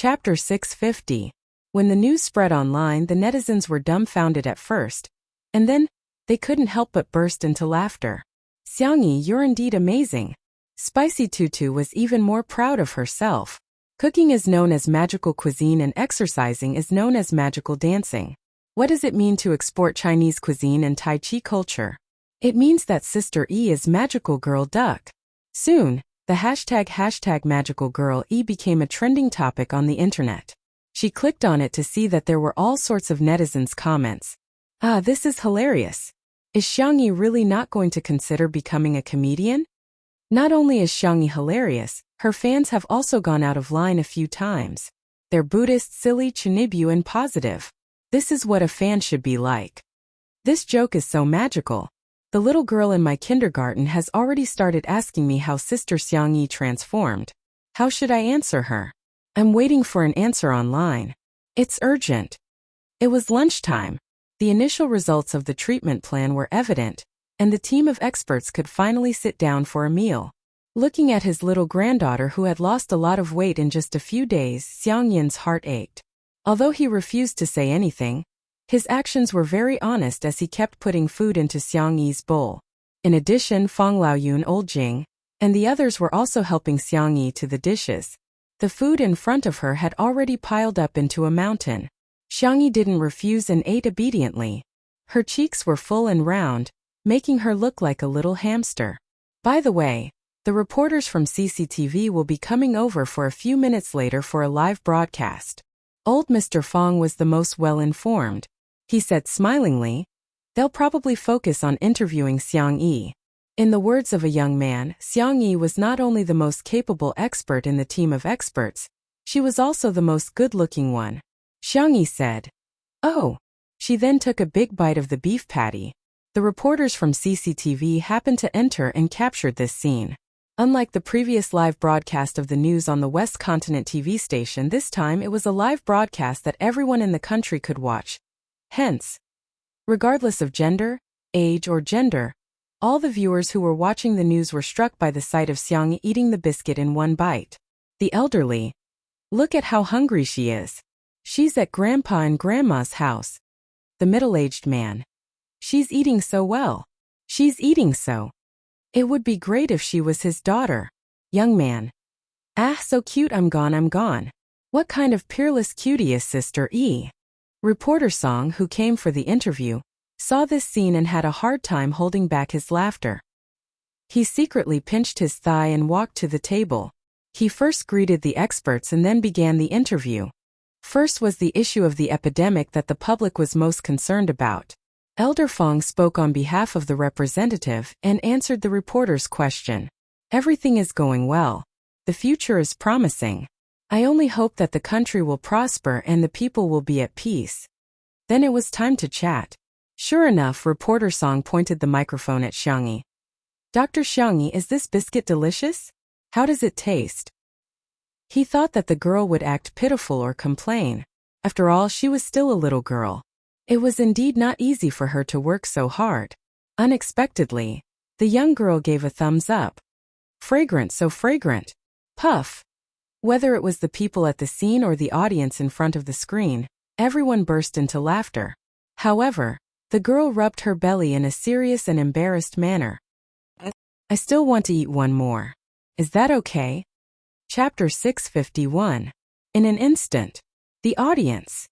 Chapter 650. When the news spread online, the netizens were dumbfounded at first, and then, they couldn't help but burst into laughter. Xiangyi, you're indeed amazing. Spicy Tutu was even more proud of herself. Cooking is known as magical cuisine and exercising is known as magical dancing. What does it mean to export Chinese cuisine and Tai Chi culture? It means that Sister E is magical girl duck. Soon, the hashtag magical girl E became a trending topic on the internet. She clicked on it to see that there were all sorts of netizens' comments. Ah, this is hilarious. Is Xiangyi really not going to consider becoming a comedian? Not only is Xiangyi hilarious, her fans have also gone out of line a few times. They're Buddhist, silly, chunibu and positive. This is what a fan should be like. This joke is so magical. The little girl in my kindergarten has already started asking me how Sister Xiangyi transformed. How should I answer her? I'm waiting for an answer online. It's urgent. It was lunchtime. The initial results of the treatment plan were evident, and the team of experts could finally sit down for a meal. Looking at his little granddaughter who had lost a lot of weight in just a few days, Xiangyin's heart ached. Although he refused to say anything, his actions were very honest as he kept putting food into Xiangyi's bowl. In addition, Fang Laoyun, Old Jing, and the others were also helping Xiangyi to the dishes. The food in front of her had already piled up into a mountain. Xiangyi didn't refuse and ate obediently. Her cheeks were full and round, making her look like a little hamster. By the way, the reporters from CCTV will be coming over for a few minutes later for a live broadcast. Old Mr. Fang was the most well-informed. He said smilingly, they'll probably focus on interviewing Xiangyi. In the words of a young man, Xiangyi was not only the most capable expert in the team of experts, she was also the most good-looking one. Xiangyi said, "Oh." She then took a big bite of the beef patty. The reporters from CCTV happened to enter and captured this scene. Unlike the previous live broadcast of the news on the West Continent TV station, this time it was a live broadcast that everyone in the country could watch. Hence, regardless of gender, age or gender, all the viewers who were watching the news were struck by the sight of Xiangyi eating the biscuit in one bite. The elderly. Look at how hungry she is. She's at Grandpa and Grandma's house. The middle-aged man. She's eating so well. She's eating so. It would be great if she was his daughter. Young man. Ah, so cute, I'm gone. What kind of peerless cutie is Sister E? Reporter Song, who came for the interview, saw this scene and had a hard time holding back his laughter. He secretly pinched his thigh and walked to the table. He first greeted the experts and then began the interview. First was the issue of the epidemic that the public was most concerned about. Elder Fang spoke on behalf of the representative and answered the reporter's question. Everything is going well. The future is promising. I only hope that the country will prosper and the people will be at peace. Then it was time to chat. Sure enough, Reporter Song pointed the microphone at Xiangyi. Dr. Xiangyi, is this biscuit delicious? How does it taste? He thought that the girl would act pitiful or complain. After all, she was still a little girl. It was indeed not easy for her to work so hard. Unexpectedly, the young girl gave a thumbs up. Fragrant, so fragrant. Puff. Whether it was the people at the scene or the audience in front of the screen, everyone burst into laughter. However, the girl rubbed her belly in a serious and embarrassed manner. I still want to eat one more. Is that okay? Chapter 651. In an instant. The audience.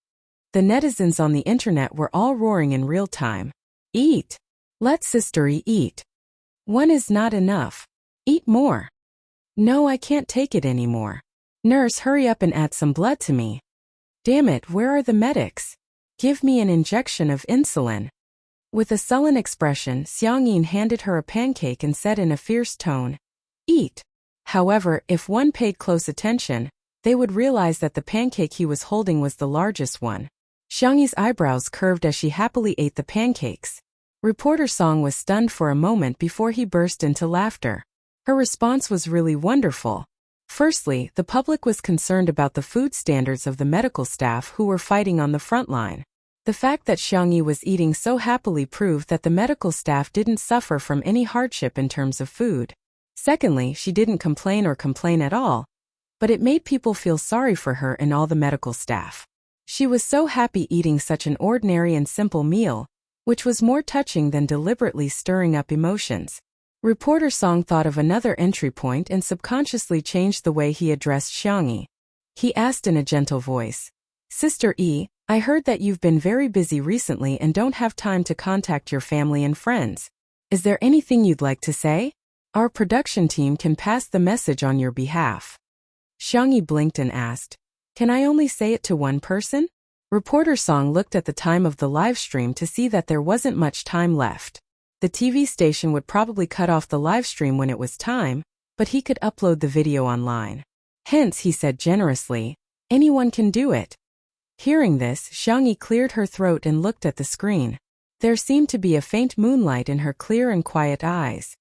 The netizens on the internet were all roaring in real time. Eat. Let Sister E eat. One is not enough. Eat more. No, I can't take it anymore. Nurse, hurry up and add some blood to me. Damn it, where are the medics? Give me an injection of insulin. With a sullen expression, Xiangyin handed her a pancake and said in a fierce tone, Eat. However, if one paid close attention, they would realize that the pancake he was holding was the largest one. Xiangyi's eyebrows curved as she happily ate the pancakes. Reporter Song was stunned for a moment before he burst into laughter. Her response was really wonderful. Firstly, the public was concerned about the food standards of the medical staff who were fighting on the front line. The fact that Xiangyi was eating so happily proved that the medical staff didn't suffer from any hardship in terms of food. Secondly, she didn't complain at all. but it made people feel sorry for her and all the medical staff. She was so happy eating such an ordinary and simple meal, which was more touching than deliberately stirring up emotions. Reporter Song thought of another entry point and subconsciously changed the way he addressed Xiangyi. He asked in a gentle voice, "Sister E, I heard that you've been very busy recently and don't have time to contact your family and friends. Is there anything you'd like to say? Our production team can pass the message on your behalf." Xiangyi blinked and asked, "Can I only say it to one person?" Reporter Song looked at the time of the live stream to see that there wasn't much time left. The TV station would probably cut off the live stream when it was time, but he could upload the video online. Hence, he said generously, "Anyone can do it." Hearing this, Xiangyi cleared her throat and looked at the screen. There seemed to be a faint moonlight in her clear and quiet eyes.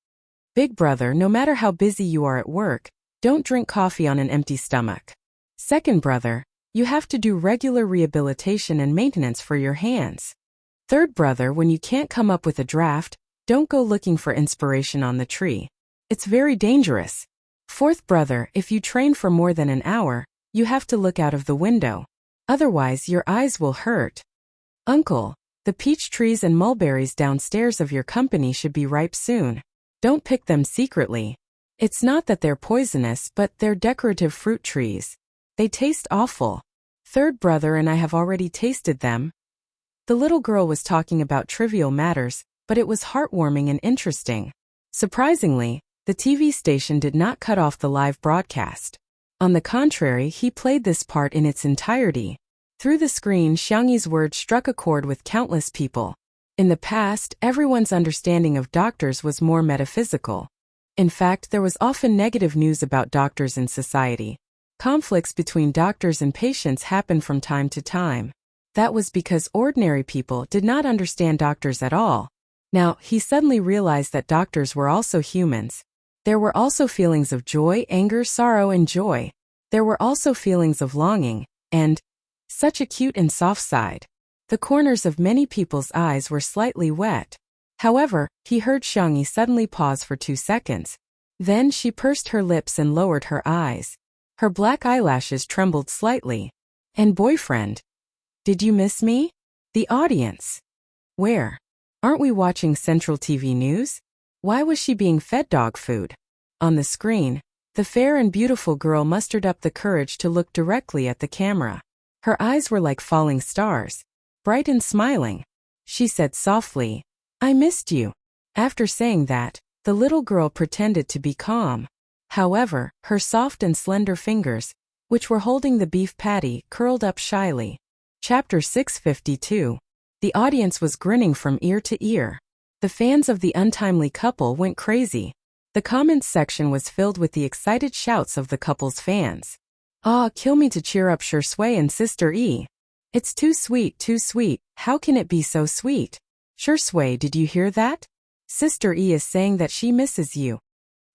"Big brother, no matter how busy you are at work, don't drink coffee on an empty stomach. Second brother, you have to do regular rehabilitation and maintenance for your hands. Third brother, when you can't come up with a draft, don't go looking for inspiration on the tree. It's very dangerous. Fourth brother, if you train for more than an hour, you have to look out of the window. Otherwise your eyes will hurt. Uncle, the peach trees and mulberries downstairs of your company should be ripe soon. Don't pick them secretly. It's not that they're poisonous, but they're decorative fruit trees. They taste awful. Third brother and I have already tasted them." The little girl was talking about trivial matters, but it was heartwarming and interesting. Surprisingly, the TV station did not cut off the live broadcast. On the contrary, he played this part in its entirety. Through the screen, Xiangyi's words struck a chord with countless people. In the past, everyone's understanding of doctors was more metaphysical. In fact, there was often negative news about doctors in society. Conflicts between doctors and patients happened from time to time. That was because ordinary people did not understand doctors at all. Now, he suddenly realized that doctors were also humans. There were also feelings of joy, anger, sorrow, and joy. There were also feelings of longing, and such a cute and soft side. The corners of many people's eyes were slightly wet. However, he heard Xiangyi suddenly pause for 2 seconds. Then she pursed her lips and lowered her eyes. Her black eyelashes trembled slightly. "And boyfriend? Did you miss me? The audience? Where? Aren't we watching Central TV News? Why was she being fed dog food?" On the screen, the fair and beautiful girl mustered up the courage to look directly at the camera. Her eyes were like falling stars, bright and smiling. She said softly, "I missed you." After saying that, the little girl pretended to be calm. However, her soft and slender fingers, which were holding the beef patty, curled up shyly. Chapter 652. The audience was grinning from ear to ear. The fans of the untimely couple went crazy. The comments section was filled with the excited shouts of the couple's fans. "Ah, kill me to cheer up Shui and Sister E. It's too sweet, too sweet. How can it be so sweet? Shui, did you hear that? Sister E is saying that she misses you.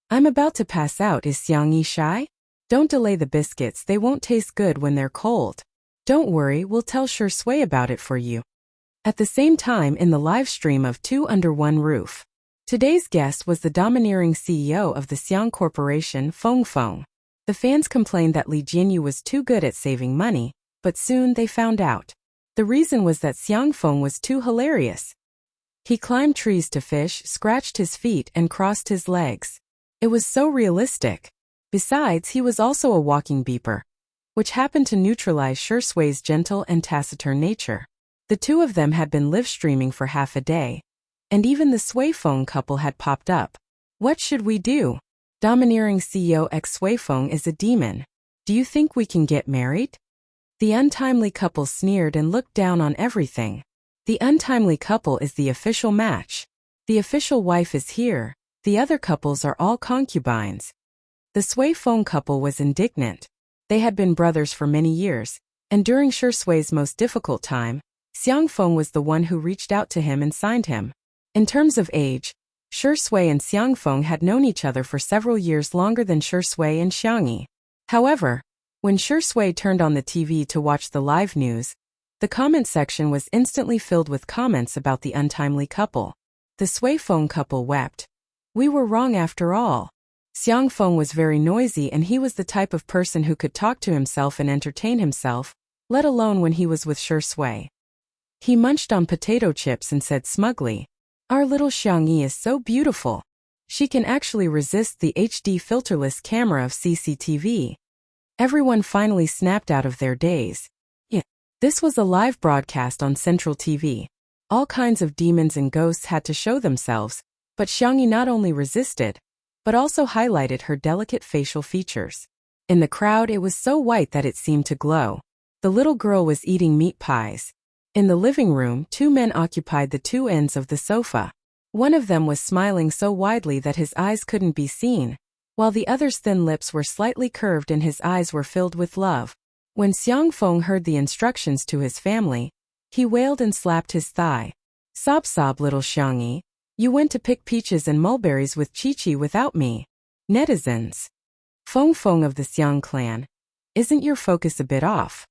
I'm about to pass out. Is Xiangyi shy? Don't delay the biscuits, they won't taste good when they're cold. Don't worry, we'll tell Shui about it for you." At the same time, in the live stream of Two Under One Roof, today's guest was the domineering CEO of the Xiang Corporation, Feng Feng. The fans complained that Li Jinyu was too good at saving money, but soon they found out. The reason was that Xiang Feng was too hilarious. He climbed trees to fish, scratched his feet, and crossed his legs. It was so realistic. Besides, he was also a walking beeper, which happened to neutralize Shui's gentle and taciturn nature. The two of them had been live streaming for half a day, and even the Sui Feng couple had popped up. "What should we do? Domineering CEO X Sui Feng is a demon. Do you think we can get married?" The untimely couple sneered and looked down on everything. The untimely couple is the official match. The official wife is here. The other couples are all concubines. The Sui Feng couple was indignant. They had been brothers for many years, and during Shui's most difficult time, Xiang Feng was the one who reached out to him and signed him. In terms of age, Shui and Xiang Feng had known each other for several years longer than Shui and Xiangyi. However, when Shui turned on the TV to watch the live news, the comment section was instantly filled with comments about the untimely couple. The Sui Feng couple wept. "We were wrong after all. Xiang Feng was very noisy and he was the type of person who could talk to himself and entertain himself, let alone when he was with Shui. He munched on potato chips and said smugly, "Our little Xiangyi is so beautiful. She can actually resist the HD filterless camera of CCTV." Everyone finally snapped out of their daze. Yeah. This was a live broadcast on Central TV. All kinds of demons and ghosts had to show themselves, but Xiangyi not only resisted, but also highlighted her delicate facial features. In the crowd it was so white that it seemed to glow. The little girl was eating meat pies. In the living room, two men occupied the two ends of the sofa. One of them was smiling so widely that his eyes couldn't be seen, while the other's thin lips were slightly curved and his eyes were filled with love. When Xiang Feng heard the instructions to his family, he wailed and slapped his thigh. "Sob sob, little Xiangyi. You went to pick peaches and mulberries with Chi-Chi without me." Netizens. Feng Feng of the Xiang clan. Isn't your focus a bit off?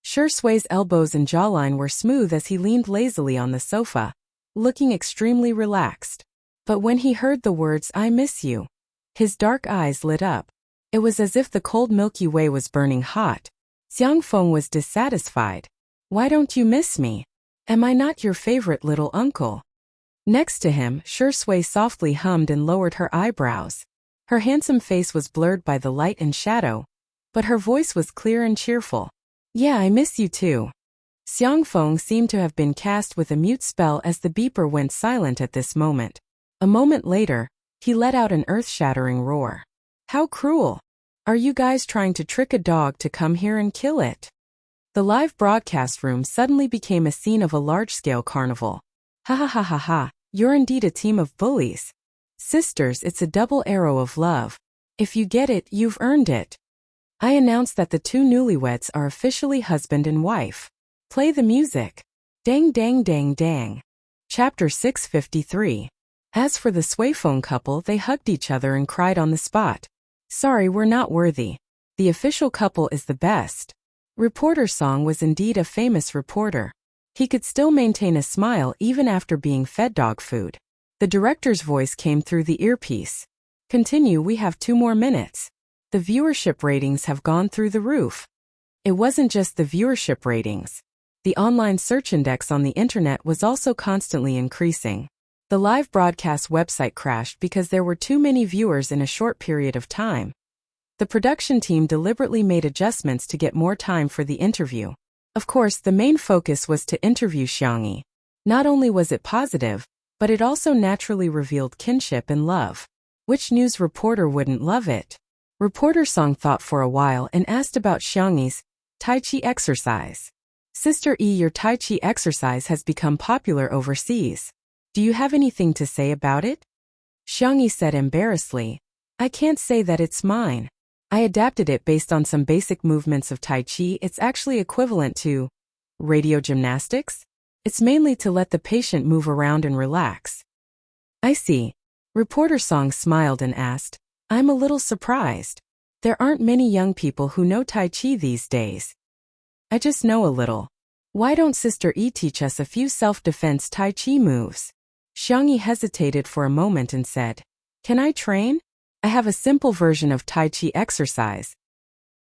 Shui's elbows and jawline were smooth as he leaned lazily on the sofa, looking extremely relaxed. But when he heard the words, "I miss you," his dark eyes lit up. It was as if the cold Milky Way was burning hot. Xiang Feng was dissatisfied. "Why don't you miss me? Am I not your favorite little uncle?" Next to him, Shui softly hummed and lowered her eyebrows. Her handsome face was blurred by the light and shadow, but her voice was clear and cheerful. "Yeah, I miss you too." Xiang Feng seemed to have been cast with a mute spell as the beeper went silent at this moment. A moment later, he let out an earth-shattering roar. "How cruel! Are you guys trying to trick a dog to come here and kill it?" The live broadcast room suddenly became a scene of a large-scale carnival. "Ha ha ha ha ha, you're indeed a team of bullies. Sisters, it's a double arrow of love. If you get it, you've earned it. I announce that the two newlyweds are officially husband and wife. Play the music." Dang dang dang dang. Chapter 653. As for the Suifeng couple, they hugged each other and cried on the spot. "Sorry, we're not worthy. The official couple is the best." Reporter Song was indeed a famous reporter. He could still maintain a smile even after being fed dog food. The director's voice came through the earpiece. "Continue, we have 2 more minutes. The viewership ratings have gone through the roof." It wasn't just the viewership ratings. The online search index on the internet was also constantly increasing. The live broadcast website crashed because there were too many viewers in a short period of time. The production team deliberately made adjustments to get more time for the interview. Of course, the main focus was to interview Xiangyi. Not only was it positive, but it also naturally revealed kinship and love. Which news reporter wouldn't love it? Reporter Song thought for a while and asked about Xiangyi's Tai Chi exercise. "Sister E, your Tai Chi exercise has become popular overseas. Do you have anything to say about it?" Xiangyi said embarrassedly, "I can't say that it's mine. I adapted it based on some basic movements of Tai Chi. It's actually equivalent to radio gymnastics. It's mainly to let the patient move around and relax." "I see." Reporter Song smiled and asked, "I'm a little surprised. There aren't many young people who know Tai Chi these days." "I just know a little. Why don't Sister E teach us a few self-defense Tai Chi moves?" Xiangyi hesitated for a moment and said, "Can I train? I have a simple version of Tai Chi exercise."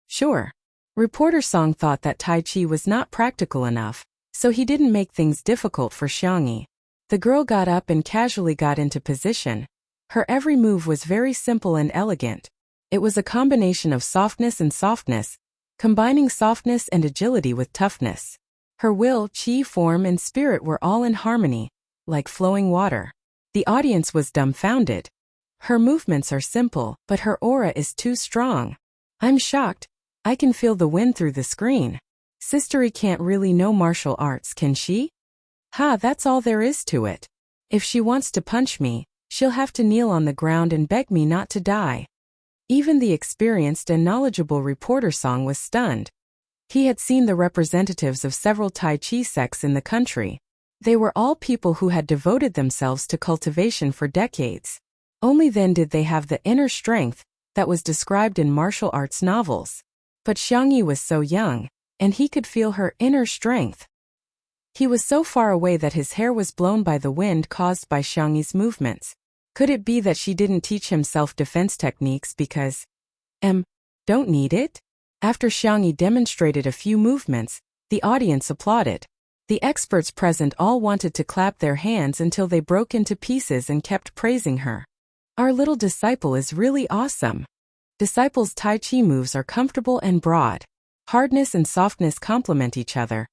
"Sure." Reporter Song thought that Tai Chi was not practical enough, so he didn't make things difficult for Xiangyi. The girl got up and casually got into position. Her every move was very simple and elegant. It was a combination of softness and softness, combining softness and agility with toughness. Her will, chi, form, and spirit were all in harmony, like flowing water. The audience was dumbfounded. Her movements are simple, but her aura is too strong. I'm shocked. I can feel the wind through the screen. Sister E can't really know martial arts, can she? Ha, that's all there is to it. If she wants to punch me, she'll have to kneel on the ground and beg me not to die. Even the experienced and knowledgeable reporter Song was stunned. He had seen the representatives of several Tai Chi sects in the country. They were all people who had devoted themselves to cultivation for decades. Only then did they have the inner strength that was described in martial arts novels. But Xiangyi was so young, and he could feel her inner strength. He was so far away that his hair was blown by the wind caused by Xiangyi's movements. Could it be that she didn't teach him self-defense techniques because don't need it? After Xiangyi demonstrated a few movements, the audience applauded. The experts present all wanted to clap their hands until they broke into pieces and kept praising her. Our little disciple is really awesome. Disciples' Tai Chi moves are comfortable and broad. Hardness and softness complement each other.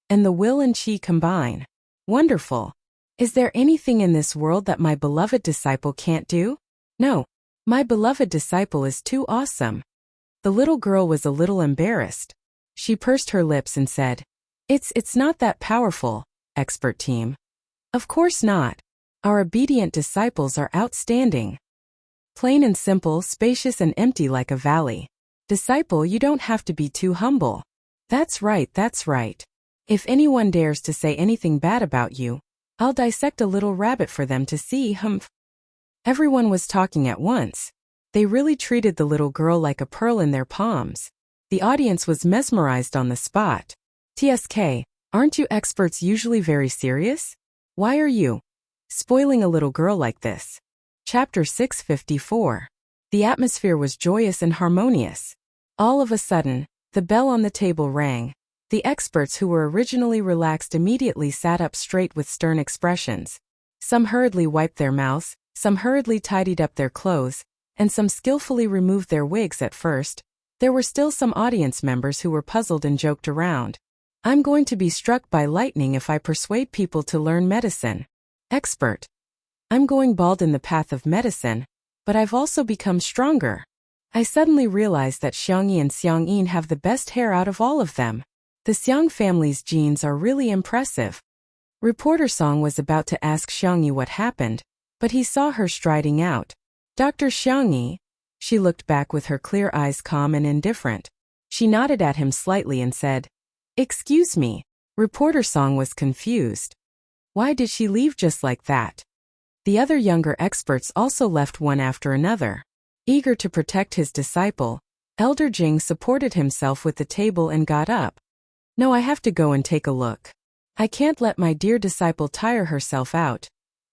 And the will and Qi combine. Wonderful. Is there anything in this world that my beloved disciple can't do? No. My beloved disciple is too awesome. The little girl was a little embarrassed. She pursed her lips and said, It's not that powerful, expert team. Of course not. Our obedient disciples are outstanding. Plain and simple, spacious and empty like a valley. Disciple, you don't have to be too humble. That's right, that's right. If anyone dares to say anything bad about you, I'll dissect a little rabbit for them to see, humph. Everyone was talking at once. They really treated the little girl like a pearl in their palms. The audience was mesmerized on the spot. TSK, aren't you experts usually very serious? Why are you spoiling a little girl like this? Chapter 654. The atmosphere was joyous and harmonious. All of a sudden, the bell on the table rang. The experts who were originally relaxed immediately sat up straight with stern expressions. Some hurriedly wiped their mouths, some hurriedly tidied up their clothes, and some skillfully removed their wigs at first. There were still some audience members who were puzzled and joked around. I'm going to be struck by lightning if I persuade people to learn medicine. Expert. I'm going bald in the path of medicine, but I've also become stronger. I suddenly realized that Xiangyi and Xiangyin have the best hair out of all of them. The Xiang family's genes are really impressive. Reporter Song was about to ask Xiangyi what happened, but he saw her striding out. Dr. Xiangyi? She looked back with her clear eyes calm and indifferent. She nodded at him slightly and said, Excuse me. Reporter Song was confused. Why did she leave just like that? The other younger experts also left one after another. Eager to protect his disciple, Elder Jing supported himself with the table and got up. No, I have to go and take a look. I can't let my dear disciple tire herself out.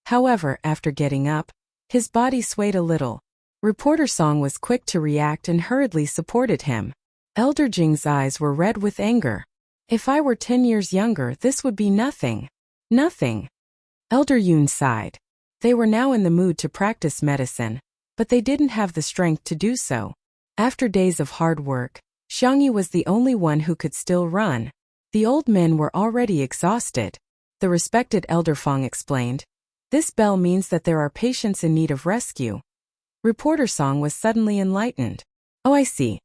However, after getting up, his body swayed a little. Reporter Song was quick to react and hurriedly supported him. Elder Jing's eyes were red with anger. If I were 10 years younger, this would be nothing. Nothing. Elder Yun sighed. They were now in the mood to practice medicine, but they didn't have the strength to do so. After days of hard work, Xiangyi was the only one who could still run. The old men were already exhausted. The respected Elder Fong explained. This bell means that there are patients in need of rescue. Reporter Song was suddenly enlightened. Oh, I see.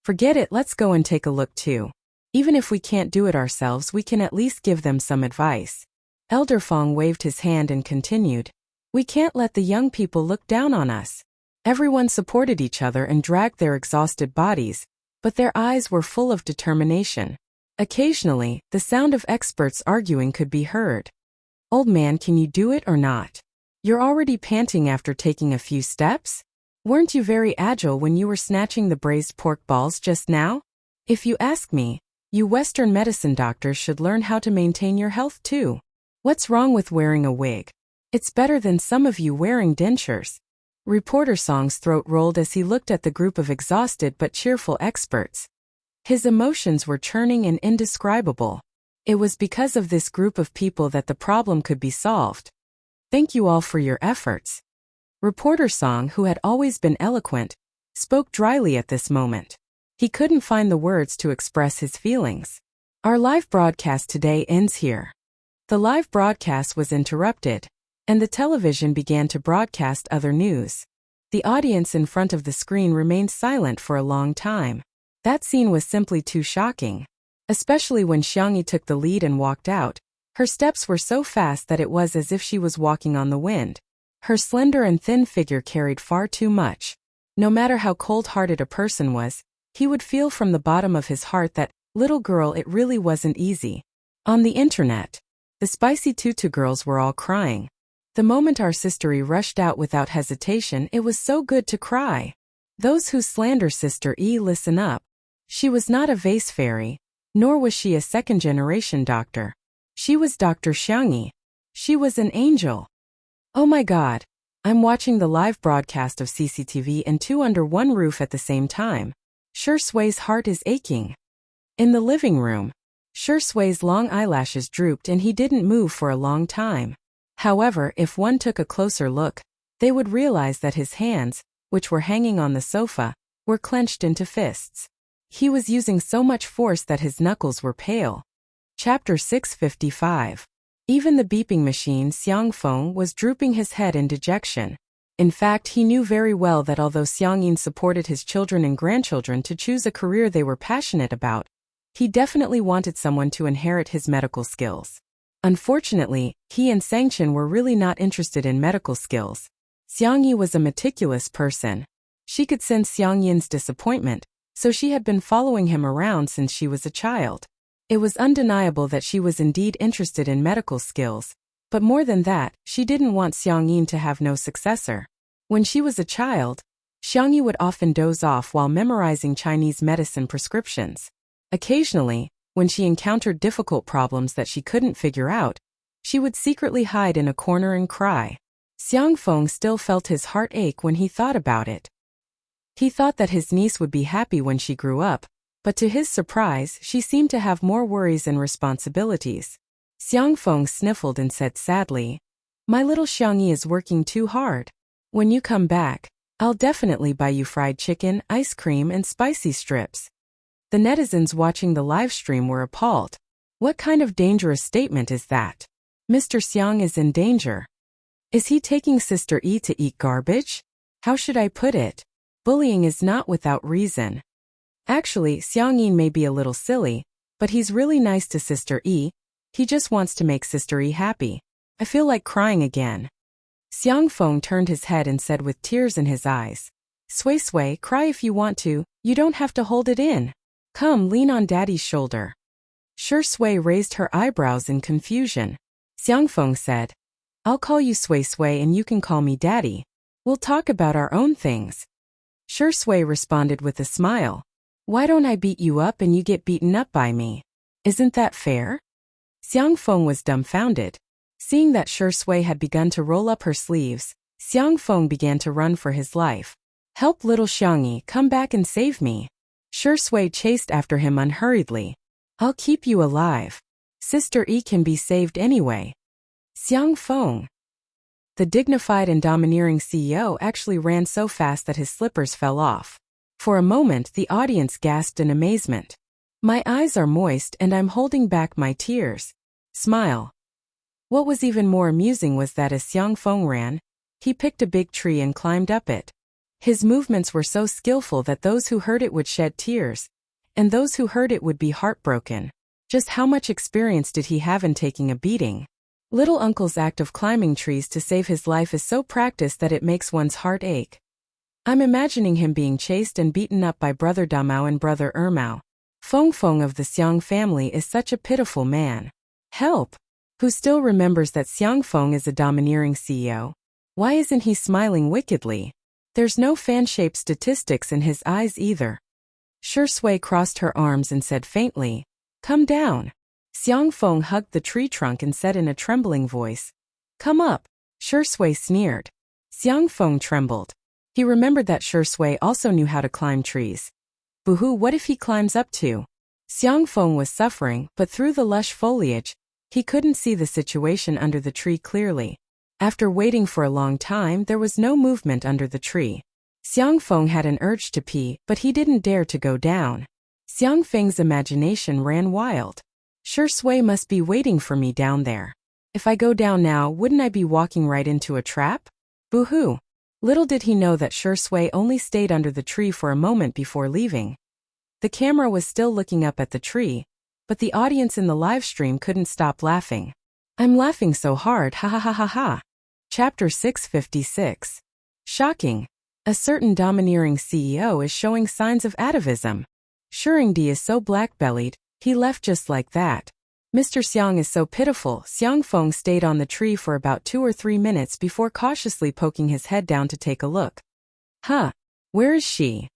Forget it, let's go and take a look too. Even if we can't do it ourselves, we can at least give them some advice. Elder Fong waved his hand and continued. We can't let the young people look down on us. Everyone supported each other and dragged their exhausted bodies, but their eyes were full of determination. Occasionally, the sound of experts arguing could be heard. Old man, can you do it or not? You're already panting after taking a few steps? Weren't you very agile when you were snatching the braised pork balls just now? If you ask me, you Western medicine doctors should learn how to maintain your health too. What's wrong with wearing a wig? It's better than some of you wearing dentures. Reporter Song's throat rolled as he looked at the group of exhausted but cheerful experts. His emotions were churning and indescribable. It was because of this group of people that the problem could be solved. Thank you all for your efforts. Reporter Song, who had always been eloquent, spoke dryly at this moment. He couldn't find the words to express his feelings. Our live broadcast today ends here. The live broadcast was interrupted, and the television began to broadcast other news. The audience in front of the screen remained silent for a long time. That scene was simply too shocking. Especially when Xiangyi took the lead and walked out. Her steps were so fast that it was as if she was walking on the wind. Her slender and thin figure carried far too much. No matter how cold-hearted a person was, he would feel from the bottom of his heart that, little girl, it really wasn't easy. On the internet, the spicy tutu girls were all crying. The moment our sister E rushed out without hesitation, it was so good to cry. Those who slander Sister E, listen up. She was not a vase fairy, nor was she a second-generation doctor. She was Dr. Xiangyi. She was an angel. Oh my God. I'm watching the live broadcast of CCTV and two under one roof at the same time. Sui's heart is aching. In the living room, Sui's long eyelashes drooped and he didn't move for a long time. However, if one took a closer look, they would realize that his hands, which were hanging on the sofa, were clenched into fists. He was using so much force that his knuckles were pale. Chapter 655. Even the beeping machine Xiangfeng was drooping his head in dejection. In fact, he knew very well that although Xiangyin supported his children and grandchildren to choose a career they were passionate about, he definitely wanted someone to inherit his medical skills. Unfortunately, he and Sangchen were really not interested in medical skills. Xiangyi was a meticulous person. She could sense Xiangyin's disappointment, so she had been following him around since she was a child. It was undeniable that she was indeed interested in medical skills, but more than that, she didn't want Xiangyin to have no successor. When she was a child, Xiangyi would often doze off while memorizing Chinese medicine prescriptions. Occasionally, when she encountered difficult problems that she couldn't figure out, she would secretly hide in a corner and cry. Xiangfeng still felt his heart ache when he thought about it. He thought that his niece would be happy when she grew up, but to his surprise, she seemed to have more worries and responsibilities. Xiangfeng sniffled and said sadly, "My little Xiangyi is working too hard. When you come back, I'll definitely buy you fried chicken, ice cream, and spicy strips." The netizens watching the live stream were appalled. What kind of dangerous statement is that? Mr. Xiang is in danger. Is he taking Sister E to eat garbage? How should I put it? Bullying is not without reason. Actually, Xiangyin may be a little silly, but he's really nice to Sister E. He just wants to make Sister E happy. I feel like crying again. Xiangfeng turned his head and said with tears in his eyes, Sui, cry if you want to, you don't have to hold it in. Come, lean on Daddy's shoulder." Sui raised her eyebrows in confusion. Xiangfeng said, "I'll call you Sui and you can call me Daddy. We'll talk about our own things." Sui responded with a smile. "Why don't I beat you up and you get beaten up by me? Isn't that fair?" Xiangfeng was dumbfounded. Seeing that Sui had begun to roll up her sleeves, Xiangfeng began to run for his life. "Help little Xiangyi, come back and save me." Sui chased after him unhurriedly. "I'll keep you alive. Sister E can be saved anyway." Xiangfeng. The dignified and domineering CEO actually ran so fast that his slippers fell off. For a moment, the audience gasped in amazement. "My eyes are moist and I'm holding back my tears." Smile. What was even more amusing was that as Xiangfeng ran, he picked a big tree and climbed up it. His movements were so skillful that those who heard it would shed tears, and those who heard it would be heartbroken. Just how much experience did he have in taking a beating? Little Uncle's act of climbing trees to save his life is so practiced that it makes one's heart ache. I'm imagining him being chased and beaten up by Brother Damao and Brother Ermao. Feng of the Xiang family is such a pitiful man. Help! Who still remembers that Xiangfeng is a domineering CEO? Why isn't he smiling wickedly? There's no fan-shaped statistics in his eyes either. Sui crossed her arms and said faintly, "Come down." Xiangfeng hugged the tree trunk and said in a trembling voice, "Come up." Sui sneered. Xiangfeng trembled. He remembered that Sui also knew how to climb trees. Boo-hoo, what if he climbs up too? Xiangfeng was suffering, but through the lush foliage, he couldn't see the situation under the tree clearly. After waiting for a long time, there was no movement under the tree. Xiangfeng had an urge to pee, but he didn't dare to go down. Xiangfeng's imagination ran wild. Sui must be waiting for me down there. If I go down now, wouldn't I be walking right into a trap? Boo-hoo. Little did he know that Sui only stayed under the tree for a moment before leaving. The camera was still looking up at the tree, but the audience in the live stream couldn't stop laughing. I'm laughing so hard, ha ha ha ha ha. Chapter 656. Shocking. A certain domineering CEO is showing signs of atavism. Shuringdi is so black-bellied, he left just like that. Mr. Xiang is so pitiful. Xiangfeng stayed on the tree for about 2 or 3 minutes before cautiously poking his head down to take a look. Huh. Where is she?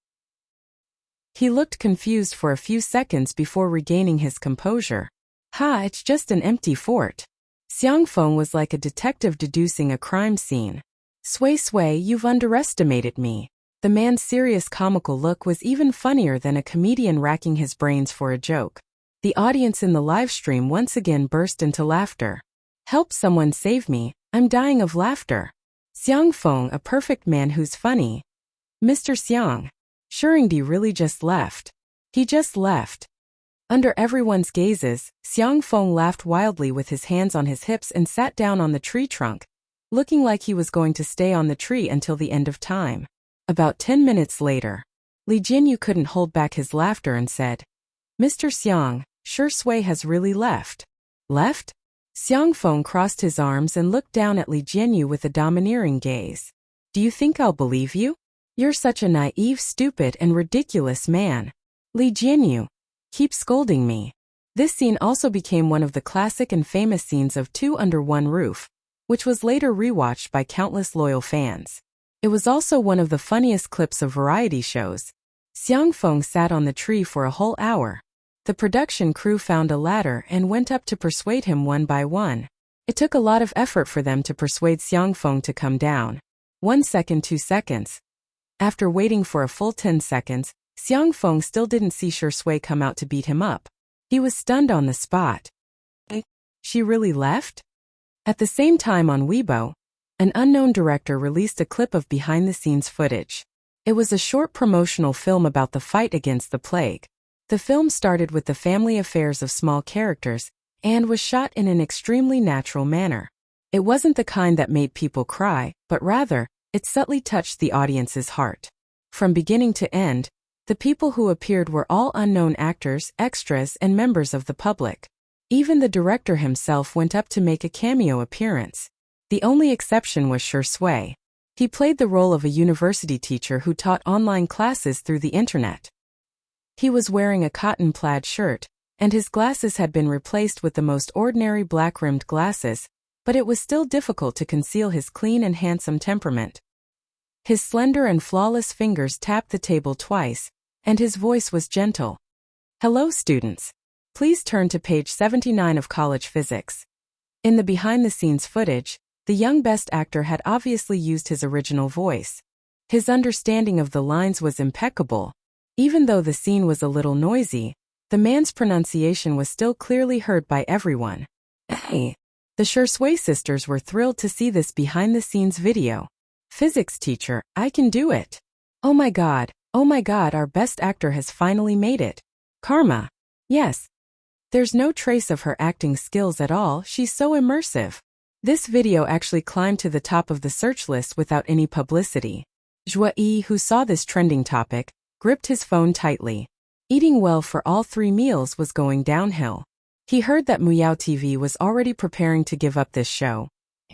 He looked confused for a few seconds before regaining his composure. Ha, it's just an empty fort. Xiangfeng was like a detective deducing a crime scene. Sway Sway, you've underestimated me. The man's serious comical look was even funnier than a comedian racking his brains for a joke. The audience in the live stream once again burst into laughter. Help someone save me, I'm dying of laughter. Xiang Feng, a perfect man who's funny. Mr. Xiang. Shuringdi really just left. He just left. Under everyone's gazes, Xiang Feng laughed wildly with his hands on his hips and sat down on the tree trunk, looking like he was going to stay on the tree until the end of time. About 10 minutes later, Li Jinyu couldn't hold back his laughter and said, Mr. Xiang, Sure Sui has really left. Left? Xiang Feng crossed his arms and looked down at Li Jinyu with a domineering gaze. Do you think I'll believe you? You're such a naive, stupid, and ridiculous man. Li Jinyu. Keep scolding me. This scene also became one of the classic and famous scenes of Two Under One Roof, which was later rewatched by countless loyal fans. It was also one of the funniest clips of variety shows. Xiang Feng sat on the tree for a whole hour. The production crew found a ladder and went up to persuade him one by one. It took a lot of effort for them to persuade Xiang Feng to come down. 1 second, 2 seconds. After waiting for a full 10 seconds, Xiang Feng still didn't see Sure Sui come out to beat him up. He was stunned on the spot. She really left? At the same time on Weibo, an unknown director released a clip of behind-the-scenes footage. It was a short promotional film about the fight against the plague. The film started with the family affairs of small characters and was shot in an extremely natural manner. It wasn't the kind that made people cry, but rather, it subtly touched the audience's heart. From beginning to end, the people who appeared were all unknown actors, extras, and members of the public. Even the director himself went up to make a cameo appearance. The only exception was Sure Sui. He played the role of a university teacher who taught online classes through the internet. He was wearing a cotton plaid shirt, and his glasses had been replaced with the most ordinary black-rimmed glasses, but it was still difficult to conceal his clean and handsome temperament. His slender and flawless fingers tapped the table twice, and his voice was gentle. Hello, students. Please turn to page 79 of College Physics. In the behind-the-scenes footage, the young best actor had obviously used his original voice. His understanding of the lines was impeccable. Even though the scene was a little noisy, the man's pronunciation was still clearly heard by everyone. Hey! The Sure Sui sisters were thrilled to see this behind-the-scenes video. Physics teacher, I can do it. Oh my god, our best actor has finally made it. Karma. Yes. There's no trace of her acting skills at all, she's so immersive. This video actually climbed to the top of the search list without any publicity. Zhua Yi, who saw this trending topic, gripped his phone tightly. Eating well for all 3 meals was going downhill. He heard that Muyao TV was already preparing to give up this show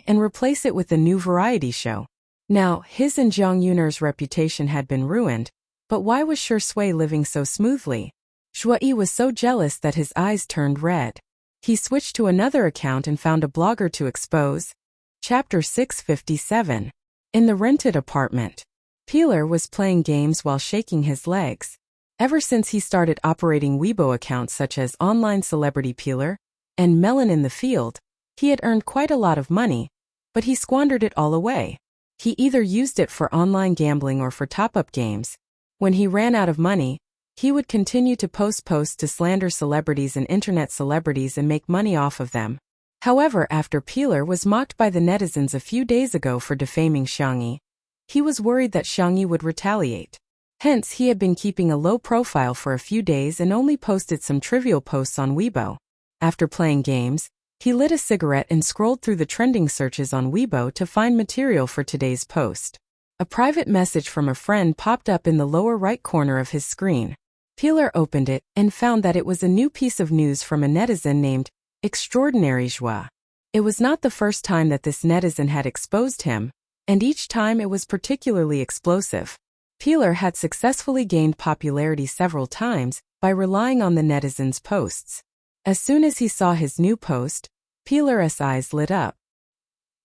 and replace it with a new variety show. Now, his and Zhang Yuner's reputation had been ruined, but why was Sure Sui living so smoothly? Zhua Yi was so jealous that his eyes turned red. He switched to another account and found a blogger to expose. Chapter 657. In the rented apartment. Peeler was playing games while shaking his legs. Ever since he started operating Weibo accounts such as Online Celebrity Peeler and Melon in the Field, he had earned quite a lot of money, but he squandered it all away. He either used it for online gambling or for top-up games. When he ran out of money, he would continue to post posts to slander celebrities and internet celebrities and make money off of them. However, after Peeler was mocked by the netizens a few days ago for defaming Xiangyi, he was worried that Xiangyi would retaliate. Hence, he had been keeping a low profile for a few days and only posted some trivial posts on Weibo. After playing games, he lit a cigarette and scrolled through the trending searches on Weibo to find material for today's post. A private message from a friend popped up in the lower right corner of his screen. Peeler opened it and found that it was a new piece of news from a netizen named Extraordinary Joie. It was not the first time that this netizen had exposed him, and each time it was particularly explosive. Peeler had successfully gained popularity several times by relying on the netizen's posts. As soon as he saw his new post, Peeler's eyes lit up.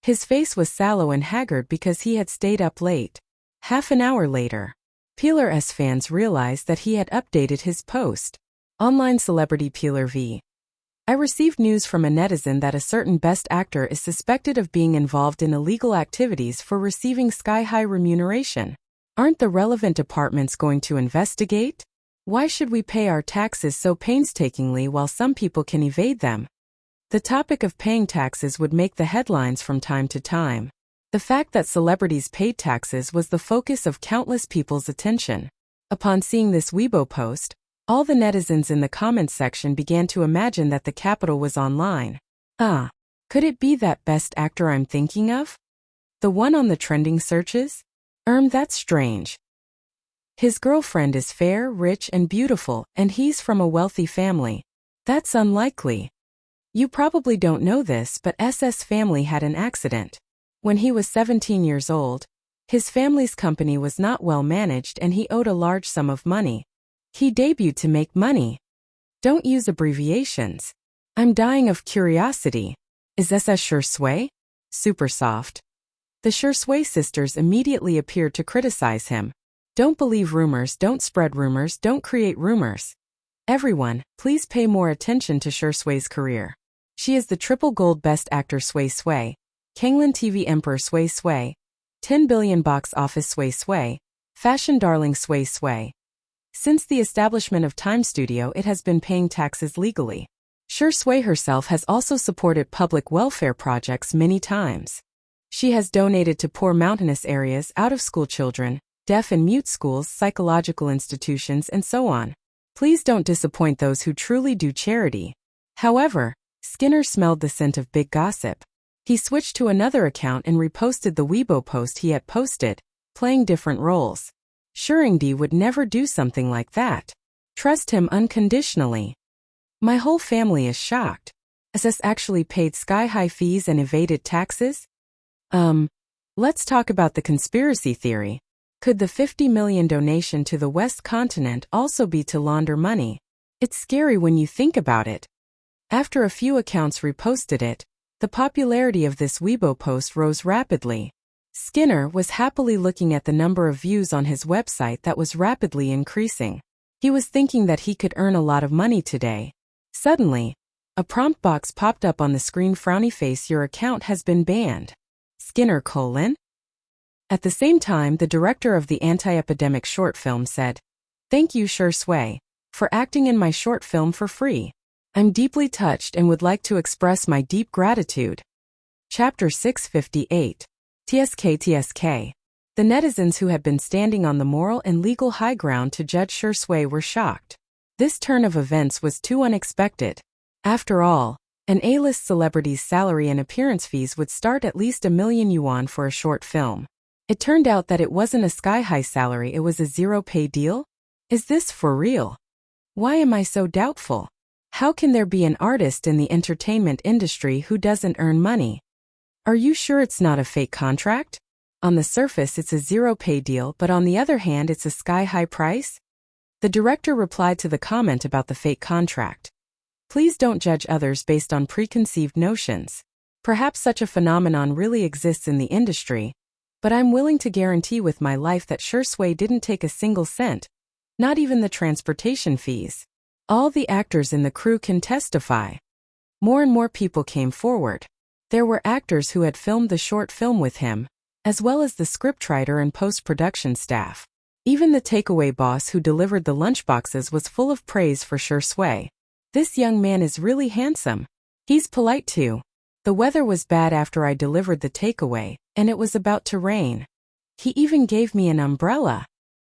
His face was sallow and haggard because he had stayed up late. Half an hour later, Peeler's fans realized that he had updated his post. Online Celebrity Peeler v. I received news from a netizen that a certain best actor is suspected of being involved in illegal activities for receiving sky-high remuneration. Aren't the relevant departments going to investigate? Why should we pay our taxes so painstakingly while some people can evade them? The topic of paying taxes would make the headlines from time to time. The fact that celebrities paid taxes was the focus of countless people's attention. Upon seeing this Weibo post, all the netizens in the comments section began to imagine that the capital was online. Could it be that best actor I'm thinking of? The one on the trending searches? That's strange. His girlfriend is fair, rich, and beautiful, and he's from a wealthy family. That's unlikely. You probably don't know this, but SS family had an accident. When he was 17 years old, his family's company was not well managed and he owed a large sum of money. He debuted to make money. Don't use abbreviations. I'm dying of curiosity. Is this a Shui? Super soft. The Shui sisters immediately appeared to criticize him. Don't believe rumors, don't spread rumors, don't create rumors. Everyone, please pay more attention to Shui's career. She is the triple gold best actor Sui, Kanglan TV Emperor Sui, 10 billion box office Sui, fashion darling Sui. Since the establishment of Time Studio, it has been paying taxes legally. Shui herself has also supported public welfare projects many times. She has donated to poor mountainous areas, out-of-school children, deaf and mute schools, psychological institutions, and so on. Please don't disappoint those who truly do charity. However, Skinner smelled the scent of big gossip. He switched to another account and reposted the Weibo post he had posted, playing different roles. Shuringdi would never do something like that. Trust him unconditionally. My whole family is shocked. SS actually paid sky-high fees and evaded taxes? Let's talk about the conspiracy theory. Could the 50 million donation to the West Continent also be to launder money? It's scary when you think about it. After a few accounts reposted it, the popularity of this Weibo post rose rapidly. Skinner was happily looking at the number of views on his website that was rapidly increasing. He was thinking that he could earn a lot of money today. Suddenly, a prompt box popped up on the screen. Frowny face, your account has been banned. Skinner : At the same time, the director of the anti-epidemic short film said, "Thank you Shui, for acting in my short film for free. I'm deeply touched and would like to express my deep gratitude." Chapter 658. TSK. The netizens who had been standing on the moral and legal high ground to judge Shui were shocked. This turn of events was too unexpected. After all, an A-list celebrity's salary and appearance fees would start at least 1 million yuan for a short film. It turned out that it wasn't a sky-high salary, it was a zero-pay deal? Is this for real? Why am I so doubtful? How can there be an artist in the entertainment industry who doesn't earn money? Are you sure it's not a fake contract? On the surface it's a zero-pay deal, but on the other hand it's a sky-high price? The director replied to the comment about the fake contract. Please don't judge others based on preconceived notions. Perhaps such a phenomenon really exists in the industry, but I'm willing to guarantee with my life that Shui didn't take a single cent, not even the transportation fees. All the actors in the crew can testify. More and more people came forward. There were actors who had filmed the short film with him, as well as the scriptwriter and post-production staff. Even the takeaway boss who delivered the lunchboxes was full of praise for Shui. This young man is really handsome. He's polite too. The weather was bad after I delivered the takeaway, and it was about to rain. He even gave me an umbrella.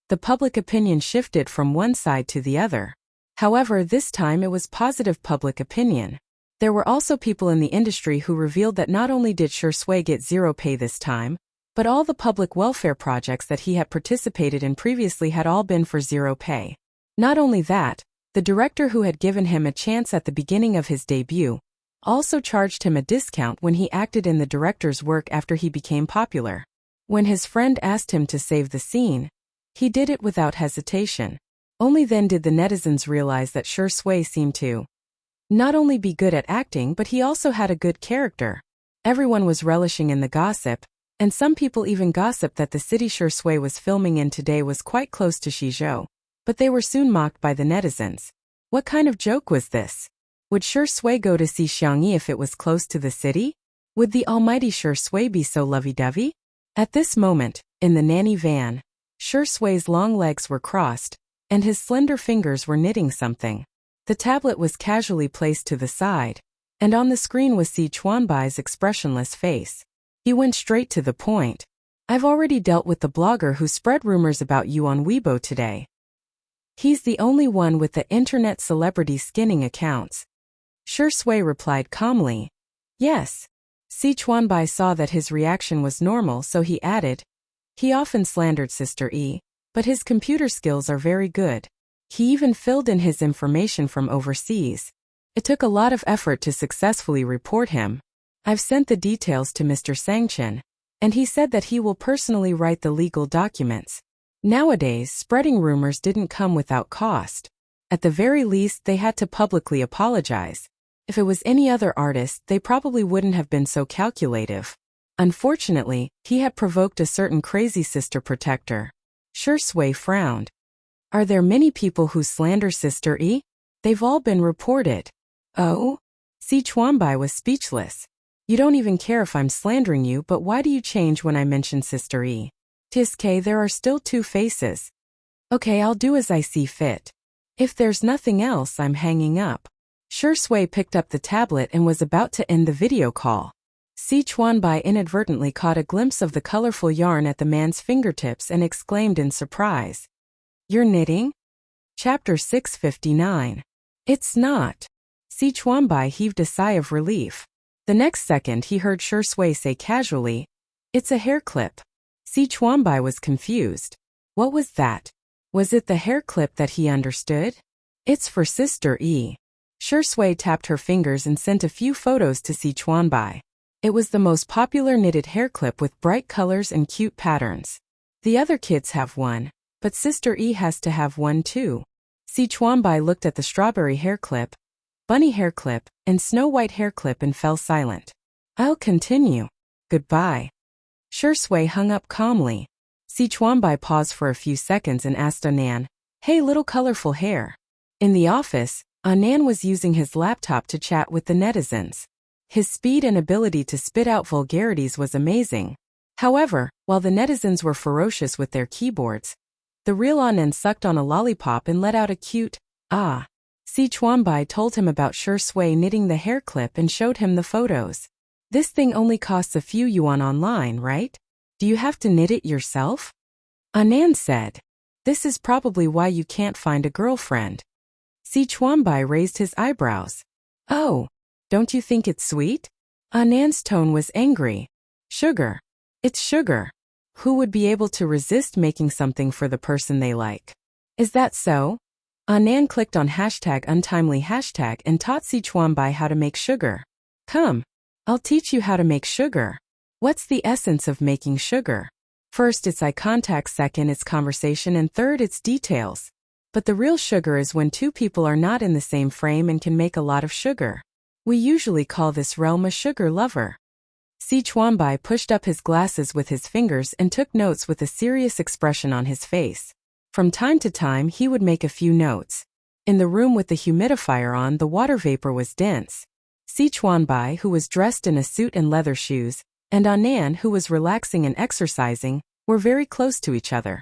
The public opinion shifted from one side to the other. However, this time it was positive public opinion. There were also people in the industry who revealed that not only did Shui get zero pay this time, but all the public welfare projects that he had participated in previously had all been for zero pay. Not only that, the director who had given him a chance at the beginning of his debut also charged him a discount when he acted in the director's work after he became popular. When his friend asked him to save the scene, he did it without hesitation. Only then did the netizens realize that Shui seemed to not only be good at acting, but he also had a good character. Everyone was relishing in the gossip, and some people even gossiped that the city Shui was filming in today was quite close to Shizhou. But they were soon mocked by the netizens. What kind of joke was this? Would Sure Sui go to see Xiangyi if it was close to the city? Would the almighty Sure Sui be so lovey-dovey? At this moment, in the nanny van, Sure Sui's long legs were crossed, and his slender fingers were knitting something. The tablet was casually placed to the side, and on the screen was Si Chuanbai's expressionless face. He went straight to the point. I've already dealt with the blogger who spread rumors about you on Weibo today. He's the only one with the internet celebrity skinning accounts. Sure Sui replied calmly. Yes. Si Chuanbai saw that his reaction was normal, so he added, he often slandered Sister E, but his computer skills are very good. He even filled in his information from overseas. It took a lot of effort to successfully report him. I've sent the details to Mr. Sangchen, and he said that he will personally write the legal documents. Nowadays, spreading rumors didn't come without cost. At the very least, they had to publicly apologize. If it was any other artist, they probably wouldn't have been so calculative. Unfortunately, he had provoked a certain crazy sister protector. Sure Sui frowned. Are there many people who slander Sister E? They've all been reported. Oh? Si Chuanbai was speechless. You don't even care if I'm slandering you, but why do you change when I mention Sister E? Tiske, there are still two faces. Okay, I'll do as I see fit. If there's nothing else, I'm hanging up. Sure Sui picked up the tablet and was about to end the video call. Si Chuanbai inadvertently caught a glimpse of the colorful yarn at the man's fingertips and exclaimed in surprise. You're knitting? Chapter 659. It's not. Si Chuanbai heaved a sigh of relief. The next second he heard Sure Sui say casually, it's a hair clip. Si Chuanbai was confused. What was that? Was it the hair clip that he understood? It's for Sister E. Sure Sui tapped her fingers and sent a few photos to Si Chuanbai. It was the most popular knitted hair clip with bright colors and cute patterns. The other kids have one, but Sister E has to have one too. Si Chuanbai looked at the strawberry hair clip, bunny hair clip, and snow white hair clip and fell silent. I'll continue. Goodbye. Sure Sui hung up calmly. Si Chuanbai paused for a few seconds and asked Anan, hey little colorful hair. In the office, Anan was using his laptop to chat with the netizens. His speed and ability to spit out vulgarities was amazing. However, while the netizens were ferocious with their keyboards, the real Anan sucked on a lollipop and let out a cute, ah. Si Chuanbai told him about Sure Sui knitting the hair clip and showed him the photos. This thing only costs a few yuan online, right? Do you have to knit it yourself? Anan said. This is probably why you can't find a girlfriend. Si Chuanbai raised his eyebrows. Oh. Don't you think it's sweet? Anan's tone was angry. Sugar. It's sugar. Who would be able to resist making something for the person they like? Is that so? Anan clicked on #untimely hashtag and taught Si Chuanbai how to make sugar. Come. I'll teach you how to make sugar. What's the essence of making sugar? First, it's eye contact, second, it's conversation, and third, it's details. But the real sugar is when two people are not in the same frame and can make a lot of sugar. We usually call this realm a sugar lover. Si Chuanbai pushed up his glasses with his fingers and took notes with a serious expression on his face. From time to time he would make a few notes. In the room with the humidifier on, the water vapor was dense. Si Chuanbai, who was dressed in a suit and leather shoes, and Anan, who was relaxing and exercising, were very close to each other.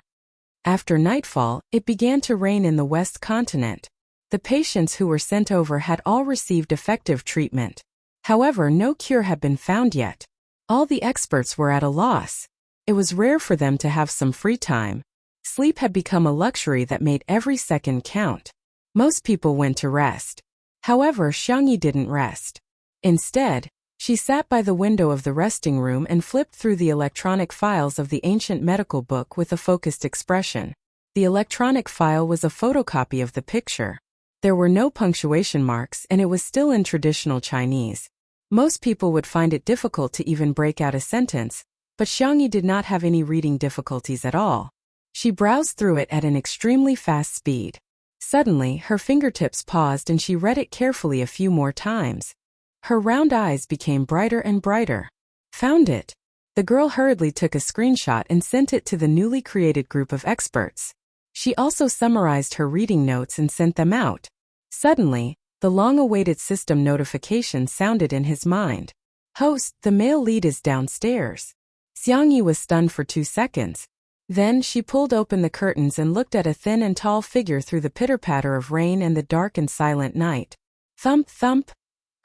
After nightfall, it began to rain in the West Continent. The patients who were sent over had all received effective treatment. However, no cure had been found yet. All the experts were at a loss. It was rare for them to have some free time. Sleep had become a luxury that made every second count. Most people went to rest. However, Xiangyi didn't rest. Instead, she sat by the window of the resting room and flipped through the electronic files of the ancient medical book with a focused expression. The electronic file was a photocopy of the picture. There were no punctuation marks and it was still in traditional Chinese. Most people would find it difficult to even break out a sentence, but Xiangyi did not have any reading difficulties at all. She browsed through it at an extremely fast speed. Suddenly, her fingertips paused and she read it carefully a few more times. Her round eyes became brighter and brighter. Found it. The girl hurriedly took a screenshot and sent it to the newly created group of experts. She also summarized her reading notes and sent them out. Suddenly, The long-awaited system notification sounded in his mind. Host, the male lead is downstairs. Xiangyi was stunned for 2 seconds. Then she pulled open the curtains and looked at a thin and tall figure through the pitter-patter of rain and the dark and silent night. Thump, thump.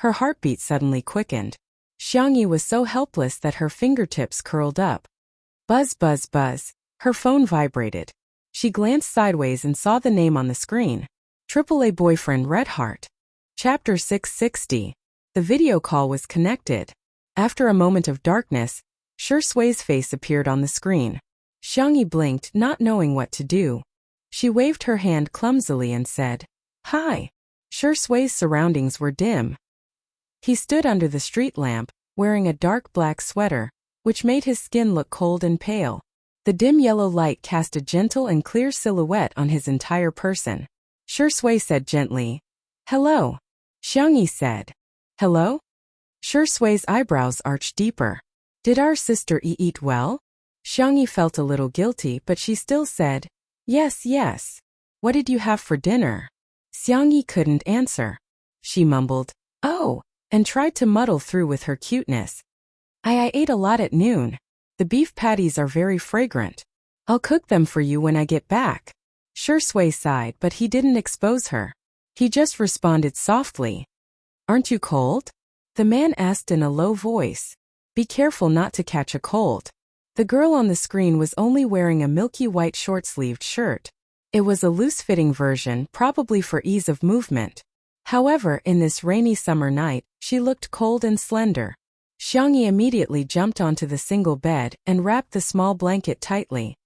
Her heartbeat suddenly quickened. Xiangyi was so helpless that her fingertips curled up. Buzz, buzz, buzz. Her phone vibrated. She glanced sideways and saw the name on the screen. AAA boyfriend Red Heart. Chapter 660. The video call was connected. After a moment of darkness, Shi Sui's face appeared on the screen. Xiangyi blinked, not knowing what to do. She waved her hand clumsily and said, "Hi." Shi Sui's surroundings were dim. He stood under the street lamp, wearing a dark black sweater, which made his skin look cold and pale. The dim yellow light cast a gentle and clear silhouette on his entire person. Shi Sui said gently, "Hello." Xiangyi said, "Hello?" Shi Sui's eyebrows arched deeper. "Did our sister eat well?" Xiangyi felt a little guilty, but she still said, "Yes, yes." "What did you have for dinner?" Xiangyi couldn't answer. She mumbled, "Oh," and tried to muddle through with her cuteness. I ate a lot at noon. The beef patties are very fragrant. I'll cook them for you when I get back." Shi Sui sighed, but he didn't expose her. He just responded softly. "Aren't you cold?" The man asked in a low voice. "Be careful not to catch a cold." The girl on the screen was only wearing a milky white short-sleeved shirt. It was a loose-fitting version, probably for ease of movement. However, in this rainy summer night, she looked cold and slender. Xiangyi immediately jumped onto the single bed and wrapped the small blanket tightly.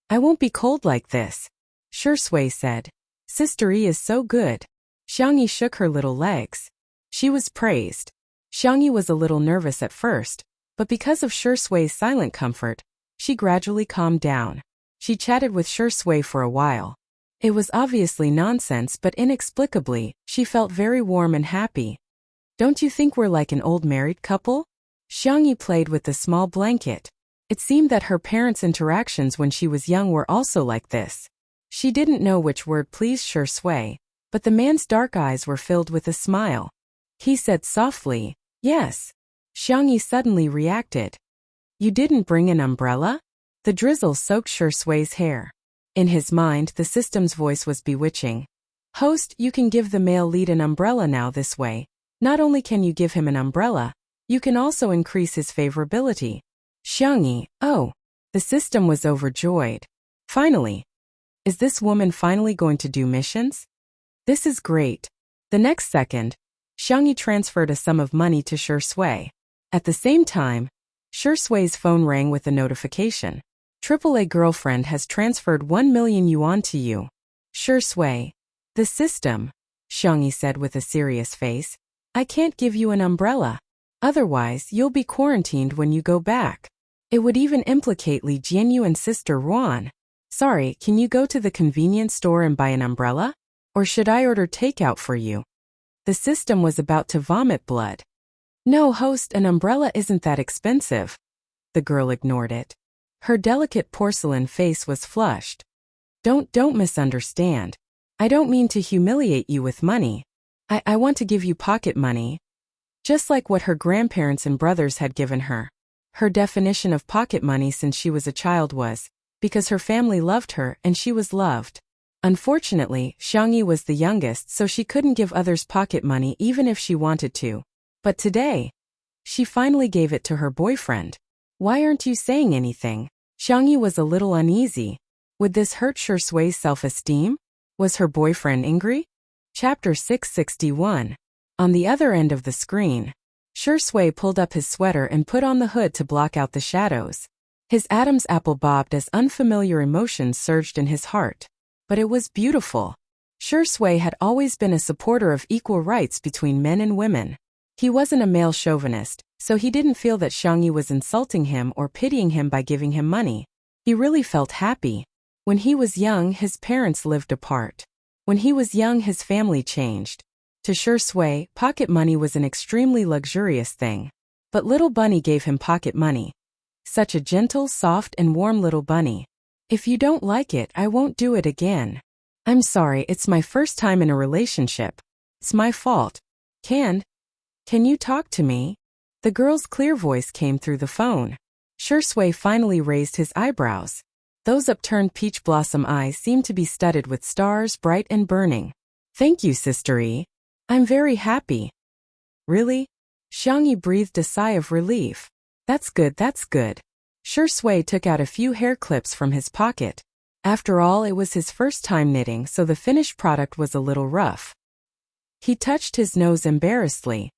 "I won't be cold like this," Shi Sui said. "Sister E is so good." Xiangyi shook her little legs. She was praised. Xiangyi was a little nervous at first, but because of Shi Sui's silent comfort, she gradually calmed down. She chatted with Shi Sui for a while. It was obviously nonsense, but inexplicably, she felt very warm and happy. "Don't you think we're like an old married couple?" Xiangyi played with the small blanket. It seemed that her parents' interactions when she was young were also like this. She didn't know which word pleased Shi Sui, but the man's dark eyes were filled with a smile. He said softly, "Yes." Xiangyi suddenly reacted. "You didn't bring an umbrella?" The drizzle soaked Shi Sui's hair. In his mind, the system's voice was bewitching. "Host, you can give the male lead an umbrella now this way. Not only can you give him an umbrella, you can also increase his favorability." Xiangyi, oh. The system was overjoyed. Finally. Is this woman finally going to do missions? This is great. The next second, Xiangyi transferred a sum of money to Shi Sui. At the same time, Shi Sui's phone rang with a notification. AAA girlfriend has transferred 1 million yuan to you. Shi Sui. The system, Xiangyi said with a serious face. I can't give you an umbrella. Otherwise, you'll be quarantined when you go back. It would even implicate Li Jianyu and Sister Ruan. Sorry, can you go to the convenience store and buy an umbrella? Or should I order takeout for you? The system was about to vomit blood. No, host, an umbrella isn't that expensive. The girl ignored it. Her delicate porcelain face was flushed. Don't misunderstand. I don't mean to humiliate you with money. I want to give you pocket money. Just like what her grandparents and brothers had given her. Her definition of pocket money since she was a child was, because her family loved her and she was loved. Unfortunately, Xiangyi was the youngest, so she couldn't give others pocket money even if she wanted to. But today, she finally gave it to her boyfriend. Why aren't you saying anything? Xiangyi was a little uneasy. Would this hurt Shi Sui's self-esteem? Was her boyfriend angry? Chapter 661. On the other end of the screen, Shi Sui pulled up his sweater and put on the hood to block out the shadows. His Adam's apple bobbed as unfamiliar emotions surged in his heart. But it was beautiful. Shi Sui had always been a supporter of equal rights between men and women. He wasn't a male chauvinist, so he didn't feel that Xiangyi was insulting him or pitying him by giving him money. He really felt happy. When he was young, his parents lived apart. When he was young, his family changed. To Shi Sui, pocket money was an extremely luxurious thing. But little bunny gave him pocket money. Such a gentle, soft, and warm little bunny. If you don't like it, I won't do it again. I'm sorry, it's my first time in a relationship. It's my fault. Can you talk to me? The girl's clear voice came through the phone. Shui finally raised his eyebrows. Those upturned peach blossom eyes seemed to be studded with stars, bright and burning. Thank you, Sister E. I'm very happy. Really? Xiangyi breathed a sigh of relief. That's good, that's good. Shui took out a few hair clips from his pocket. After all, it was his first time knitting, so the finished product was a little rough. He touched his nose embarrassedly.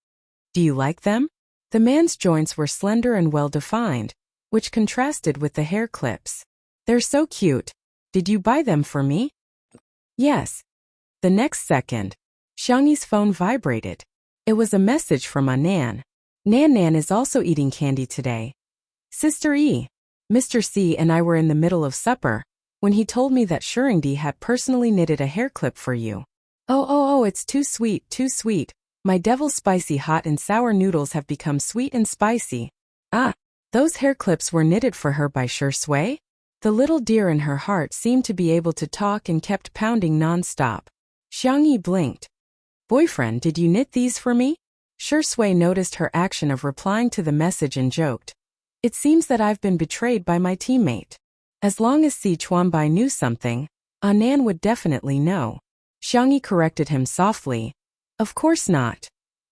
Do you like them? The man's joints were slender and well-defined, which contrasted with the hair clips. They're so cute. Did you buy them for me? Yes. The next second, Xiangyi's phone vibrated. It was a message from Nan. Nan is also eating candy today. Sister E. Mr. C and I were in the middle of supper when he told me that Shuringdi had personally knitted a hair clip for you. Oh, it's too sweet, too sweet. My devil's spicy hot and sour noodles have become sweet and spicy. Ah, those hair clips were knitted for her by Shui? The little deer in her heart seemed to be able to talk and kept pounding non-stop. Xiangyi blinked. Boyfriend, did you knit these for me? Shui noticed her action of replying to the message and joked. It seems that I've been betrayed by my teammate. As long as Si Chuanbai knew something, Nan would definitely know. Xiangyi corrected him softly. Of course not.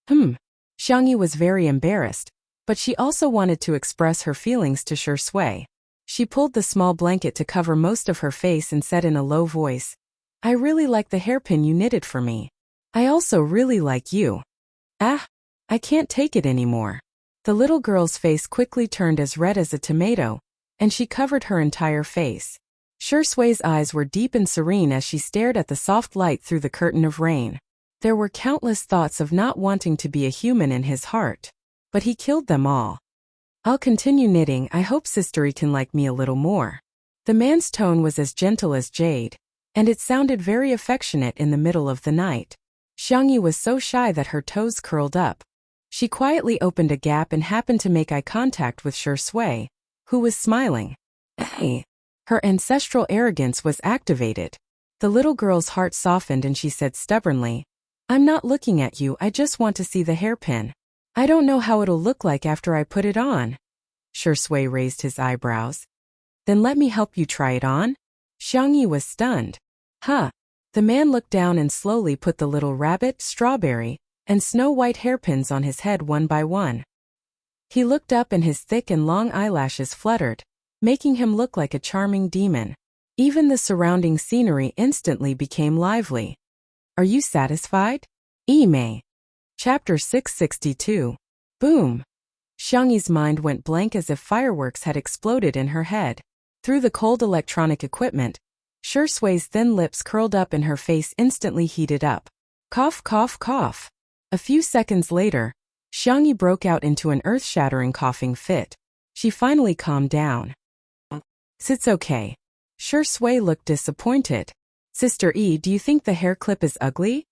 Xiangyi was very embarrassed, but she also wanted to express her feelings to Shui. She pulled the small blanket to cover most of her face and said in a low voice, I really like the hairpin you knitted for me. I also really like you. Ah, I can't take it anymore. The little girl's face quickly turned as red as a tomato, and she covered her entire face. Shui's eyes were deep and serene as she stared at the soft light through the curtain of rain. There were countless thoughts of not wanting to be a human in his heart, but he killed them all. I'll continue knitting. I hope Sistery can like me a little more. The man's tone was as gentle as jade, and it sounded very affectionate in the middle of the night. Xiangyi was so shy that her toes curled up. She quietly opened a gap and happened to make eye contact with Shui, who was smiling. Hey! Her ancestral arrogance was activated. The little girl's heart softened and she said stubbornly, I'm not looking at you, I just want to see the hairpin. I don't know how it'll look like after I put it on. Shui raised his eyebrows. Then let me help you try it on? Xiangyi was stunned. Huh. The man looked down and slowly put the little rabbit, strawberry, and snow-white hairpins on his head one by one. He looked up and his thick and long eyelashes fluttered, making him look like a charming demon. Even the surrounding scenery instantly became lively. Are you satisfied? Ime. Chapter 662. Boom. Xiangyi's mind went blank as if fireworks had exploded in her head. Through the cold electronic equipment, Shui's thin lips curled up and her face instantly heated up. Cough, cough, cough. A few seconds later, Xiangyi broke out into an earth-shattering coughing fit. She finally calmed down. It's okay. Shui looked disappointed. Sister E, do you think the hair clip is ugly?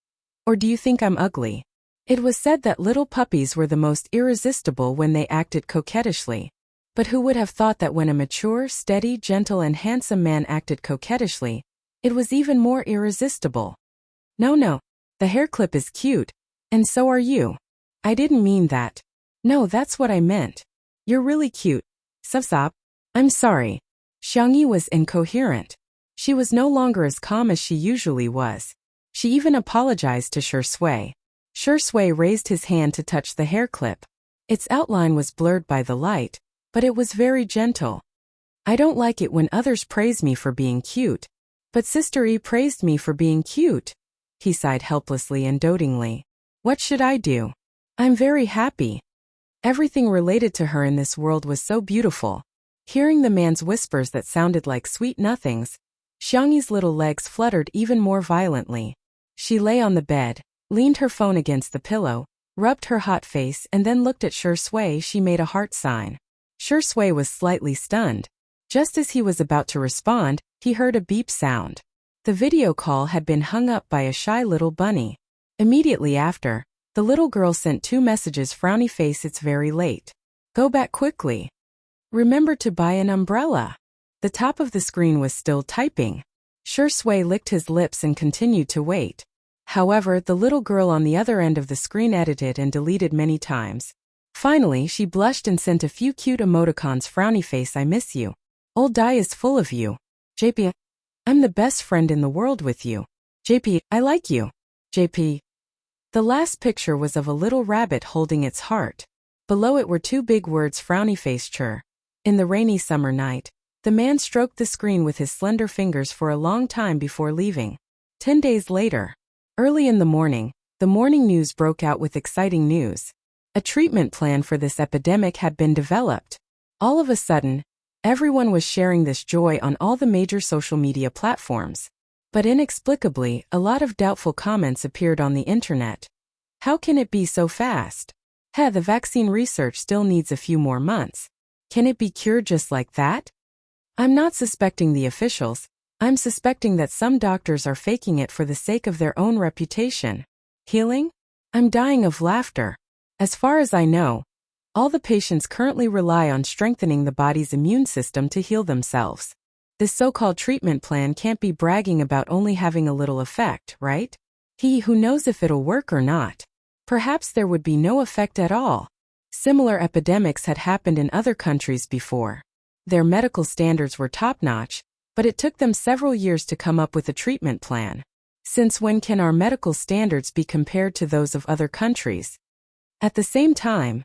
Or do you think I'm ugly? It was said that little puppies were the most irresistible when they acted coquettishly. But who would have thought that when a mature, steady, gentle and handsome man acted coquettishly, it was even more irresistible? No, the hair clip is cute. And so are you. I didn't mean that. No, that's what I meant. You're really cute. Sub. I'm sorry. Xiangyi was incoherent. She was no longer as calm as she usually was. She even apologized to Shui. Shui raised his hand to touch the hair clip. Its outline was blurred by the light, but it was very gentle. I don't like it when others praise me for being cute. But Sister E praised me for being cute. He sighed helplessly and dotingly. What should I do? I'm very happy. Everything related to her in this world was so beautiful. Hearing the man's whispers that sounded like sweet nothings, Xiangyi's little legs fluttered even more violently. She lay on the bed, leaned her phone against the pillow, rubbed her hot face and then looked at Shui. She made a heart sign. Shui was slightly stunned. Just as he was about to respond, he heard a beep sound. The video call had been hung up by a shy little bunny. Immediately after, the little girl sent 2 messages. Frowny face, it's very late. Go back quickly. Remember to buy an umbrella. The top of the screen was still typing. Shui licked his lips and continued to wait. However, the little girl on the other end of the screen edited and deleted many times. Finally, she blushed and sent a few cute emoticons. Frowny face, I miss you. Old die is full of you. JP, I'm the best friend in the world with you. JP, I like you. JP. The last picture was of a little rabbit holding its heart. Below it were two big words, frowny face chur. In the rainy summer night, the man stroked the screen with his slender fingers for a long time before leaving. 10 days later, early in the morning news broke out with exciting news. A treatment plan for this epidemic had been developed. All of a sudden, everyone was sharing this joy on all the major social media platforms. But inexplicably, a lot of doubtful comments appeared on the internet. How can it be so fast? The vaccine research still needs a few more months. Can it be cured just like that? I'm not suspecting the officials. I'm suspecting that some doctors are faking it for the sake of their own reputation. Healing? I'm dying of laughter. As far as I know, all the patients currently rely on strengthening the body's immune system to heal themselves. This so-called treatment plan can't be bragging about only having a little effect, right? Who knows if it'll work or not? Perhaps there would be no effect at all. Similar epidemics had happened in other countries before. Their medical standards were top-notch, but it took them several years to come up with a treatment plan. Since when can our medical standards be compared to those of other countries? At the same time,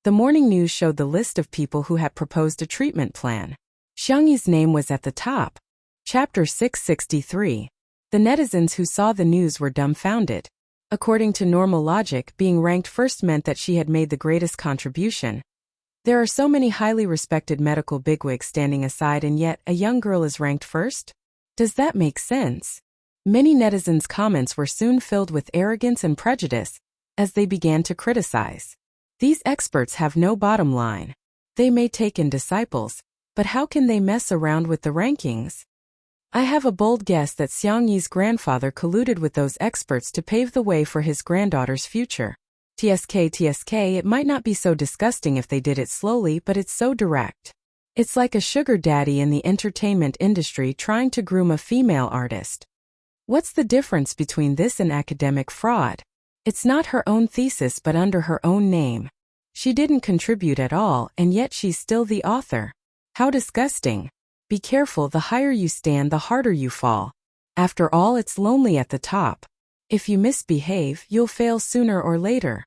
the morning news showed the list of people who had proposed a treatment plan. Xiangyi's name was at the top. Chapter 663. The netizens who saw the news were dumbfounded. According to normal logic, being ranked first meant that she had made the greatest contribution. There are so many highly respected medical bigwigs standing aside, and yet a young girl is ranked first? Does that make sense? Many netizens' comments were soon filled with arrogance and prejudice, as they began to criticize. These experts have no bottom line. They may take in disciples, but how can they mess around with the rankings? I have a bold guess that Xiangyi's grandfather colluded with those experts to pave the way for his granddaughter's future. TSK, it might not be so disgusting if they did it slowly, but it's so direct. It's like a sugar daddy in the entertainment industry trying to groom a female artist. What's the difference between this and academic fraud? It's not her own thesis but under her own name. She didn't contribute at all, and yet she's still the author. How disgusting. Be careful, the higher you stand, the harder you fall. After all, it's lonely at the top. If you misbehave, you'll fail sooner or later.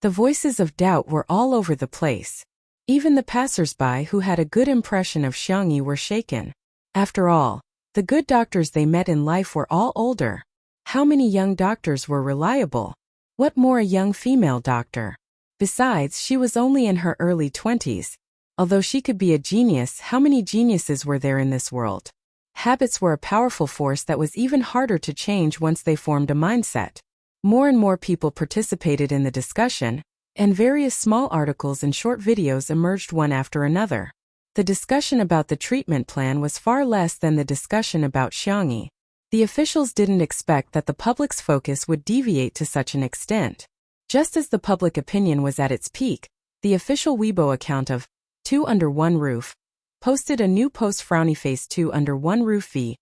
The voices of doubt were all over the place. Even the passers-by who had a good impression of Xiangyi were shaken. After all, the good doctors they met in life were all older. How many young doctors were reliable? What more a young female doctor? Besides, she was only in her early 20s. Although she could be a genius, how many geniuses were there in this world? Habits were a powerful force that was even harder to change once they formed a mindset. More and more people participated in the discussion, and various small articles and short videos emerged one after another. The discussion about the treatment plan was far less than the discussion about Xiangyi. The officials didn't expect that the public's focus would deviate to such an extent. Just as the public opinion was at its peak, the official Weibo account of Two Under One Roof posted a new post, frowny face. Two Under One Roof v.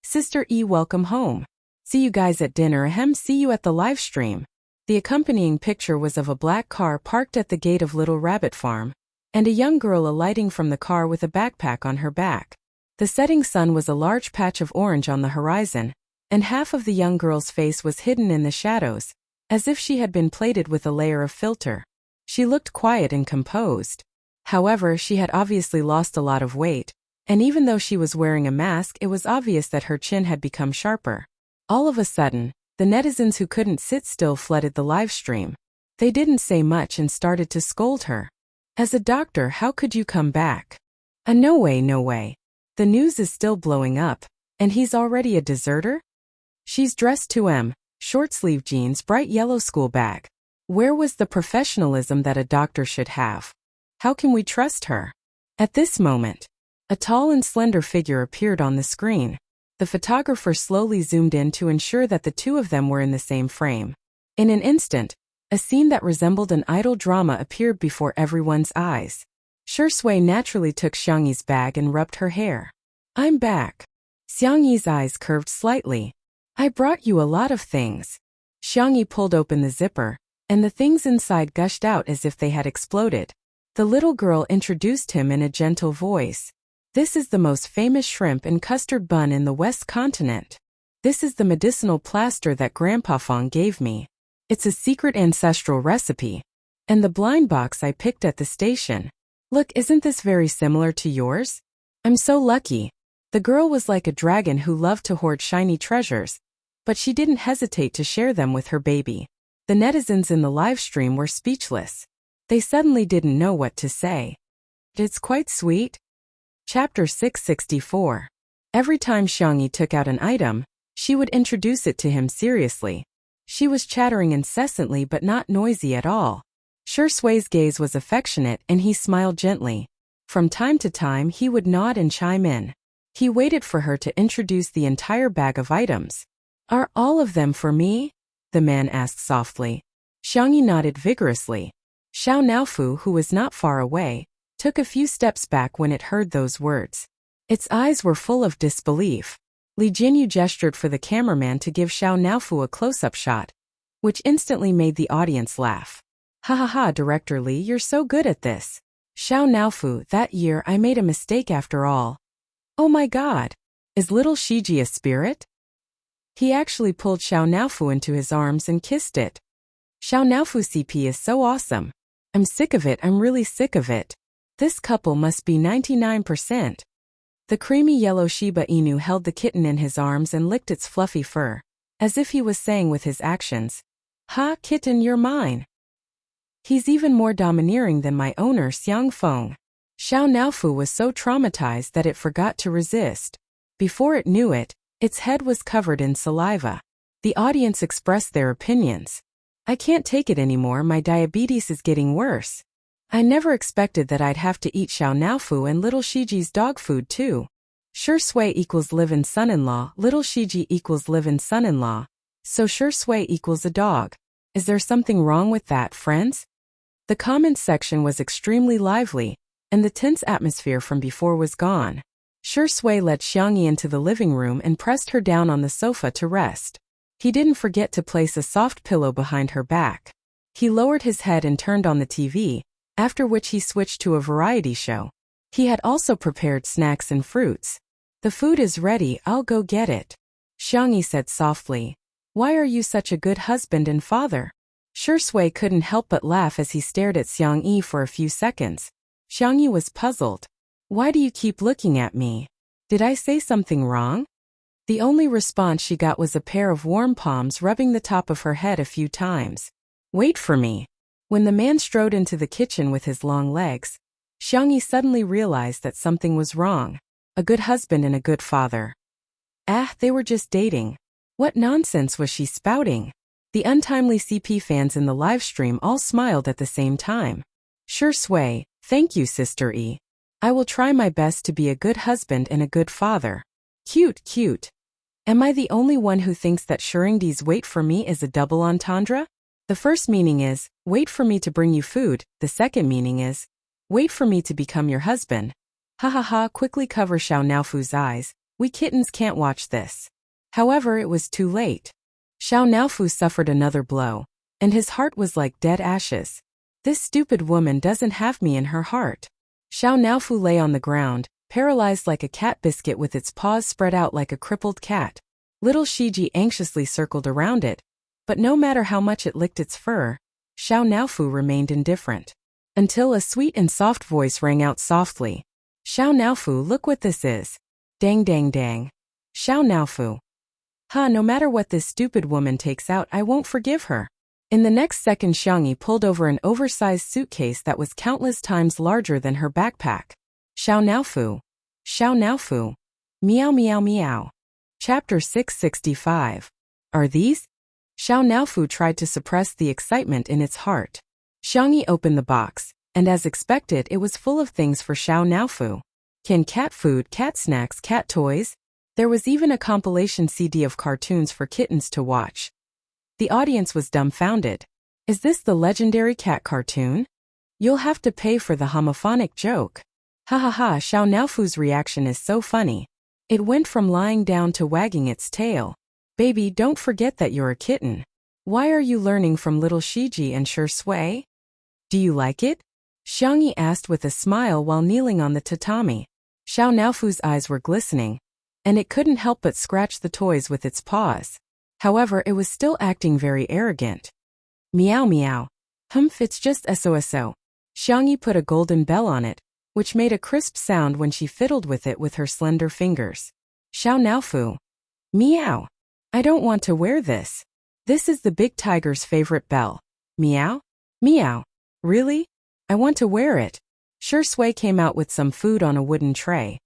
Sister E, welcome home. See you guys at dinner. See you at the live stream. The accompanying picture was of a black car parked at the gate of Little Rabbit Farm, and a young girl alighting from the car with a backpack on her back. The setting sun was a large patch of orange on the horizon, and half of the young girl's face was hidden in the shadows, as if she had been plated with a layer of filter. She looked quiet and composed. However, she had obviously lost a lot of weight, and even though she was wearing a mask, it was obvious that her chin had become sharper. All of a sudden, the netizens who couldn't sit still flooded the live stream. They didn't say much and started to scold her. As a doctor, how could you come back? No way. The news is still blowing up, and he's already a deserter? She's dressed to short-sleeve jeans, bright yellow school bag. Where was the professionalism that a doctor should have? How can we trust her? At this moment, a tall and slender figure appeared on the screen. The photographer slowly zoomed in to ensure that the two of them were in the same frame. In an instant, a scene that resembled an idol drama appeared before everyone's eyes. Shui naturally took Xiangyi's bag and rubbed her hair. I'm back. Xiangyi's eyes curved slightly. I brought you a lot of things. Xiangyi pulled open the zipper, and the things inside gushed out as if they had exploded. The little girl introduced him in a gentle voice. This is the most famous shrimp and custard bun in the West Continent. This is the medicinal plaster that Grandpa Fong gave me. It's a secret ancestral recipe. And the blind box I picked at the station. Look, isn't this very similar to yours? I'm so lucky. The girl was like a dragon who loved to hoard shiny treasures, but she didn't hesitate to share them with her baby. The netizens in the live stream were speechless. They suddenly didn't know what to say. It's quite sweet. Chapter 664. Every time Xiangyi took out an item, she would introduce it to him seriously. She was chattering incessantly but not noisy at all. Shui's gaze was affectionate and he smiled gently. From time to time he would nod and chime in. He waited for her to introduce the entire bag of items. Are all of them for me? The man asked softly. Xiangyi nodded vigorously. Xiao Naofu, who was not far away, took a few steps back when it heard those words. Its eyes were full of disbelief. Li Jinyu gestured for the cameraman to give Xiao Naofu a close-up shot, which instantly made the audience laugh. Ha ha ha, Director Li, you're so good at this. Xiao Naofu, that year I made a mistake after all. Oh my god. Is little Shiji a spirit? He actually pulled Xiao Naofu into his arms and kissed it. Xiao Naofu CP is so awesome. I'm sick of it, I'm really sick of it. This couple must be 99%. The creamy yellow Shiba Inu held the kitten in his arms and licked its fluffy fur, as if he was saying with his actions, "Ha, kitten, you're mine." He's even more domineering than my owner Xiang Feng. Xiao Naofu was so traumatized that it forgot to resist. Before it knew it, its head was covered in saliva. The audience expressed their opinions. I can't take it anymore, my diabetes is getting worse. I never expected that I'd have to eat Xiao Naofu and little Shiji's dog food too. Shui equals live-in son-in-law, little Shiji equals live-in son-in-law. So Shui equals a dog. Is there something wrong with that, friends? The comments section was extremely lively, and the tense atmosphere from before was gone. Shui led Xiangyi into the living room and pressed her down on the sofa to rest. He didn't forget to place a soft pillow behind her back. He lowered his head and turned on the TV, after which he switched to a variety show. He had also prepared snacks and fruits. The food is ready, I'll go get it. Xiangyi said softly. Why are you such a good husband and father? Shui couldn't help but laugh as he stared at Xiangyi for a few seconds. Xiangyi was puzzled. Why do you keep looking at me? Did I say something wrong? The only response she got was a pair of warm palms rubbing the top of her head a few times. Wait for me. When the man strode into the kitchen with his long legs, Xiangyi suddenly realized that something was wrong. A good husband and a good father. They were just dating. What nonsense was she spouting? The untimely CP fans in the live stream all smiled at the same time. Shui, thank you, Sister E. I will try my best to be a good husband and a good father. Cute, cute. Am I the only one who thinks that Shuringdi's wait for me is a double entendre? The first meaning is, wait for me to bring you food. The second meaning is, wait for me to become your husband. Ha ha ha, quickly cover Xiao Naofu's eyes. We kittens can't watch this. However, it was too late. Xiao Naofu suffered another blow, and his heart was like dead ashes. This stupid woman doesn't have me in her heart. Xiao Naofu lay on the ground, paralyzed like a cat biscuit with its paws spread out like a crippled cat. Little Shiji anxiously circled around it, but no matter how much it licked its fur, Xiao Naofu remained indifferent. Until a sweet and soft voice rang out softly. Xiao Naofu, look what this is. Dang dang dang. Xiao Naofu. No matter what this stupid woman takes out, I won't forgive her. In the next second, Xiangyi pulled over an oversized suitcase that was countless times larger than her backpack. Xiao Naofu. Xiao Naofu. Meow meow meow. Chapter 665. Are these? Xiao Naofu tried to suppress the excitement in its heart. Xiangyi opened the box, and as expected it was full of things for Xiao Naofu. Cat food, cat snacks, cat toys. There was even a compilation CD of cartoons for kittens to watch. The audience was dumbfounded. Is this the legendary cat cartoon? You'll have to pay for the homophonic joke. Ha ha ha, Xiao Naofu's reaction is so funny. It went from lying down to wagging its tail. Baby, don't forget that you're a kitten. Why are you learning from little Shiji and Shui? Do you like it? Xiangyi asked with a smile while kneeling on the tatami. Xiao Naofu's eyes were glistening, and it couldn't help but scratch the toys with its paws. However, it was still acting very arrogant. Meow meow. Humph, it's just SOSO. Xiangyi put a golden bell on it, which made a crisp sound when she fiddled with it with her slender fingers. Xiao Naofu. Meow. I don't want to wear this. This is the big tiger's favorite bell. Meow? Meow. Really? I want to wear it. Shui came out with some food on a wooden tray,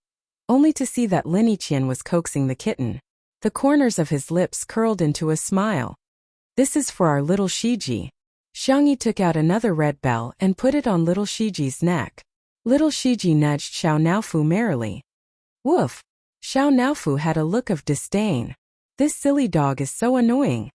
only to see that Lin Yiqian was coaxing the kitten. The corners of his lips curled into a smile. This is for our little Shiji. Xiangyi took out another red bell and put it on little Shiji's neck. Little Shiji nudged Xiao Naofu merrily. Woof! Xiao Naofu had a look of disdain. This silly dog is so annoying.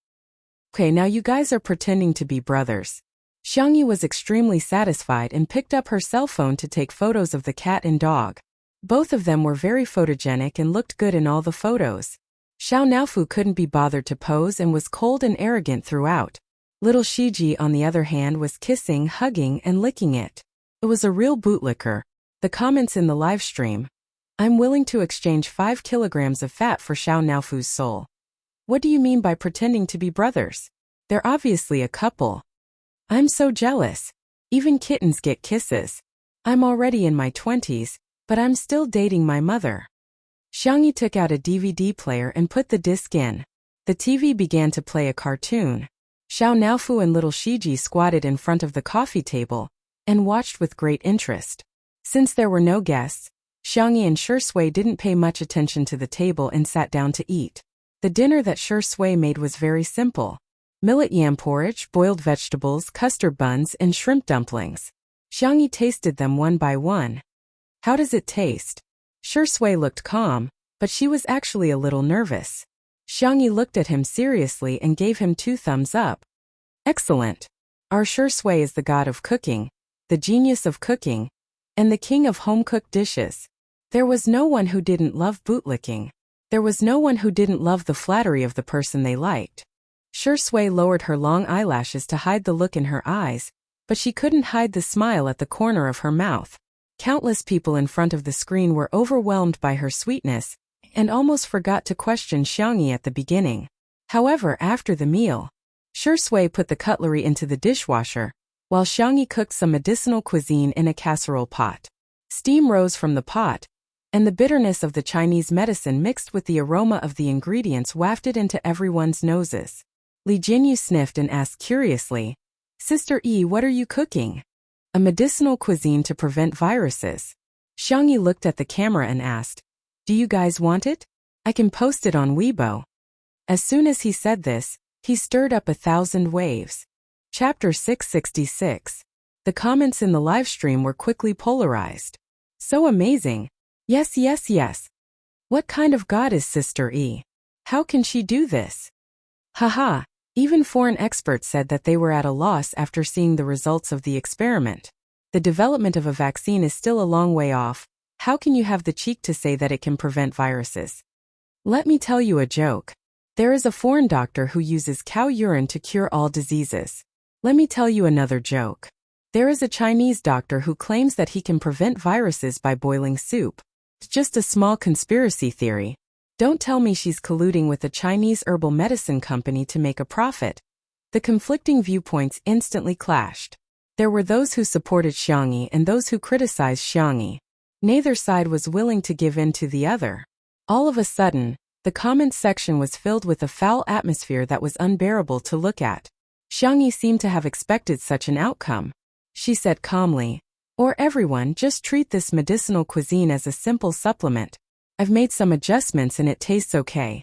Okay, now you guys are pretending to be brothers. Xiangyi was extremely satisfied and picked up her cell phone to take photos of the cat and dog. Both of them were very photogenic and looked good in all the photos. Xiao Naofu couldn't be bothered to pose and was cold and arrogant throughout. Little Shiji, on the other hand, was kissing, hugging, and licking it. It was a real bootlicker. The comments in the live stream. I'm willing to exchange 5 kilograms of fat for Xiao Naofu's soul. What do you mean by pretending to be brothers? They're obviously a couple. I'm so jealous. Even kittens get kisses. I'm already in my 20s, but I'm still dating my mother. Xiangyi took out a DVD player and put the disc in. The TV began to play a cartoon. Xiao Naofu and little Shiji squatted in front of the coffee table and watched with great interest. Since there were no guests, Xiangyi and Shui didn't pay much attention to the table and sat down to eat. The dinner that Shui made was very simple. Millet yam porridge, boiled vegetables, custard buns, and shrimp dumplings. Xiangyi tasted them one by one. How does it taste? Shui looked calm, but she was actually a little nervous. Xiangyi looked at him seriously and gave him 2 thumbs up. Excellent. Our Shui is the god of cooking, the genius of cooking, and the king of home-cooked dishes. There was no one who didn't love bootlicking. There was no one who didn't love the flattery of the person they liked. Shui lowered her long eyelashes to hide the look in her eyes, but she couldn't hide the smile at the corner of her mouth. Countless people in front of the screen were overwhelmed by her sweetness and almost forgot to question Xiangyi at the beginning. However, after the meal, Shui put the cutlery into the dishwasher, while Xiangyi cooked some medicinal cuisine in a casserole pot. Steam rose from the pot, and the bitterness of the Chinese medicine mixed with the aroma of the ingredients wafted into everyone's noses. Li Jinyu sniffed and asked curiously, Sister E, what are you cooking? A medicinal cuisine to prevent viruses. Xiangyi looked at the camera and asked, Do you guys want it? I can post it on Weibo. As soon as he said this, he stirred up 1,000 waves. Chapter 666. The comments in the live stream were quickly polarized. So amazing. Yes, yes, yes. What kind of god is Sister E? How can she do this? Haha. Even foreign experts said that they were at a loss after seeing the results of the experiment. The development of a vaccine is still a long way off. How can you have the cheek to say that it can prevent viruses? Let me tell you a joke. There is a foreign doctor who uses cow urine to cure all diseases. Let me tell you another joke. There is a Chinese doctor who claims that he can prevent viruses by boiling soup. It's just a small conspiracy theory. Don't tell me she's colluding with a Chinese herbal medicine company to make a profit. The conflicting viewpoints instantly clashed. There were those who supported Xiangyi and those who criticized Xiangyi. Neither side was willing to give in to the other. All of a sudden, the comments section was filled with a foul atmosphere that was unbearable to look at. Xiangyi seemed to have expected such an outcome. She said calmly, Or everyone, just treat this medicinal cuisine as a simple supplement. I've made some adjustments and it tastes okay.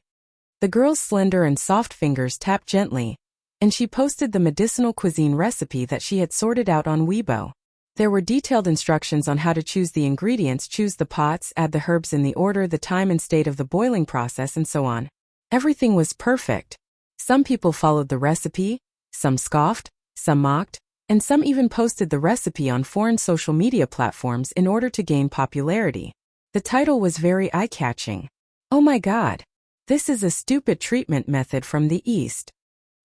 The girl's slender and soft fingers tapped gently, and she posted the medicinal cuisine recipe that she had sorted out on Weibo. There were detailed instructions on how to choose the ingredients, choose the pots, add the herbs in the order, the time and state of the boiling process, and so on. Everything was perfect. Some people followed the recipe, some scoffed, some mocked, and some even posted the recipe on foreign social media platforms in order to gain popularity. The title was very eye-catching. Oh my god. This is a stupid treatment method from the East.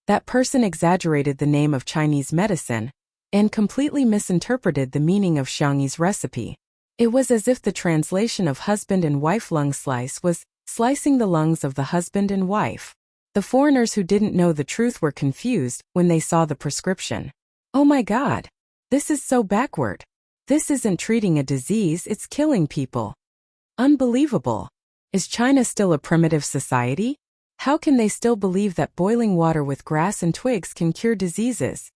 That person exaggerated the name of Chinese medicine and completely misinterpreted the meaning of Xiangyi's recipe. It was as if the translation of husband and wife lung slice was slicing the lungs of the husband and wife. The foreigners who didn't know the truth were confused when they saw the prescription. Oh my God! This is so backward. This isn't treating a disease, it's killing people. Unbelievable. Is China still a primitive society? How can they still believe that boiling water with grass and twigs can cure diseases?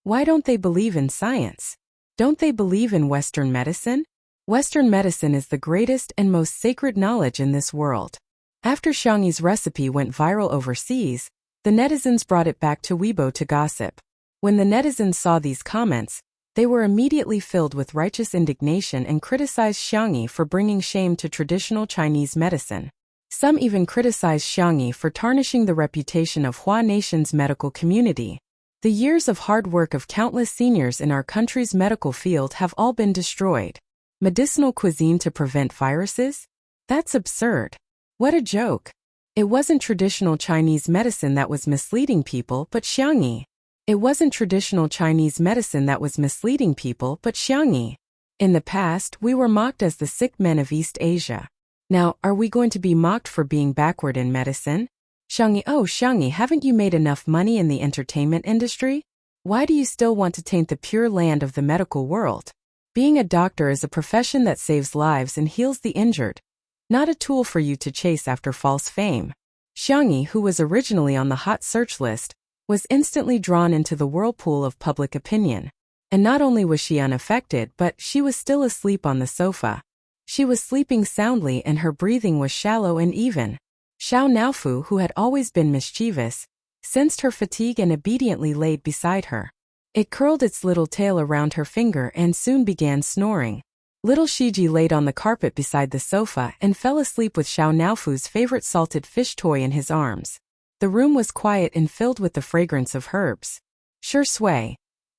Why don't they believe in science? Don't they believe in Western medicine? Western medicine is the greatest and most sacred knowledge in this world. After Xiangyi's recipe went viral overseas, the netizens brought it back to Weibo to gossip. When the netizens saw these comments, they were immediately filled with righteous indignation and criticized Xiangyi for bringing shame to traditional Chinese medicine. Some even criticized Xiangyi for tarnishing the reputation of Hua Nation's medical community. The years of hard work of countless seniors in our country's medical field have all been destroyed. Medicinal cuisine to prevent viruses? That's absurd. What a joke. It wasn't traditional Chinese medicine that was misleading people, but Xiangyi. It wasn't traditional Chinese medicine that was misleading people, but Xiangyi. In the past, we were mocked as the sick men of East Asia. Now, are we going to be mocked for being backward in medicine? Xiangyi, oh Xiangyi, haven't you made enough money in the entertainment industry? Why do you still want to taint the pure land of the medical world? Being a doctor is a profession that saves lives and heals the injured, not a tool for you to chase after false fame. Xiangyi, who was originally on the hot search list, was instantly drawn into the whirlpool of public opinion. And not only was she unaffected, but she was still asleep on the sofa. She was sleeping soundly and her breathing was shallow and even. Xiao Naofu, who had always been mischievous, sensed her fatigue and obediently laid beside her. It curled its little tail around her finger and soon began snoring. Little Shiji laid on the carpet beside the sofa and fell asleep with Xiao Naofu's favorite salted fish toy in his arms. The room was quiet and filled with the fragrance of herbs. Sure Sui.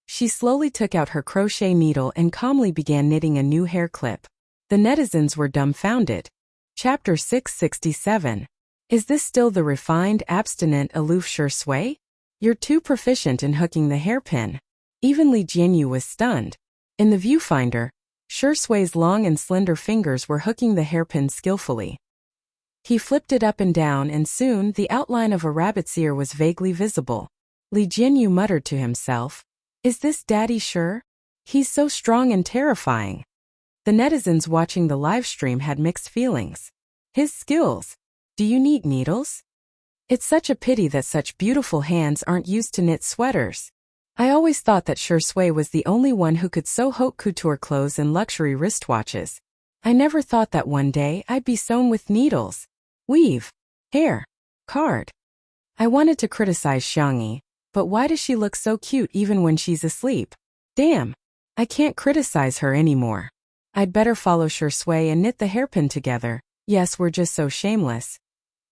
She slowly took out her crochet needle and calmly began knitting a new hair clip. The netizens were dumbfounded. Chapter 667. Is this still the refined, abstinent, aloof Sure Sui? You're too proficient in hooking the hairpin. Even Li Jianyu was stunned. In the viewfinder, Sure Sui's long and slender fingers were hooking the hairpin skillfully. He flipped it up and down and soon the outline of a rabbit's ear was vaguely visible. Li Jianyu muttered to himself, "Is this Daddy sure? He's so strong and terrifying." The netizens watching the live stream had mixed feelings. His skills. Do you need needles? It's such a pity that such beautiful hands aren't used to knit sweaters. I always thought that Sure Sui was the only one who could sew haute couture clothes and luxury wristwatches. I never thought that one day I'd be sewn with needles. Weave. Hair. Card. I wanted to criticize Xiangyi, but why does she look so cute even when she's asleep? Damn. I can't criticize her anymore. I'd better follow Sure Sui and knit the hairpin together. Yes, we're just so shameless.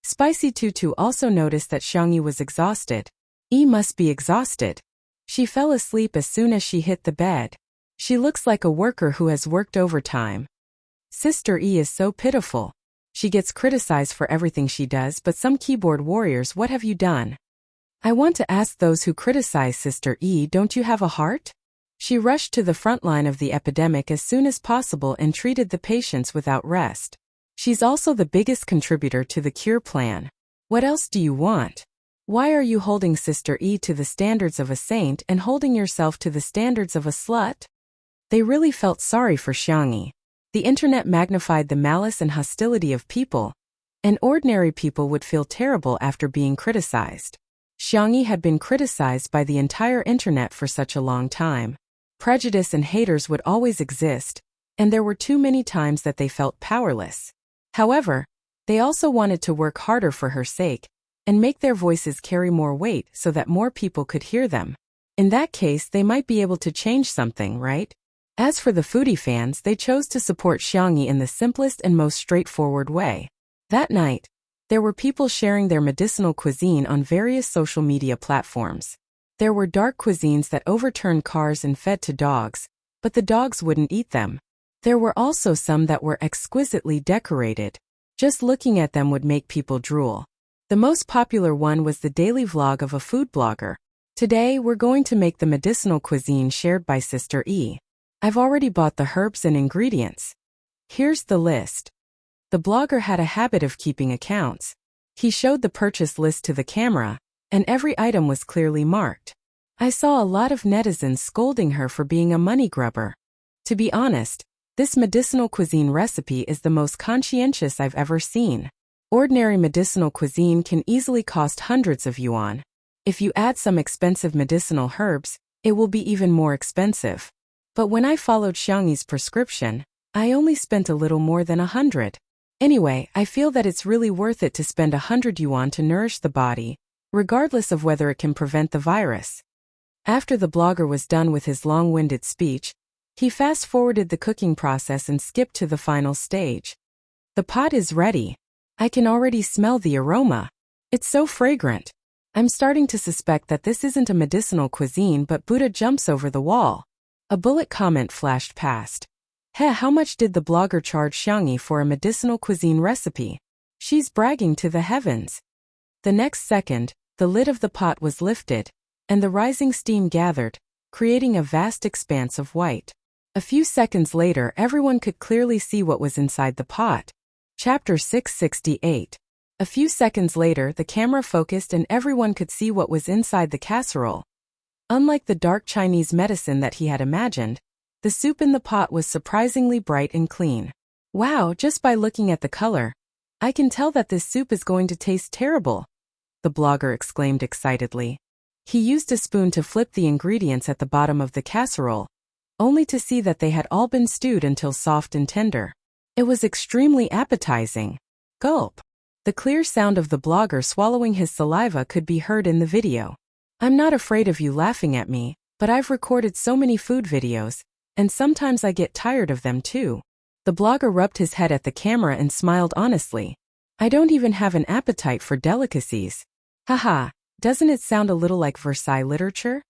Spicy Tutu also noticed that Xiangyi was exhausted. Must be exhausted. She fell asleep as soon as she hit the bed. She looks like a worker who has worked overtime. Sister is so pitiful. She gets criticized for everything she does, but some keyboard warriors, what have you done? I want to ask those who criticize Sister don't you have a heart? She rushed to the front line of the epidemic as soon as possible and treated the patients without rest. She's also the biggest contributor to the cure plan. What else do you want? Why are you holding Sister to the standards of a saint and holding yourself to the standards of a slut? They really felt sorry for Xiangyi. The internet magnified the malice and hostility of people, and ordinary people would feel terrible after being criticized. Xiangyi had been criticized by the entire internet for such a long time. Prejudice and haters would always exist, and there were too many times that they felt powerless. However, they also wanted to work harder for her sake, and make their voices carry more weight so that more people could hear them. In that case, they might be able to change something, right? As for the foodie fans, they chose to support Xiangyi in the simplest and most straightforward way. That night, there were people sharing their medicinal cuisine on various social media platforms. There were dark cuisines that overturned cars and fed to dogs, but the dogs wouldn't eat them. There were also some that were exquisitely decorated. Just looking at them would make people drool. The most popular one was the daily vlog of a food blogger. Today, we're going to make the medicinal cuisine shared by Sister E. I've already bought the herbs and ingredients. Here's the list. The blogger had a habit of keeping accounts. He showed the purchase list to the camera, and every item was clearly marked. I saw a lot of netizens scolding her for being a money grubber. To be honest, this medicinal cuisine recipe is the most conscientious I've ever seen. Ordinary medicinal cuisine can easily cost hundreds of yuan. If you add some expensive medicinal herbs, it will be even more expensive. But when I followed Xiangyi's prescription, I only spent a little more than 100. Anyway, I feel that it's really worth it to spend 100 yuan to nourish the body, regardless of whether it can prevent the virus. After the blogger was done with his long-winded speech, he fast-forwarded the cooking process and skipped to the final stage. The pot is ready. I can already smell the aroma. It's so fragrant. I'm starting to suspect that this isn't a medicinal cuisine but Buddha jumps over the wall. A bullet comment flashed past. How much did the blogger charge Xiangyi for a medicinal cuisine recipe? She's bragging to the heavens. The next second, the lid of the pot was lifted, and the rising steam gathered, creating a vast expanse of white. A few seconds later, everyone could clearly see what was inside the pot. Chapter 668. A few seconds later, the camera focused and everyone could see what was inside the casserole. Unlike the dark Chinese medicine that he had imagined, the soup in the pot was surprisingly bright and clean. Wow, just by looking at the color, I can tell that this soup is going to taste terrible, the blogger exclaimed excitedly. He used a spoon to flip the ingredients at the bottom of the casserole, only to see that they had all been stewed until soft and tender. It was extremely appetizing. Gulp. The clear sound of the blogger swallowing his saliva could be heard in the video. I'm not afraid of you laughing at me, but I've recorded so many food videos, and sometimes I get tired of them too. The blogger rubbed his head at the camera and smiled honestly. I don't even have an appetite for delicacies. Haha, doesn't it sound a little like Versailles literature?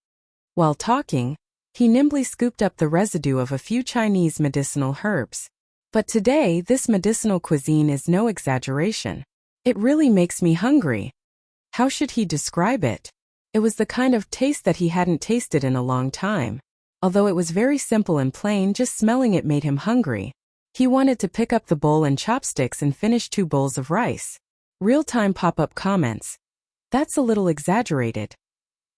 While talking, he nimbly scooped up the residue of a few Chinese medicinal herbs. But today, this medicinal cuisine is no exaggeration. It really makes me hungry. How should he describe it? It was the kind of taste that he hadn't tasted in a long time. Although it was very simple and plain, just smelling it made him hungry. He wanted to pick up the bowl and chopsticks and finish 2 bowls of rice. Real-time pop-up comments. That's a little exaggerated.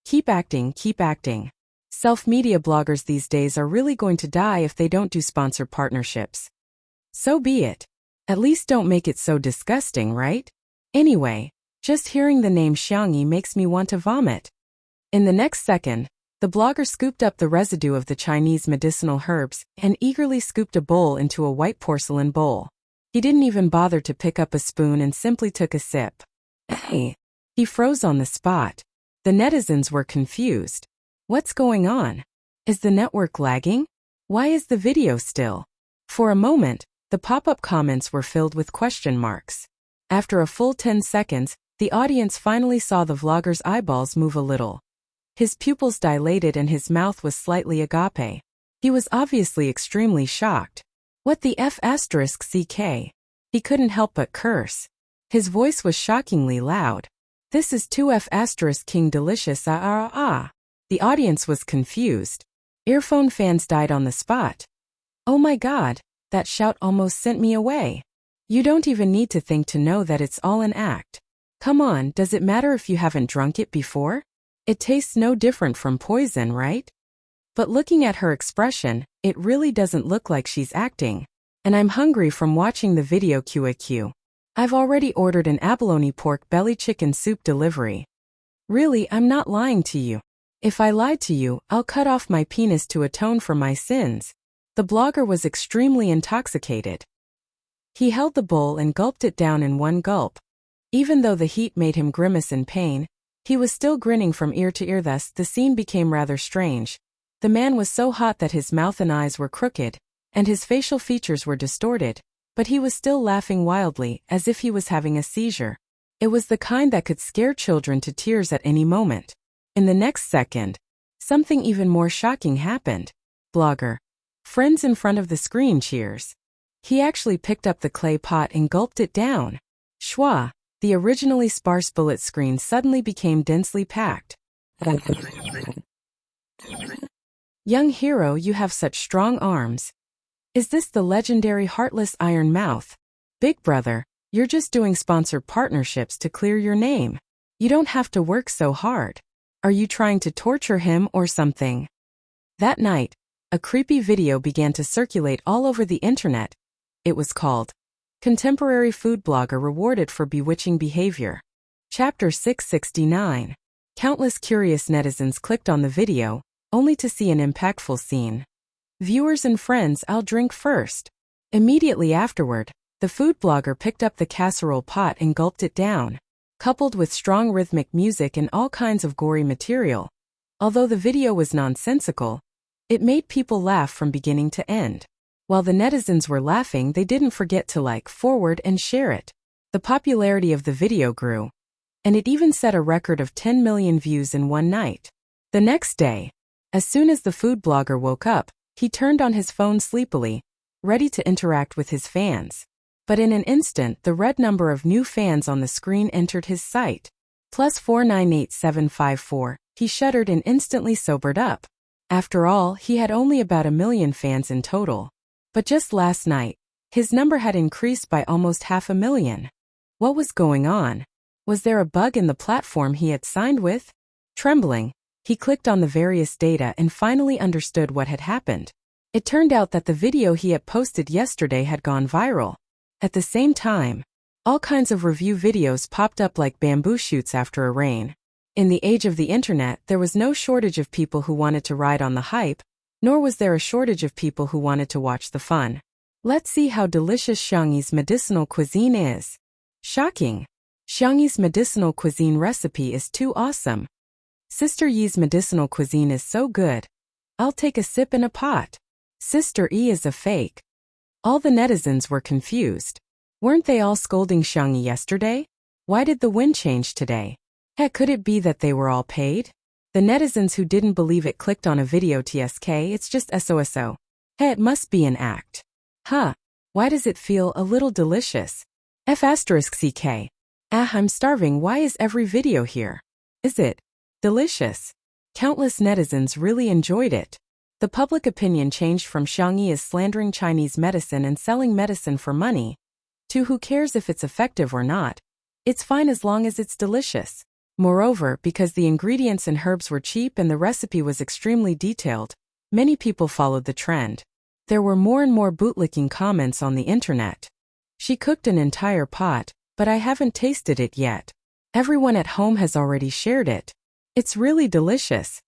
Keep acting, keep acting. Self-media bloggers these days are really going to die if they don't do sponsored partnerships. So be it. At least don't make it so disgusting, right? Anyway, just hearing the name Xiangyi makes me want to vomit. In the next second, the blogger scooped up the residue of the Chinese medicinal herbs and eagerly scooped a bowl into a white porcelain bowl. He didn't even bother to pick up a spoon and simply took a sip. Hey! He froze on the spot. The netizens were confused. What's going on? Is the network lagging? Why is the video still? For a moment, the pop-up comments were filled with question marks. After a full 10 seconds, the audience finally saw the vlogger's eyeballs move a little. His pupils dilated and his mouth was slightly agape. He was obviously extremely shocked. What the F***ck? He couldn't help but curse. His voice was shockingly loud. This is 2F** King Delicious The audience was confused. Earphone fans died on the spot. Oh my god, that shout almost sent me away. You don't even need to think to know that it's all an act. Come on, does it matter if you haven't drunk it before? It tastes no different from poison, right? But looking at her expression, it really doesn't look like she's acting. And I'm hungry from watching the video QAQ. I've already ordered an abalone pork belly chicken soup delivery. Really, I'm not lying to you. If I lied to you, I'll cut off my penis to atone for my sins. The blogger was extremely intoxicated. He held the bowl and gulped it down in one gulp. Even though the heat made him grimace in pain, he was still grinning from ear to ear. Thus, the scene became rather strange. The man was so hot that his mouth and eyes were crooked, and his facial features were distorted, but he was still laughing wildly, as if he was having a seizure. It was the kind that could scare children to tears at any moment. In the next second, something even more shocking happened. Blogger. Friends in front of the screen cheers. He actually picked up the clay pot and gulped it down. Schwa. The originally sparse bullet screen suddenly became densely packed. Young hero, you have such strong arms. Is this the legendary heartless Iron Mouth? Big brother, you're just doing sponsored partnerships to clear your name. You don't have to work so hard. Are you trying to torture him or something? That night, a creepy video began to circulate all over the internet. It was called, Contemporary Food Blogger Rewarded for Bewitching Behavior. Chapter 669. Countless curious netizens clicked on the video, only to see an impactful scene. Viewers and friends, I'll drink first. Immediately afterward, the food blogger picked up the casserole pot and gulped it down, coupled with strong rhythmic music and all kinds of gory material. Although the video was nonsensical, it made people laugh from beginning to end. While the netizens were laughing, they didn't forget to like, forward, and share it. The popularity of the video grew, and it even set a record of 10 million views in one night. The next day, as soon as the food blogger woke up, he turned on his phone sleepily, ready to interact with his fans. But in an instant, the red number of new fans on the screen entered his sight. +498754. He shuddered and instantly sobered up. After all, he had only about 1 million fans in total. But just last night, his number had increased by almost 500,000. What was going on? Was there a bug in the platform he had signed with? Trembling, he clicked on the various data and finally understood what had happened. It turned out that the video he had posted yesterday had gone viral. At the same time, all kinds of review videos popped up like bamboo shoots after a rain. In the age of the internet, there was no shortage of people who wanted to ride on the hype, nor was there a shortage of people who wanted to watch the fun. Let's see how delicious Xiangyi's medicinal cuisine is. Shocking! Xiangyi's medicinal cuisine recipe is too awesome. Sister Yi's medicinal cuisine is so good. I'll take a sip in a pot. Sister E is a fake. All the netizens were confused. Weren't they all scolding Xiangyi yesterday? Why did the wind change today? Heck, could it be that they were all paid? The netizens who didn't believe it clicked on a video TSK, it's just SOSO. Hey, it must be an act. Huh, why does it feel a little delicious? F***CK. I'm starving, why is every video here? Is it delicious? Countless netizens really enjoyed it. The public opinion changed from Xiangyi is slandering Chinese medicine and selling medicine for money, to who cares if it's effective or not. It's fine as long as it's delicious. Moreover, because the ingredients and herbs were cheap and the recipe was extremely detailed, many people followed the trend. There were more and more bootlicking comments on the internet. She cooked an entire pot, but I haven't tasted it yet. Everyone at home has already shared it. It's really delicious.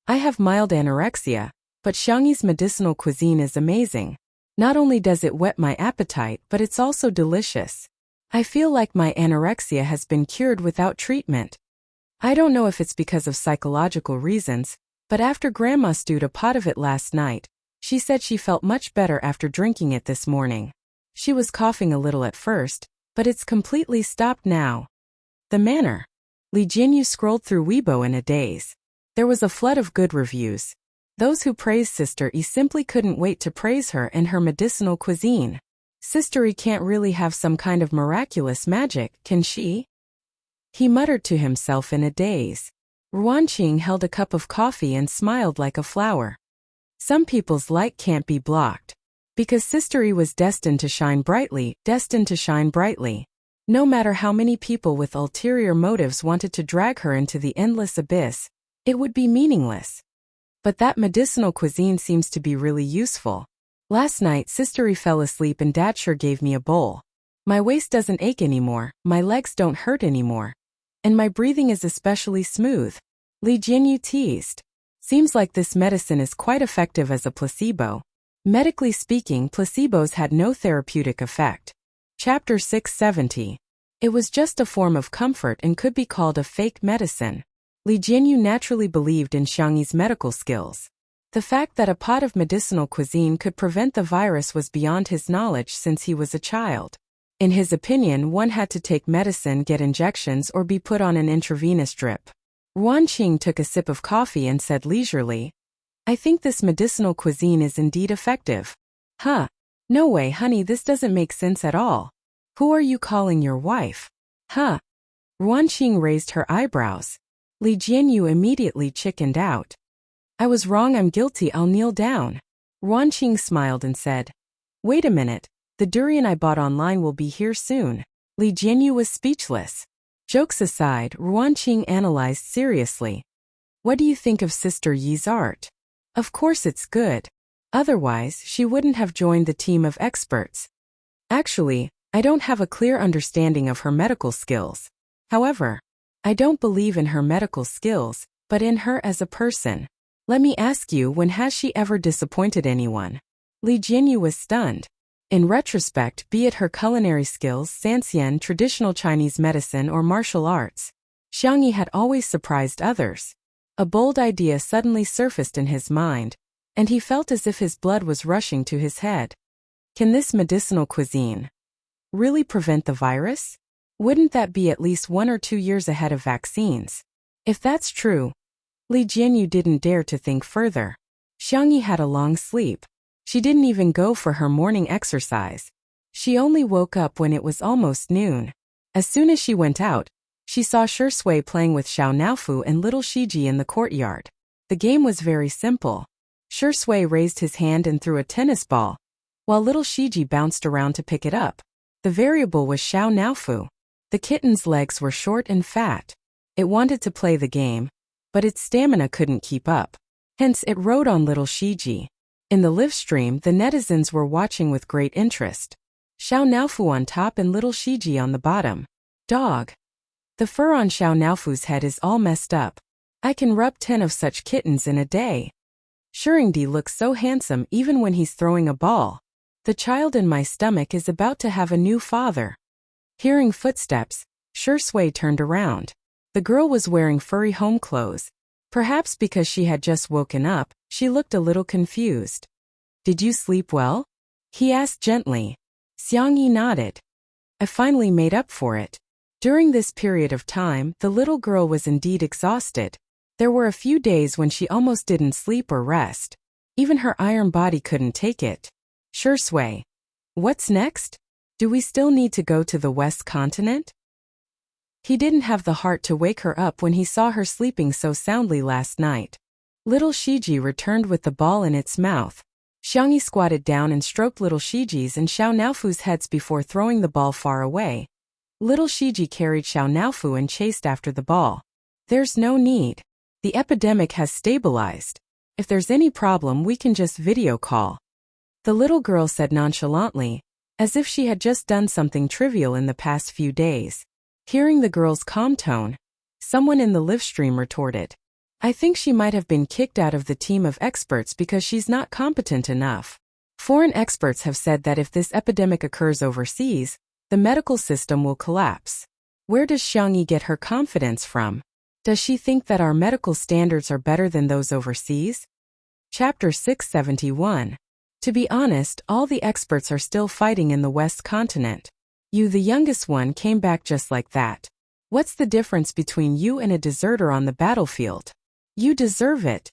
I have mild anorexia, but Xiangyi's medicinal cuisine is amazing. Not only does it whet my appetite, but it's also delicious. I feel like my anorexia has been cured without treatment. I don't know if it's because of psychological reasons, but after Grandma stewed a pot of it last night, she said she felt much better after drinking it this morning. She was coughing a little at first, but it's completely stopped now. The manner. Li Jinyu scrolled through Weibo in a daze. There was a flood of good reviews. Those who praised Sister E simply couldn't wait to praise her and her medicinal cuisine. Sister E can't really have some kind of miraculous magic, can she? He muttered to himself in a daze. Ruanqing held a cup of coffee and smiled like a flower. Some people's light can't be blocked. Because Sister E was destined to shine brightly, destined to shine brightly. No matter how many people with ulterior motives wanted to drag her into the endless abyss, it would be meaningless. But that medicinal cuisine seems to be really useful. Last night, Sister E fell asleep and Dad sure gave me a bowl. My waist doesn't ache anymore, my legs don't hurt anymore. And my breathing is especially smooth. Li Jinyu teased. Seems like this medicine is quite effective as a placebo. Medically speaking, placebos had no therapeutic effect. Chapter 670. It was just a form of comfort and could be called a fake medicine. Li Jinyu naturally believed in Xiangyi's medical skills. The fact that a pot of medicinal cuisine could prevent the virus was beyond his knowledge since he was a child. In his opinion, one had to take medicine, get injections, or be put on an intravenous drip. Ruanqing took a sip of coffee and said leisurely, I think this medicinal cuisine is indeed effective. Huh. No way, honey, this doesn't make sense at all. Who are you calling your wife? Huh. Ruanqing raised her eyebrows. Li Jianyu immediately chickened out. I was wrong, I'm guilty, I'll kneel down. Ruanqing smiled and said, Wait a minute, the durian I bought online will be here soon. Li Jianyu was speechless. Jokes aside, Ruanqing analyzed seriously. What do you think of Sister Yi's art? Of course it's good. Otherwise, she wouldn't have joined the team of experts. Actually, I don't have a clear understanding of her medical skills. However, I don't believe in her medical skills, but in her as a person. Let me ask you, when has she ever disappointed anyone? Li Jianyu was stunned. In retrospect, be it her culinary skills, sanxian, traditional Chinese medicine, or martial arts, Xiangyi had always surprised others. A bold idea suddenly surfaced in his mind, and he felt as if his blood was rushing to his head. Can this medicinal cuisine really prevent the virus? Wouldn't that be at least 1 or 2 years ahead of vaccines? If that's true, Li Jianyu didn't dare to think further. Xiangyi had a long sleep. She didn't even go for her morning exercise. She only woke up when it was almost noon. As soon as she went out, she saw Shui playing with Xiao Naofu and little Shiji in the courtyard. The game was very simple. Shui raised his hand and threw a tennis ball, while little Shiji bounced around to pick it up. The variable was Xiao Naofu. The kitten's legs were short and fat. It wanted to play the game, but its stamina couldn't keep up. Hence, it rode on little Shiji. In the live stream, the netizens were watching with great interest. Xiao Naofu on top and little Shiji on the bottom. Dog. The fur on Xiao Naofu's head is all messed up. I can rub 10 of such kittens in a day. Shuringdi looks so handsome even when he's throwing a ball. The child in my stomach is about to have a new father. Hearing footsteps, Shui turned around. The girl was wearing furry home clothes. Perhaps because she had just woken up, she looked a little confused. Did you sleep well? He asked gently. Xiangyi nodded. I finally made up for it. During this period of time, the little girl was indeed exhausted. There were a few days when she almost didn't sleep or rest. Even her iron body couldn't take it. Shui. What's next? Do we still need to go to the West Continent? He didn't have the heart to wake her up when he saw her sleeping so soundly last night. Little Shiji returned with the ball in its mouth. Xiangyi squatted down and stroked little Shiji's and Xiao Naofu's heads before throwing the ball far away. Little Shiji carried Xiao Naofu and chased after the ball. There's no need. The epidemic has stabilized. If there's any problem, we can just video call. The little girl said nonchalantly, as if she had just done something trivial in the past few days. Hearing the girl's calm tone, someone in the live stream retorted, I think she might have been kicked out of the team of experts because she's not competent enough. Foreign experts have said that if this epidemic occurs overseas, the medical system will collapse. Where does Xiangyi get her confidence from? Does she think that our medical standards are better than those overseas? Chapter 671. To be honest, all the experts are still fighting in the West Continent. You, the youngest one, came back just like that. What's the difference between you and a deserter on the battlefield? You deserve it.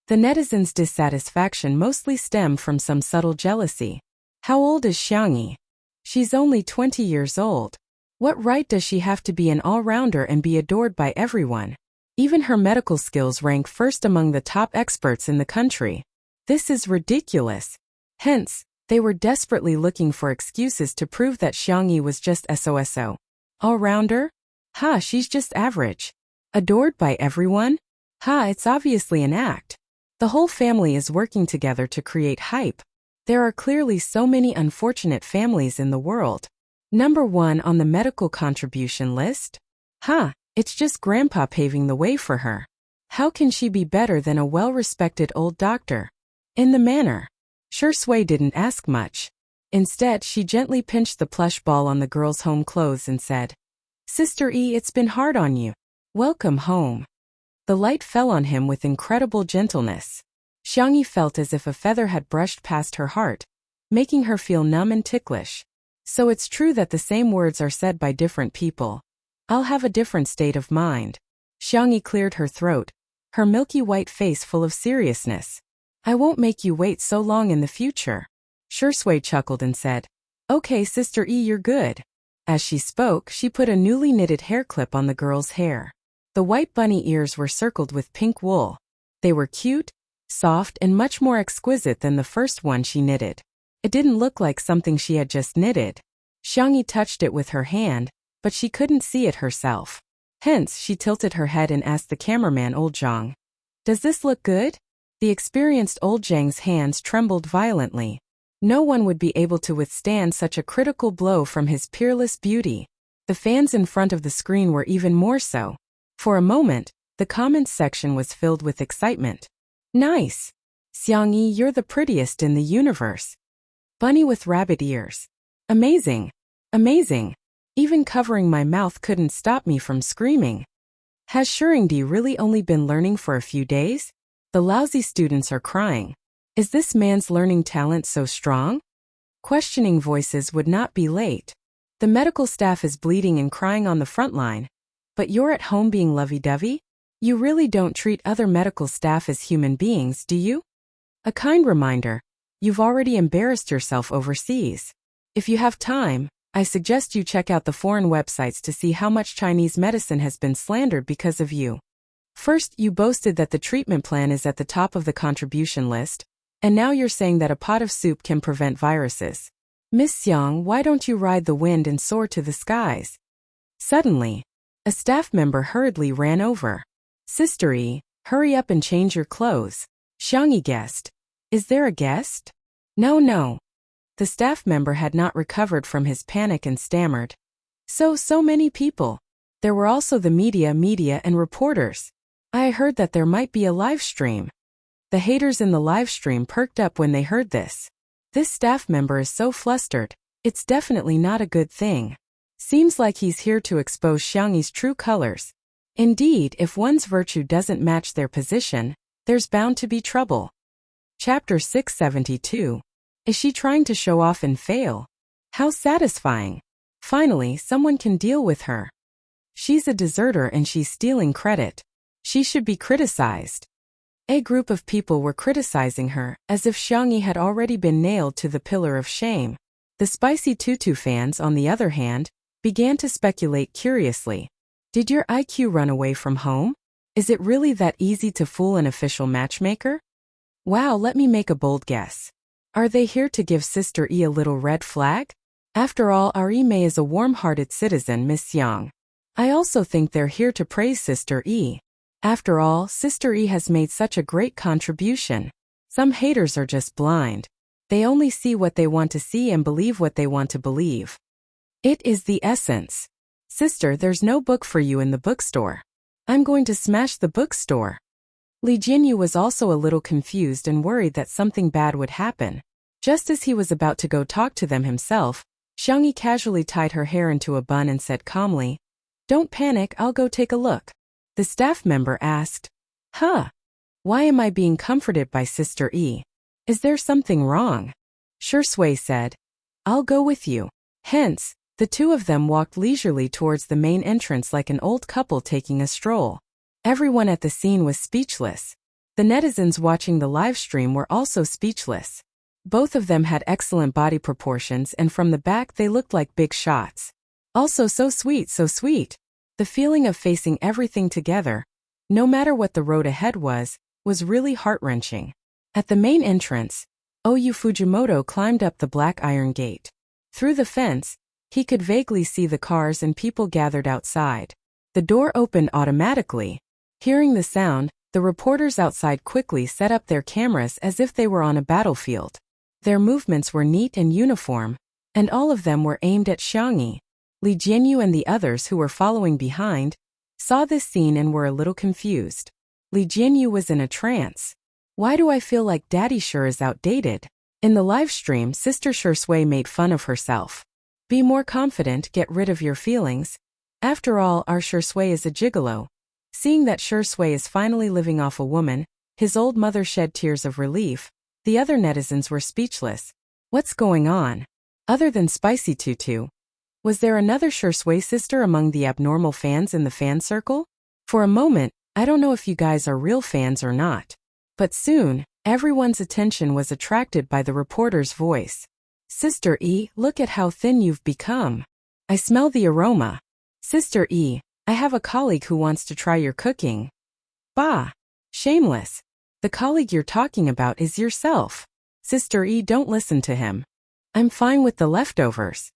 The netizens' dissatisfaction mostly stemmed from some subtle jealousy. How old is Xiangyi? She's only 20 years old. What right does she have to be an all-rounder and be adored by everyone? Even her medical skills rank first among the top experts in the country. This is ridiculous. Hence, they were desperately looking for excuses to prove that Xiangyi was just SOSO. All-rounder? Ha, she's just average. Adored by everyone? Ha, it's obviously an act. The whole family is working together to create hype. There are clearly so many unfortunate families in the world. Number 1 on the medical contribution list? Ha, it's just Grandpa paving the way for her. How can she be better than a well-respected old doctor? In the manner. Shui didn't ask much. Instead, she gently pinched the plush ball on the girl's home clothes and said, Sister E, it's been hard on you. Welcome home. The light fell on him with incredible gentleness. Xiangyi felt as if a feather had brushed past her heart, making her feel numb and ticklish. So it's true that the same words are said by different people. I'll have a different state of mind. Xiangyi cleared her throat, her milky white face full of seriousness. I won't make you wait so long in the future. Shui chuckled and said, Okay, Sister E, you're good. As she spoke, she put a newly knitted hair clip on the girl's hair. The white bunny ears were circled with pink wool. They were cute, soft, and much more exquisite than the first one she knitted. It didn't look like something she had just knitted. Xiangyi touched it with her hand, but she couldn't see it herself. Hence, she tilted her head and asked the cameraman Old Zhang, "Does this look good?" The experienced Old Zhang's hands trembled violently. No one would be able to withstand such a critical blow from his peerless beauty. The fans in front of the screen were even more so. For a moment, the comments section was filled with excitement. "Nice! Xiangyi, you're the prettiest in the universe. Bunny with rabbit ears. Amazing! Amazing! Even covering my mouth couldn't stop me from screaming. Has Shuringdi really only been learning for a few days? The lousy students are crying. Is this man's learning talent so strong?" Questioning voices would not be late. "The medical staff is bleeding and crying on the front line. But you're at home being lovey-dovey? You really don't treat other medical staff as human beings, do you? A kind reminder, you've already embarrassed yourself overseas. If you have time, I suggest you check out the foreign websites to see how much Chinese medicine has been slandered because of you. First, you boasted that the treatment plan is at the top of the contribution list, and now you're saying that a pot of soup can prevent viruses. Miss Xiang, why don't you ride the wind and soar to the skies?" Suddenly, a staff member hurriedly ran over. "Sister E, hurry up and change your clothes." Xiangyi guessed. "Is there a guest?" No. The staff member had not recovered from his panic and stammered. So many people. There were also the media and reporters. I heard that there might be a live stream. The haters in the live stream perked up when they heard this. This staff member is so flustered. It's definitely not a good thing. Seems like he's here to expose Xiangyi's true colors. Indeed, if one's virtue doesn't match their position, there's bound to be trouble. Chapter 672. Is she trying to show off and fail? How satisfying. Finally, someone can deal with her. She's a deserter and she's stealing credit. She should be criticized. A group of people were criticizing her, as if Xiangyi had already been nailed to the pillar of shame. The Spicy Tutu fans, on the other hand, began to speculate curiously. Did your IQ run away from home? Is it really that easy to fool an official matchmaker? Wow, let me make a bold guess. Are they here to give Sister E a little red flag? After all, our Mei is a warm-hearted citizen, Miss Yang. I also think they're here to praise Sister E. After all, Sister E has made such a great contribution. Some haters are just blind. They only see what they want to see and believe what they want to believe. It is the essence. Sister, there's no book for you in the bookstore. I'm going to smash the bookstore. Li Jinyu was also a little confused and worried that something bad would happen. Just as he was about to go talk to them himself, Xiangyi casually tied her hair into a bun and said calmly, "Don't panic, I'll go take a look." The staff member asked, Why am I being comforted by Sister E? Is there something wrong? Shui said, "I'll go with you." Hence, the two of them walked leisurely towards the main entrance like an old couple taking a stroll. Everyone at the scene was speechless. The netizens watching the live stream were also speechless. Both of them had excellent body proportions and from the back they looked like big shots. Also so sweet, so sweet. The feeling of facing everything together, no matter what the road ahead was really heart-wrenching. At the main entrance, Oyu Fujimoto climbed up the black iron gate. Through the fence, he could vaguely see the cars and people gathered outside. The door opened automatically. Hearing the sound, the reporters outside quickly set up their cameras as if they were on a battlefield. Their movements were neat and uniform, and all of them were aimed at Xiangyi. Li Jinyu and the others who were following behind saw this scene and were a little confused. Li Jinyu was in a trance. Why do I feel like Daddy Sure is outdated? In the live stream, Sister Shui made fun of herself. Be more confident, get rid of your feelings. After all, our Shui is a gigolo. Seeing that Shui is finally living off a woman, his old mother shed tears of relief. The other netizens were speechless. What's going on? Other than Spicy Tutu, was there another Shui sister among the abnormal fans in the fan circle? For a moment, I don't know if you guys are real fans or not. But soon, everyone's attention was attracted by the reporter's voice. Sister E, look at how thin you've become. I smell the aroma. Sister E, I have a colleague who wants to try your cooking. Bah! Shameless. The colleague you're talking about is yourself. Sister E, don't listen to him. I'm fine with the leftovers.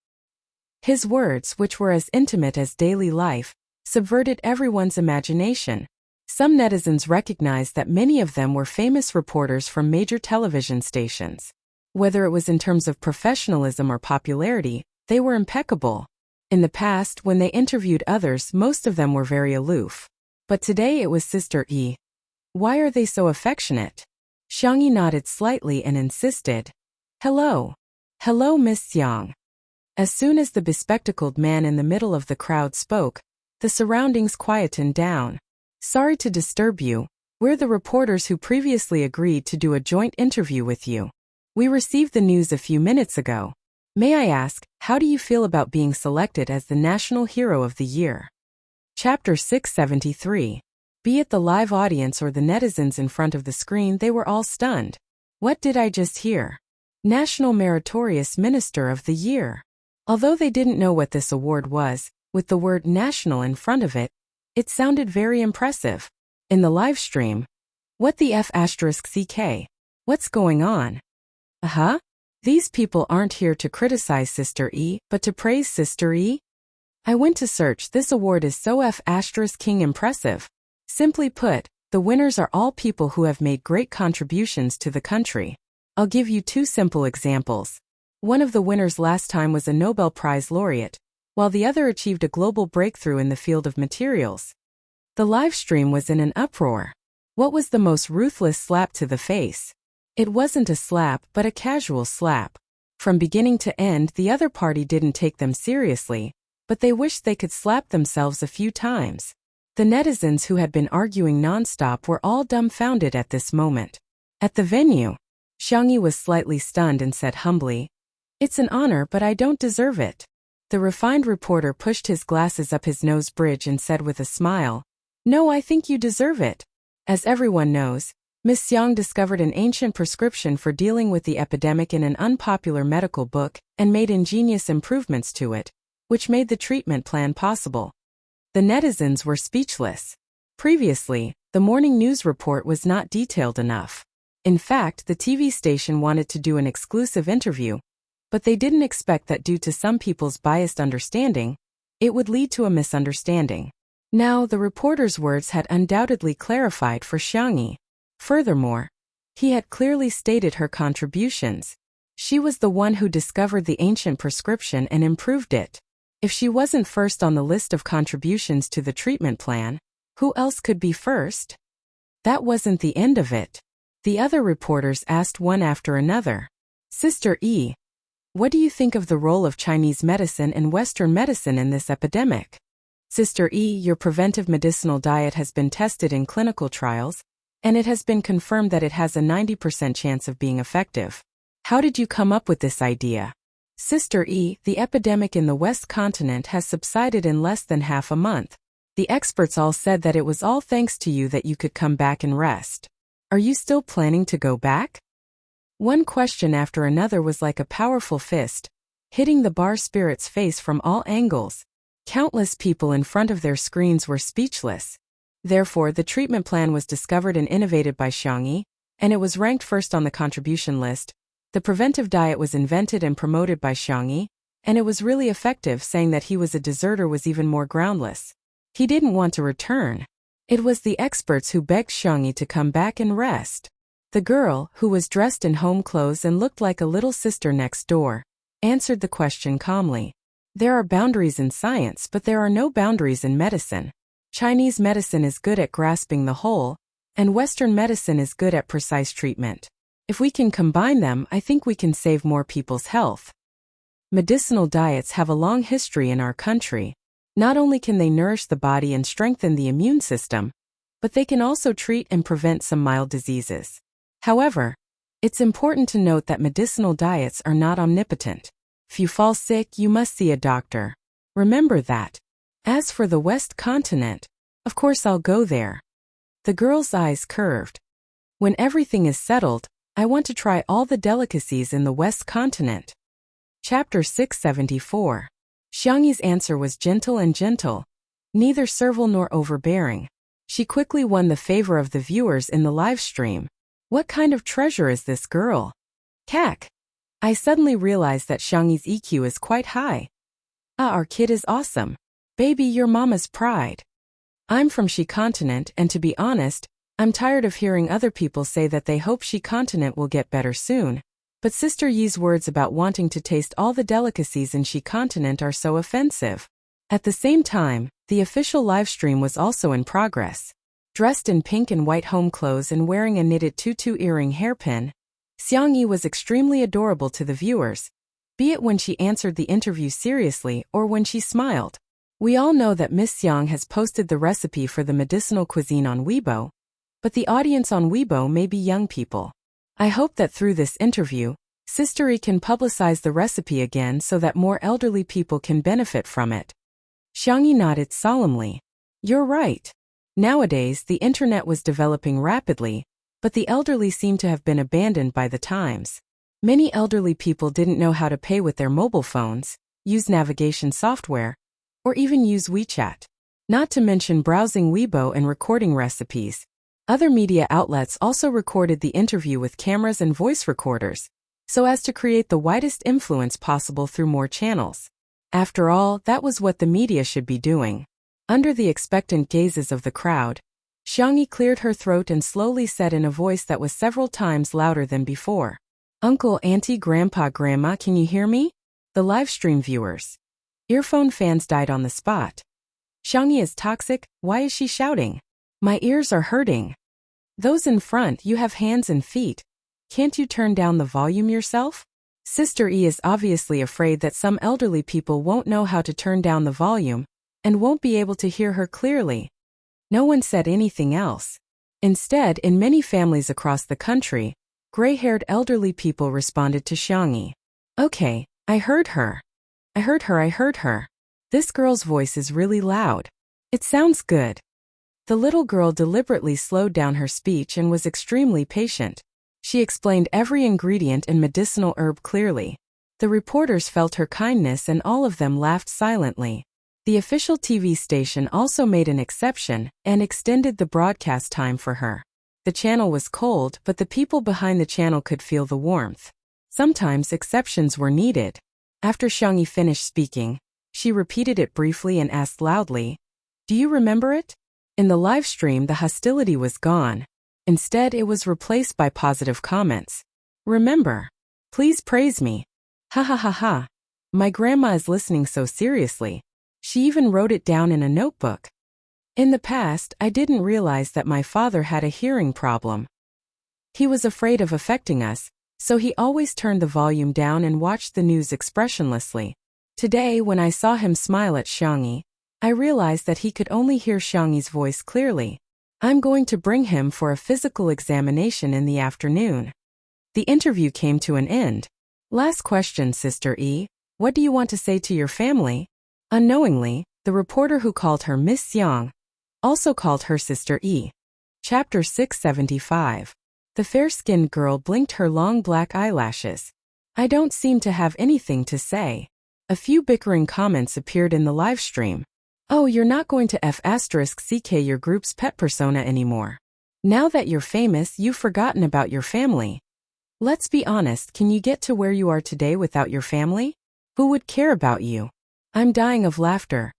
His words, which were as intimate as daily life, subverted everyone's imagination. Some netizens recognized that many of them were famous reporters from major television stations. Whether it was in terms of professionalism or popularity, they were impeccable. In the past, when they interviewed others, most of them were very aloof. But today it was Sister E. Why are they so affectionate? Xiangyi nodded slightly and insisted. Hello. Hello, Miss Xiang. As soon as the bespectacled man in the middle of the crowd spoke, the surroundings quietened down. Sorry to disturb you. We're the reporters who previously agreed to do a joint interview with you. We received the news a few minutes ago. May I ask, how do you feel about being selected as the National Hero of the Year? Chapter 673. Be it the live audience or the netizens in front of the screen, they were all stunned. What did I just hear? National Meritorious Minister of the Year. Although they didn't know what this award was, with the word national in front of it, it sounded very impressive. In the live stream, what the F***ck? What's going on? These people aren't here to criticize Sister E, but to praise Sister E? I went to search. This award is so F***king impressive. Simply put, the winners are all people who have made great contributions to the country. I'll give you two simple examples. One of the winners last time was a Nobel Prize laureate, while the other achieved a global breakthrough in the field of materials. The live stream was in an uproar. What was the most ruthless slap to the face? It wasn't a slap, but a casual slap. From beginning to end, the other party didn't take them seriously, but they wished they could slap themselves a few times. The netizens who had been arguing nonstop were all dumbfounded at this moment. At the venue, Xiangyi was slightly stunned and said humbly, "It's an honor, but I don't deserve it." The refined reporter pushed his glasses up his nose bridge and said with a smile, "No, I think you deserve it." As everyone knows, Miss Xiang discovered an ancient prescription for dealing with the epidemic in an unpopular medical book and made ingenious improvements to it, which made the treatment plan possible. The netizens were speechless. Previously, the morning news report was not detailed enough. In fact, the TV station wanted to do an exclusive interview, but they didn't expect that due to some people's biased understanding, it would lead to a misunderstanding. Now, the reporter's words had undoubtedly clarified for Xiangyi. Furthermore, he had clearly stated her contributions. She was the one who discovered the ancient prescription and improved it. If she wasn't first on the list of contributions to the treatment plan, who else could be first? That wasn't the end of it. The other reporters asked one after another. Sister E, what do you think of the role of Chinese medicine and Western medicine in this epidemic? Sister E, your preventive medicinal diet has been tested in clinical trials, and it has been confirmed that it has a 90% chance of being effective. How did you come up with this idea? Sister E, the epidemic in the West continent has subsided in less than half a month. The experts all said that it was all thanks to you that you could come back and rest. Are you still planning to go back? One question after another was like a powerful fist, hitting the bar spirit's face from all angles. Countless people in front of their screens were speechless. Therefore, the treatment plan was discovered and innovated by Xiangyi, and it was ranked first on the contribution list. The preventive diet was invented and promoted by Xiangyi, and it was really effective. Saying that he was a deserter was even more groundless. He didn't want to return. It was the experts who begged Xiangyi to come back and rest. The girl, who was dressed in home clothes and looked like a little sister next door, answered the question calmly. There are boundaries in science, but there are no boundaries in medicine. Chinese medicine is good at grasping the whole, and Western medicine is good at precise treatment. If we can combine them, I think we can save more people's health. Medicinal diets have a long history in our country. Not only can they nourish the body and strengthen the immune system, but they can also treat and prevent some mild diseases. However, it's important to note that medicinal diets are not omnipotent. If you fall sick, you must see a doctor. Remember that. As for the West continent, of course I'll go there. The girl's eyes curved. When everything is settled, I want to try all the delicacies in the West continent. Chapter 674. Xiangyi's answer was gentle and gentle, neither servile nor overbearing. She quickly won the favor of the viewers in the live stream. What kind of treasure is this girl? Cack. I suddenly realized that Xiangyi's EQ is quite high. Ah, our kid is awesome. Baby, you're mama's pride. I'm from She Continent, and to be honest, I'm tired of hearing other people say that they hope She Continent will get better soon. But Sister Yi's words about wanting to taste all the delicacies in She Continent are so offensive. At the same time, the official livestream was also in progress. Dressed in pink and white home clothes and wearing a knitted tutu earring hairpin, Xiangyi was extremely adorable to the viewers, be it when she answered the interview seriously or when she smiled. We all know that Miss Xiang has posted the recipe for the medicinal cuisine on Weibo, but the audience on Weibo may be young people. I hope that through this interview, Sister Yi can publicize the recipe again so that more elderly people can benefit from it. Xiangyi nodded solemnly. You're right. Nowadays, the internet was developing rapidly, but the elderly seem to have been abandoned by the times. Many elderly people didn't know how to pay with their mobile phones, use navigation software, or even use WeChat. Not to mention browsing Weibo and recording recipes. Other media outlets also recorded the interview with cameras and voice recorders, so as to create the widest influence possible through more channels. After all, that was what the media should be doing. Under the expectant gazes of the crowd, Xiangyi cleared her throat and slowly said in a voice that was several times louder than before. Uncle, Auntie, Grandpa, Grandma, can you hear me? The livestream viewers. Earphone fans died on the spot. Xiangyi is toxic, why is she shouting? My ears are hurting. Those in front, you have hands and feet. Can't you turn down the volume yourself? Sister Yi is obviously afraid that some elderly people won't know how to turn down the volume and won't be able to hear her clearly. No one said anything else. Instead, in many families across the country, gray-haired elderly people responded to Xiangyi. Okay, I heard her. I heard her. This girl's voice is really loud. It sounds good. The little girl deliberately slowed down her speech and was extremely patient. She explained every ingredient and medicinal herb clearly. The reporters felt her kindness and all of them laughed silently. The official TV station also made an exception and extended the broadcast time for her. The channel was cold, but the people behind the channel could feel the warmth. Sometimes exceptions were needed. After Xiangyi finished speaking, she repeated it briefly and asked loudly, "Do you remember it?" In the live stream, the hostility was gone. Instead, it was replaced by positive comments. Remember. Please praise me. Ha ha ha ha. My grandma is listening so seriously. She even wrote it down in a notebook. In the past, I didn't realize that my father had a hearing problem. He was afraid of affecting us, so he always turned the volume down and watched the news expressionlessly. Today, when I saw him smile at Xiangyi, I realized that he could only hear Xiangyi's voice clearly. I'm going to bring him for a physical examination in the afternoon. The interview came to an end. Last question, Sister Yi. What do you want to say to your family? Unknowingly, the reporter who called her Miss Xiang also called her Sister Yi. Chapter 675. The fair-skinned girl blinked her long black eyelashes. I don't seem to have anything to say. A few bickering comments appeared in the live stream. Oh, you're not going to *CK your group's pet persona anymore. Now that you're famous, you've forgotten about your family. Let's be honest, can you get to where you are today without your family? Who would care about you? I'm dying of laughter.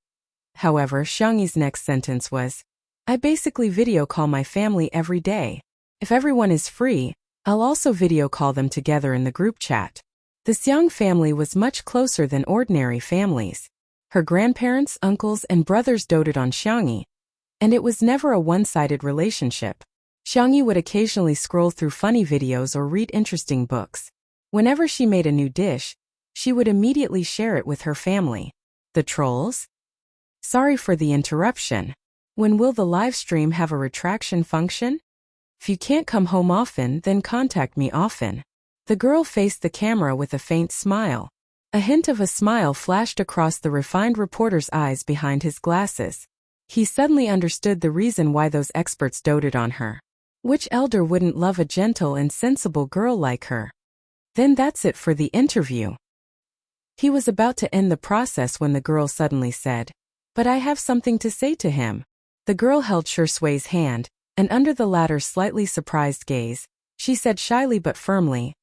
However, Xiangyi's next sentence was, I basically video call my family every day. If everyone is free, I'll also video call them together in the group chat. The Xiang family was much closer than ordinary families. Her grandparents, uncles, and brothers doted on Xiangyi, and it was never a one-sided relationship. Xiangyi would occasionally scroll through funny videos or read interesting books. Whenever she made a new dish, she would immediately share it with her family. The trolls? Sorry for the interruption. When will the live stream have a retraction function? If you can't come home often, then contact me often. The girl faced the camera with a faint smile. A hint of a smile flashed across the refined reporter's eyes behind his glasses. He suddenly understood the reason why those experts doted on her. Which elder wouldn't love a gentle and sensible girl like her? Then that's it for the interview. He was about to end the process when the girl suddenly said, "But I have something to say to him." The girl held Shui's hand, and under the latter's slightly surprised gaze, she said shyly but firmly,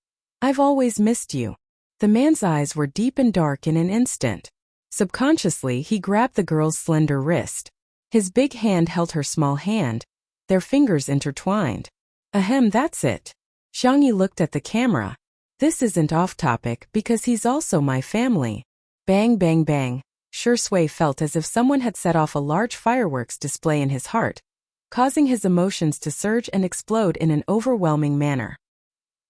"I've always missed you." The man's eyes were deep and dark in an instant. Subconsciously, he grabbed the girl's slender wrist. His big hand held her small hand, their fingers intertwined. Ahem, that's it. Xiangyi looked at the camera. This isn't off-topic because he's also my family. Bang, bang, bang. Shui felt as if someone had set off a large fireworks display in his heart, causing his emotions to surge and explode in an overwhelming manner.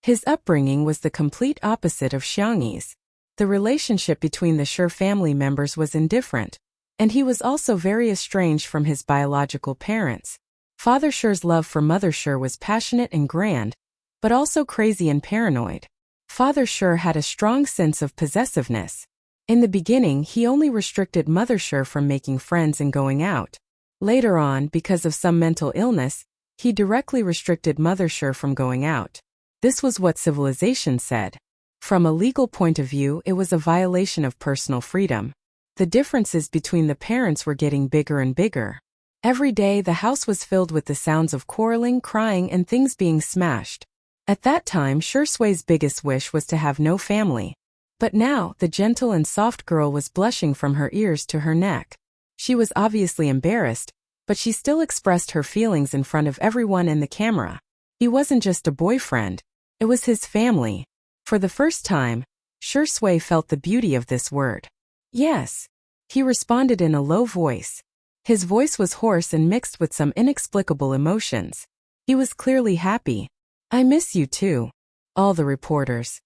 His upbringing was the complete opposite of Xiangyi's. The relationship between the Shui family members was indifferent, and he was also very estranged from his biological parents. Father Shui's love for Mother Shui was passionate and grand, but also crazy and paranoid. Father Shui had a strong sense of possessiveness. In the beginning, he only restricted Mother Shui from making friends and going out. Later on, because of some mental illness, he directly restricted Mother Shui from going out. This was what civilization said. From a legal point of view, it was a violation of personal freedom. The differences between the parents were getting bigger and bigger. Every day, the house was filled with the sounds of quarreling, crying, and things being smashed. At that time, Shui's biggest wish was to have no family. But now, the gentle and soft girl was blushing from her ears to her neck. She was obviously embarrassed, but she still expressed her feelings in front of everyone in the camera. He wasn't just a boyfriend, it was his family. For the first time, Shui felt the beauty of this word. Yes. He responded in a low voice. His voice was hoarse and mixed with some inexplicable emotions. He was clearly happy. "I miss you too." All the reporters.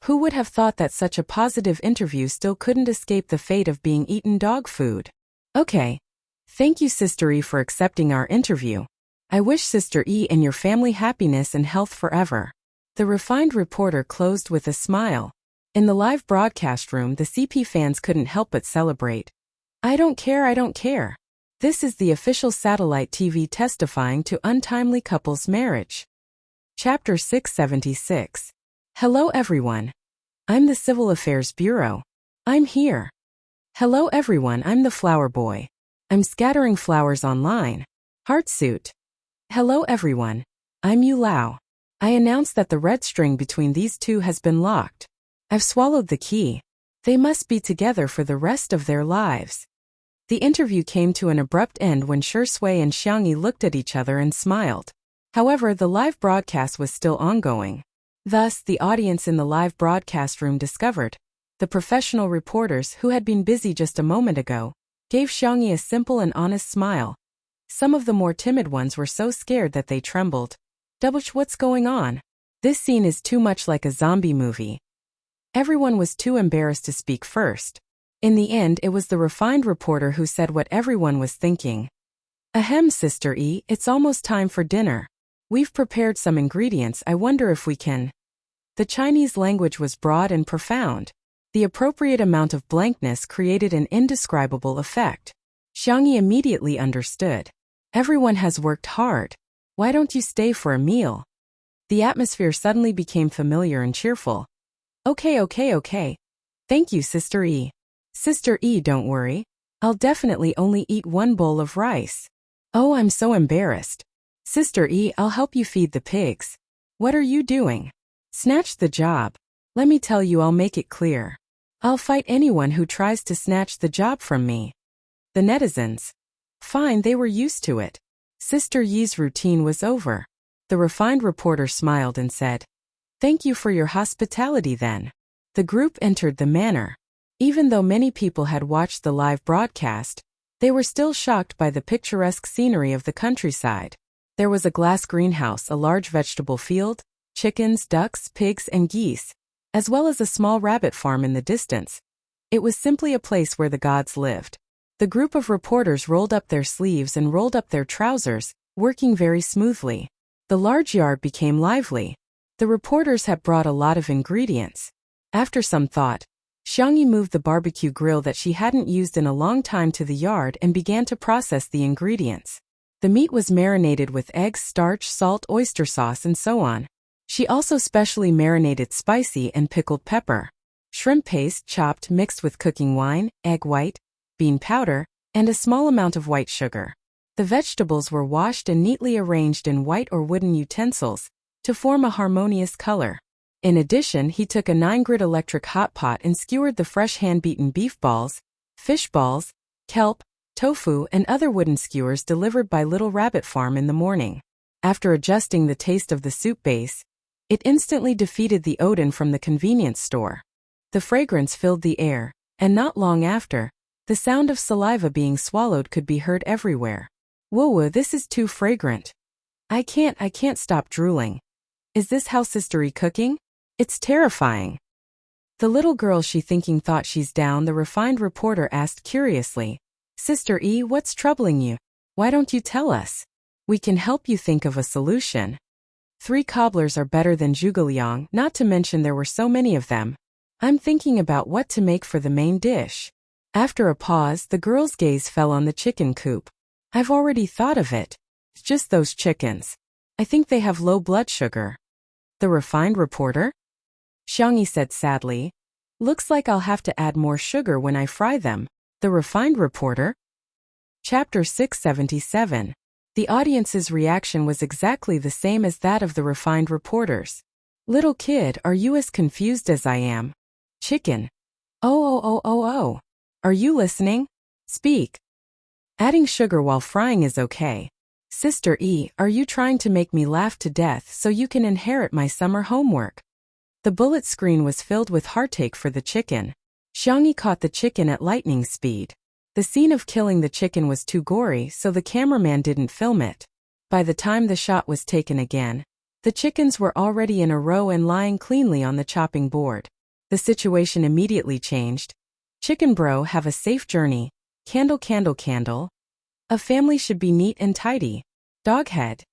Who would have thought that such a positive interview still couldn't escape the fate of being eaten dog food? Okay. Thank you, Sister E, for accepting our interview. I wish Sister E and your family happiness and health forever. The refined reporter closed with a smile. In the live broadcast room, the CP fans couldn't help but celebrate. I don't care. This is the official satellite TV testifying to untimely couples' marriage. Chapter 676. Hello everyone. I'm the Civil Affairs Bureau. I'm here. Hello everyone, I'm the flower boy. I'm scattering flowers online. Heartsuit. Hello everyone. I'm Yu Lao. I announce that the red string between these two has been locked. I've swallowed the key. They must be together for the rest of their lives. The interview came to an abrupt end when Shui and Xiangyi looked at each other and smiled. However, the live broadcast was still ongoing. Thus, the audience in the live broadcast room discovered. The professional reporters, who had been busy just a moment ago, gave Xiangyi a simple and honest smile. Some of the more timid ones were so scared that they trembled. What's going on? This scene is too much like a zombie movie. Everyone was too embarrassed to speak first. In the end, it was the refined reporter who said what everyone was thinking. Ahem, Sister E, it's almost time for dinner. We've prepared some ingredients, I wonder if we can. The Chinese language was broad and profound. The appropriate amount of blankness created an indescribable effect. Xiangyi immediately understood. Everyone has worked hard. Why don't you stay for a meal? The atmosphere suddenly became familiar and cheerful. Okay. Thank you, Sister E. Sister E, don't worry. I'll definitely only eat one bowl of rice. Oh, I'm so embarrassed. Sister E, I'll help you feed the pigs. What are you doing? Snatch the job. Let me tell you, I'll make it clear. I'll fight anyone who tries to snatch the job from me. The netizens. Fine, they were used to it. Sister Yi's routine was over. The refined reporter smiled and said, "Thank you for your hospitality then." The group entered the manor. Even though many people had watched the live broadcast, they were still shocked by the picturesque scenery of the countryside. There was a glass greenhouse, a large vegetable field, chickens, ducks, pigs, and geese, as well as a small rabbit farm in the distance. It was simply a place where the gods lived. The group of reporters rolled up their sleeves and rolled up their trousers, working very smoothly. The large yard became lively. The reporters had brought a lot of ingredients. After some thought, Xiangyi moved the barbecue grill that she hadn't used in a long time to the yard and began to process the ingredients. The meat was marinated with eggs, starch, salt, oyster sauce, and so on. She also specially marinated spicy and pickled pepper. shrimp paste chopped mixed with cooking wine, egg white, bean powder, and a small amount of white sugar. The vegetables were washed and neatly arranged in white or wooden utensils to form a harmonious color. In addition, he took a 9-grit electric hot pot and skewered the fresh hand-beaten beef balls, fish balls, kelp, tofu, and other wooden skewers delivered by Little Rabbit Farm in the morning. After adjusting the taste of the soup base, it instantly defeated the Odin from the convenience store. The fragrance filled the air, and not long after, the sound of saliva being swallowed could be heard everywhere. Whoa, this is too fragrant. I can't stop drooling. Is this how Sister E cooking? It's terrifying. The little girl she thinking thought she's down, the refined reporter asked curiously. Sister E, what's troubling you? Why don't you tell us? We can help you think of a solution. 3 cobblers are better than zhuge, not to mention there were so many of them. I'm thinking about what to make for the main dish. After a pause, the girl's gaze fell on the chicken coop. I've already thought of it. It's just those chickens. I think they have low blood sugar. The refined reporter? Xiangyi said sadly. Looks like I'll have to add more sugar when I fry them. The refined reporter? Chapter 677. The audience's reaction was exactly the same as that of the refined reporters. Little kid, are you as confused as I am? Chicken. Oh. Are you listening? Speak. Adding sugar while frying is okay. Sister E, are you trying to make me laugh to death so you can inherit my summer homework? The bullet screen was filled with heartache for the chicken. Xiangyi caught the chicken at lightning speed. The scene of killing the chicken was too gory, so the cameraman didn't film it. By the time the shot was taken again, the chickens were already in a row and lying cleanly on the chopping board. The situation immediately changed. Chicken bro, have a safe journey. Candle. A family should be neat and tidy. Doghead.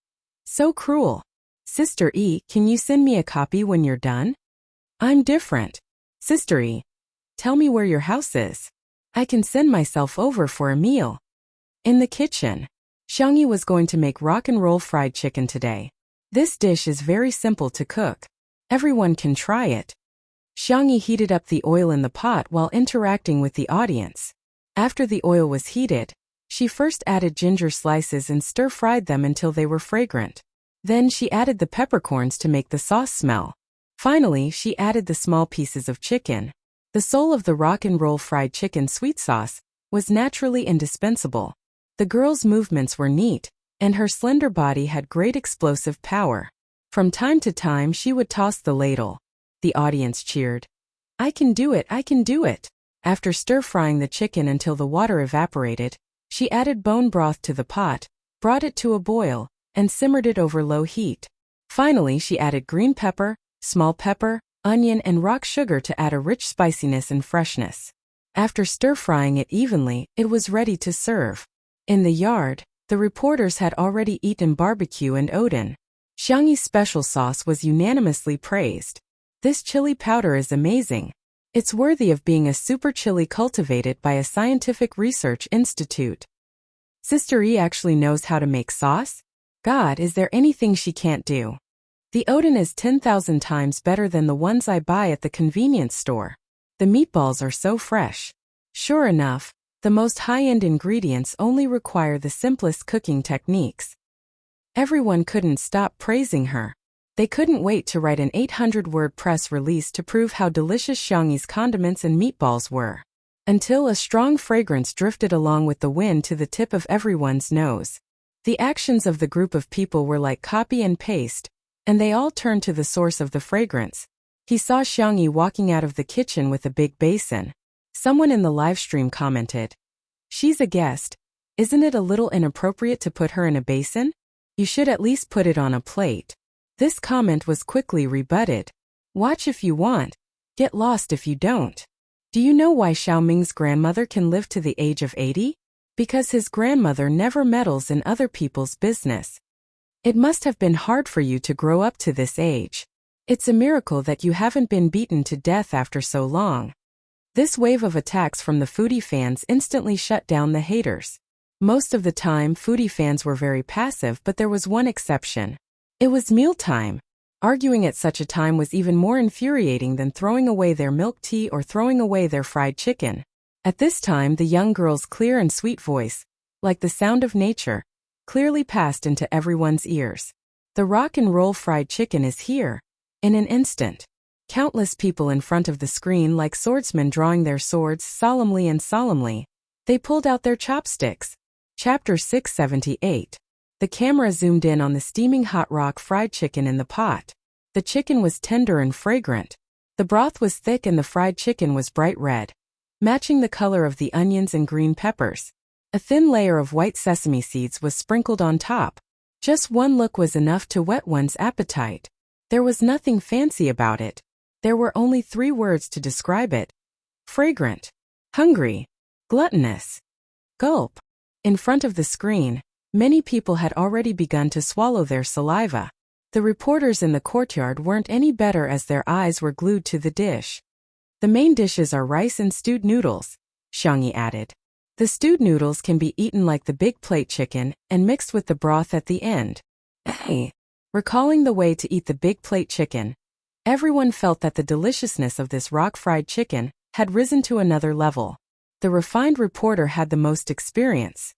So cruel. Sister E, can you send me a copy when you're done? I'm different. Sister E, tell me where your house is. I can send myself over for a meal. In the kitchen. Xiangyi was going to make rock and roll fried chicken today. This dish is very simple to cook. Everyone can try it. Xiangyi heated up the oil in the pot while interacting with the audience. After the oil was heated, she first added ginger slices and stir-fried them until they were fragrant. Then she added the peppercorns to make the sauce smell. Finally, she added the small pieces of chicken. The soul of the rock and roll fried chicken sweet sauce was naturally indispensable. The girl's movements were neat, and her slender body had great explosive power. From time to time she would toss the ladle. The audience cheered. I can do it. After stir-frying the chicken until the water evaporated, she added bone broth to the pot, brought it to a boil, and simmered it over low heat. Finally, she added green pepper, small pepper, onion, and rock sugar to add a rich spiciness and freshness. After stir-frying it evenly, it was ready to serve. In the yard, the reporters had already eaten barbecue and Odin. Xiangyi's special sauce was unanimously praised. This chili powder is amazing. It's worthy of being a super chili cultivated by a scientific research institute. Sister E actually knows how to make sauce? God, is there anything she can't do? The Odin is 10,000 times better than the ones I buy at the convenience store. The meatballs are so fresh. Sure enough, the most high-end ingredients only require the simplest cooking techniques. Everyone couldn't stop praising her. They couldn't wait to write an 800-word press release to prove how delicious Xiangyi's condiments and meatballs were. Until a strong fragrance drifted along with the wind to the tip of everyone's nose. The actions of the group of people were like copy and paste, and they all turned to the source of the fragrance. He saw Xiangyi walking out of the kitchen with a big basin. Someone in the livestream commented, "She's a guest. Isn't it a little inappropriate to put her in a basin? You should at least put it on a plate." This comment was quickly rebutted. Watch if you want. Get lost if you don't. Do you know why Xiaoming's grandmother can live to the age of 80? Because his grandmother never meddles in other people's business. It must have been hard for you to grow up to this age. It's a miracle that you haven't been beaten to death after so long. This wave of attacks from the foodie fans instantly shut down the haters. Most of the time, foodie fans were very passive, but there was one exception. It was mealtime. Arguing at such a time was even more infuriating than throwing away their milk tea or throwing away their fried chicken. At this time, the young girl's clear and sweet voice, like the sound of nature, clearly passed into everyone's ears. The rock and roll fried chicken is here. In an instant. Countless people in front of the screen like swordsmen drawing their swords solemnly and solemnly. They pulled out their chopsticks. Chapter 678. The camera zoomed in on the steaming hot rock fried chicken in the pot. The chicken was tender and fragrant. The broth was thick and the fried chicken was bright red, matching the color of the onions and green peppers. A thin layer of white sesame seeds was sprinkled on top. Just one look was enough to whet one's appetite. There was nothing fancy about it. There were only 3 words to describe it. Fragrant. Hungry. Gluttonous. Gulp. In front of the screen, many people had already begun to swallow their saliva. The reporters in the courtyard weren't any better as their eyes were glued to the dish. The main dishes are rice and stewed noodles, Xiangyi added. The stewed noodles can be eaten like the big plate chicken and mixed with the broth at the end. Recalling the way to eat the big plate chicken, everyone felt that the deliciousness of this rock-fried chicken had risen to another level. The refined reporter had the most experience.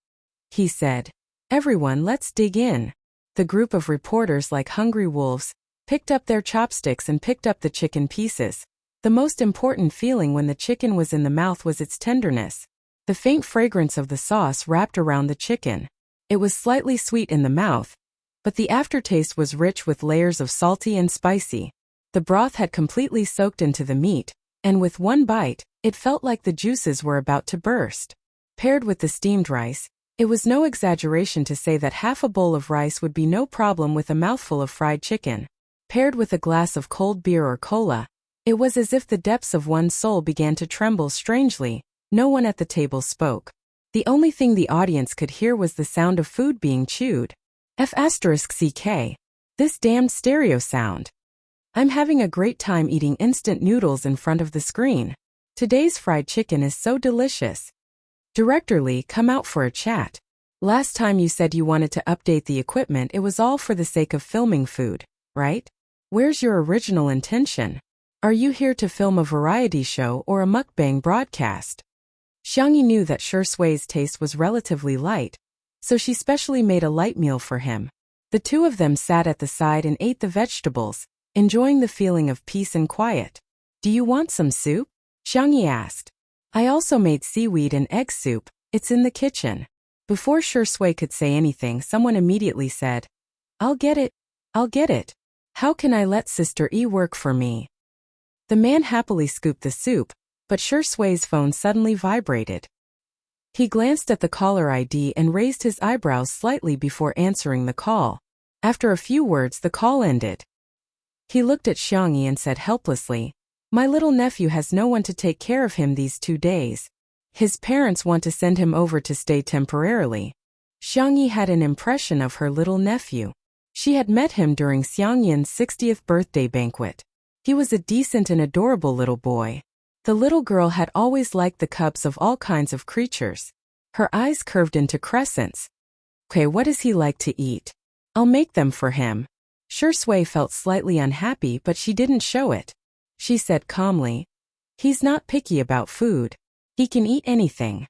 He said, "Everyone, let's dig in." The group of reporters, like hungry wolves, picked up their chopsticks and picked up the chicken pieces. The most important feeling when the chicken was in the mouth was its tenderness. The faint fragrance of the sauce wrapped around the chicken. It was slightly sweet in the mouth, but the aftertaste was rich with layers of salty and spicy. The broth had completely soaked into the meat, and with one bite, it felt like the juices were about to burst. Paired with the steamed rice, it was no exaggeration to say that half a bowl of rice would be no problem with a mouthful of fried chicken. Paired with a glass of cold beer or cola, it was as if the depths of one's soul began to tremble strangely. No one at the table spoke. The only thing the audience could hear was the sound of food being chewed. F***ck. This damned stereo sound. I'm having a great time eating instant noodles in front of the screen. Today's fried chicken is so delicious. Director Lee, come out for a chat. Last time you said you wanted to update the equipment, it was all for the sake of filming food, right? Where's your original intention? Are you here to film a variety show or a mukbang broadcast? Xiangyi knew that Shui's taste was relatively light, so she specially made a light meal for him. The two of them sat at the side and ate the vegetables, enjoying the feeling of peace and quiet. Do you want some soup? Xiangyi asked. I also made seaweed and egg soup, it's in the kitchen. Before Shui could say anything, someone immediately said, I'll get it. How can I let Sister E work for me? The man happily scooped the soup, but Shui's phone suddenly vibrated. He glanced at the caller ID and raised his eyebrows slightly before answering the call. After a few words, the call ended. He looked at Xiangyi and said helplessly, My little nephew has no one to take care of him these 2 days. His parents want to send him over to stay temporarily. Xiangyi had an impression of her little nephew. She had met him during Xiangyin's 60th birthday banquet. He was a decent and adorable little boy. The little girl had always liked the cubs of all kinds of creatures. Her eyes curved into crescents. Okay, what does he like to eat? I'll make them for him. Shui felt slightly unhappy, but she didn't show it. She said calmly, He's not picky about food. He can eat anything.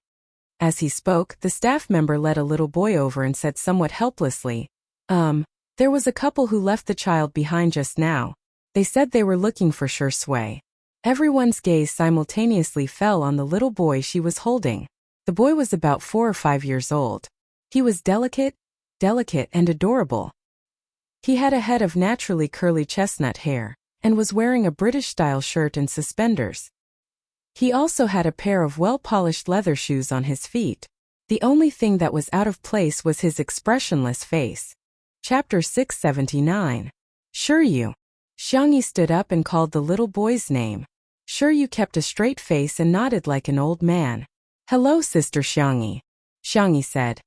As he spoke, the staff member led a little boy over and said somewhat helplessly, There was a couple who left the child behind just now. They said they were looking for Shui. Everyone's gaze simultaneously fell on the little boy she was holding. The boy was about 4 or 5 years old. He was delicate and adorable. He had a head of naturally curly chestnut hair, and was wearing a British-style shirt and suspenders. He also had a pair of well-polished leather shoes on his feet. The only thing that was out of place was his expressionless face. Chapter 679. Shui. Xiangyi stood up and called the little boy's name. Shui kept a straight face and nodded like an old man. Hello, Sister Xiangyi. Xiangyi said.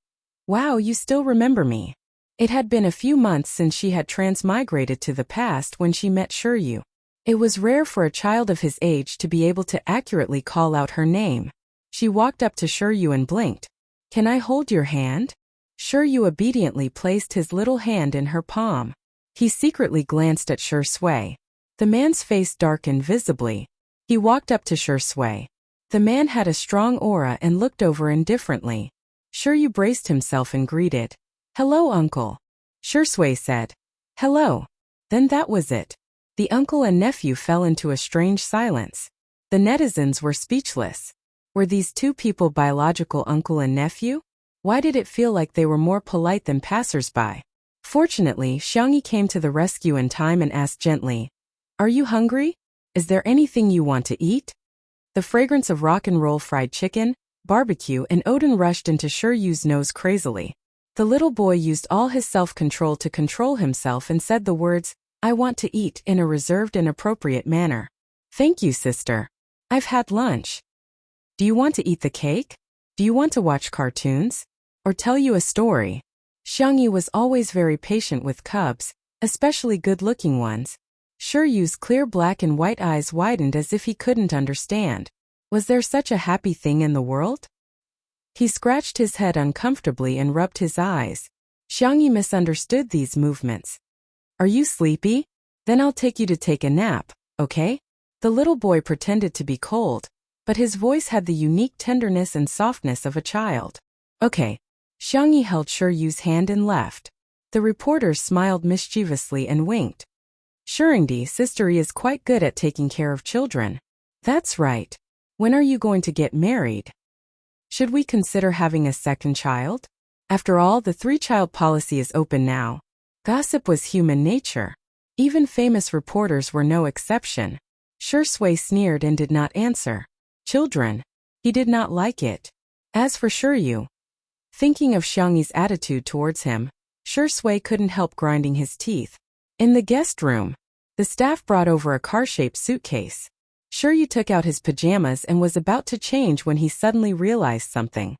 Wow, you still remember me. It had been a few months since she had transmigrated to the past when she met Shui. It was rare for a child of his age to be able to accurately call out her name. She walked up to Shui and blinked. Can I hold your hand? Shui obediently placed his little hand in her palm. He secretly glanced at Shi Sui. The man's face darkened visibly. He walked up to Shi Sui. The man had a strong aura and looked over indifferently. Shi Yu braced himself and greeted. "Hello, uncle." Shi Sui said. "Hello." Then that was it. The uncle and nephew fell into a strange silence. The netizens were speechless. Were these two people biological uncle and nephew? Why did it feel like they were more polite than passers-by? Fortunately, Xiangyi came to the rescue in time and asked gently, "Are you hungry? Is there anything you want to eat?" The fragrance of rock and roll fried chicken, barbecue, and Odin rushed into Shi Yu's nose crazily. The little boy used all his self-control to control himself and said the words, "I want to eat," in a reserved and appropriate manner. "Thank you, sister. I've had lunch." "Do you want to eat the cake? Do you want to watch cartoons? Or tell you a story?" Xiangyi was always very patient with cubs, especially good-looking ones. Shi Yu's clear black and white eyes widened as if he couldn't understand. Was there such a happy thing in the world? He scratched his head uncomfortably and rubbed his eyes. Xiangyi misunderstood these movements. "Are you sleepy? Then I'll take you to take a nap, okay?" The little boy pretended to be cold, but his voice had the unique tenderness and softness of a child. "Okay." Xiangyi held Shi Yu's hand and left. The reporters smiled mischievously and winked. "Shuringdi sister is quite good at taking care of children." "That's right. When are you going to get married? Should we consider having a second child? After all, the three-child policy is open now." Gossip was human nature. Even famous reporters were no exception. Shi Sui sneered and did not answer. Children. He did not like it. As for Shi Yu, thinking of Xiangyi's attitude towards him, Shi Sui couldn't help grinding his teeth. In the guest room, the staff brought over a car-shaped suitcase. Shi Yu took out his pajamas and was about to change when he suddenly realized something.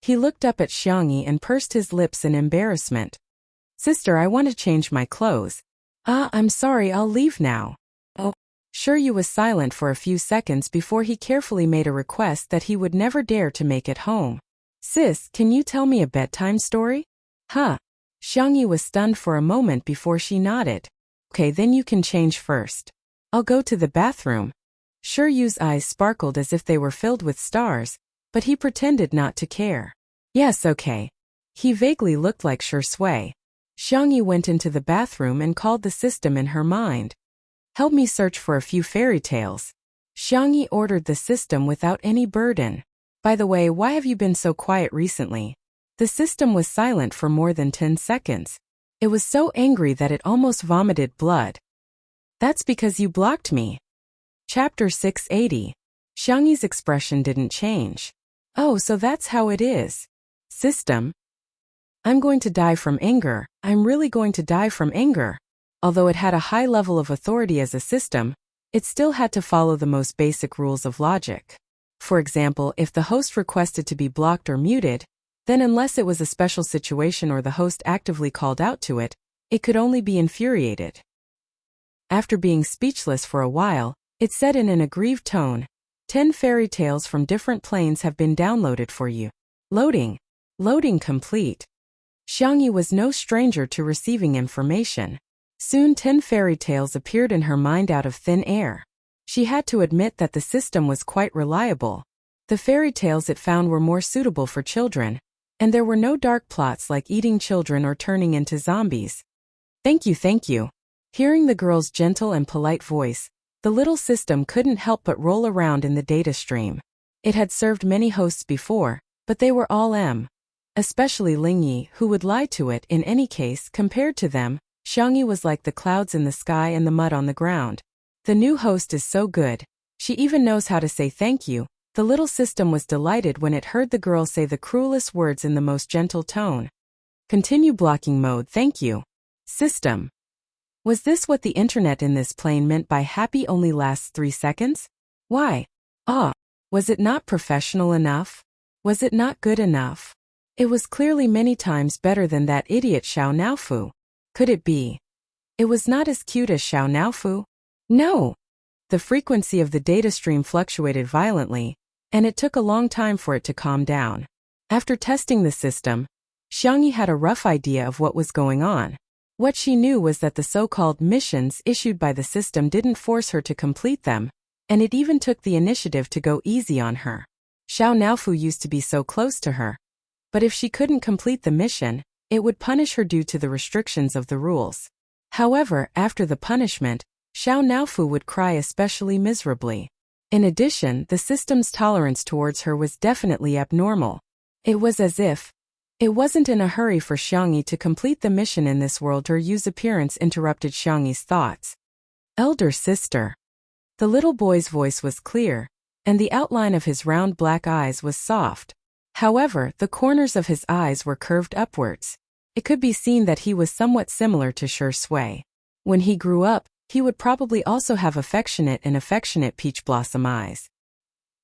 He looked up at Xiangyi and pursed his lips in embarrassment. "Sister, I want to change my clothes." "Ah, I'm sorry, I'll leave now." "Oh." Shi Yu was silent for a few seconds before he carefully made a request that he would never dare to make at home. "Sis, can you tell me a bedtime story?" "Huh." Xiangyi was stunned for a moment before she nodded. "Okay, then you can change first. I'll go to the bathroom." Shi Yu's eyes sparkled as if they were filled with stars, but he pretended not to care. "Yes, okay." He vaguely looked like Shi Sui. Xiangyi went into the bathroom and called the system in her mind. "Help me search for a few fairy tales." Xiangyi ordered the system without any burden. "By the way, why have you been so quiet recently?" The system was silent for more than 10 seconds. It was so angry that it almost vomited blood. "That's because you blocked me." Chapter 680. Xiangyi's expression didn't change. "Oh, so that's how it is. System. I'm going to die from anger. I'm really going to die from anger." Although it had a high level of authority as a system, it still had to follow the most basic rules of logic. For example, if the host requested to be blocked or muted, then unless it was a special situation or the host actively called out to it, it could only be infuriated. After being speechless for a while, it said in an aggrieved tone, 10 fairy tales from different planes have been downloaded for you. Loading. Loading complete." Xiangyi was no stranger to receiving information. Soon 10 fairy tales appeared in her mind out of thin air. She had to admit that the system was quite reliable. The fairy tales it found were more suitable for children, and there were no dark plots like eating children or turning into zombies. "Thank you, thank you." Hearing the girl's gentle and polite voice, the little system couldn't help but roll around in the data stream. It had served many hosts before, but they were all especially Lingyi, who would lie to it in any case. Compared to them, Xiangyi was like the clouds in the sky and the mud on the ground. The new host is so good. She even knows how to say thank you. The little system was delighted when it heard the girl say the cruelest words in the most gentle tone. "Continue blocking mode, thank you." System. Was this what the internet in this plane meant by happy only lasts 3 seconds? Why? Was it not professional enough? Was it not good enough? It was clearly many times better than that idiot Xiao Naofu. Could it be? It was not as cute as Xiao Naofu? No. The frequency of the data stream fluctuated violently, and it took a long time for it to calm down. After testing the system, Xiangyi had a rough idea of what was going on. What she knew was that the so-called missions issued by the system didn't force her to complete them, and it even took the initiative to go easy on her. Xiao Naofu used to be so close to her. But if she couldn't complete the mission, it would punish her due to the restrictions of the rules. However, after the punishment, Xiao Naofu would cry especially miserably. In addition, the system's tolerance towards her was definitely abnormal. It was as if it wasn't in a hurry for Xiangyi to complete the mission in this world. Her Yu's appearance interrupted Xiangyi's thoughts. Elder sister. The little boy's voice was clear, and the outline of his round black eyes was soft. However, the corners of his eyes were curved upwards. It could be seen that he was somewhat similar to Shi Sui. When he grew up, he would probably also have affectionate peach blossom eyes.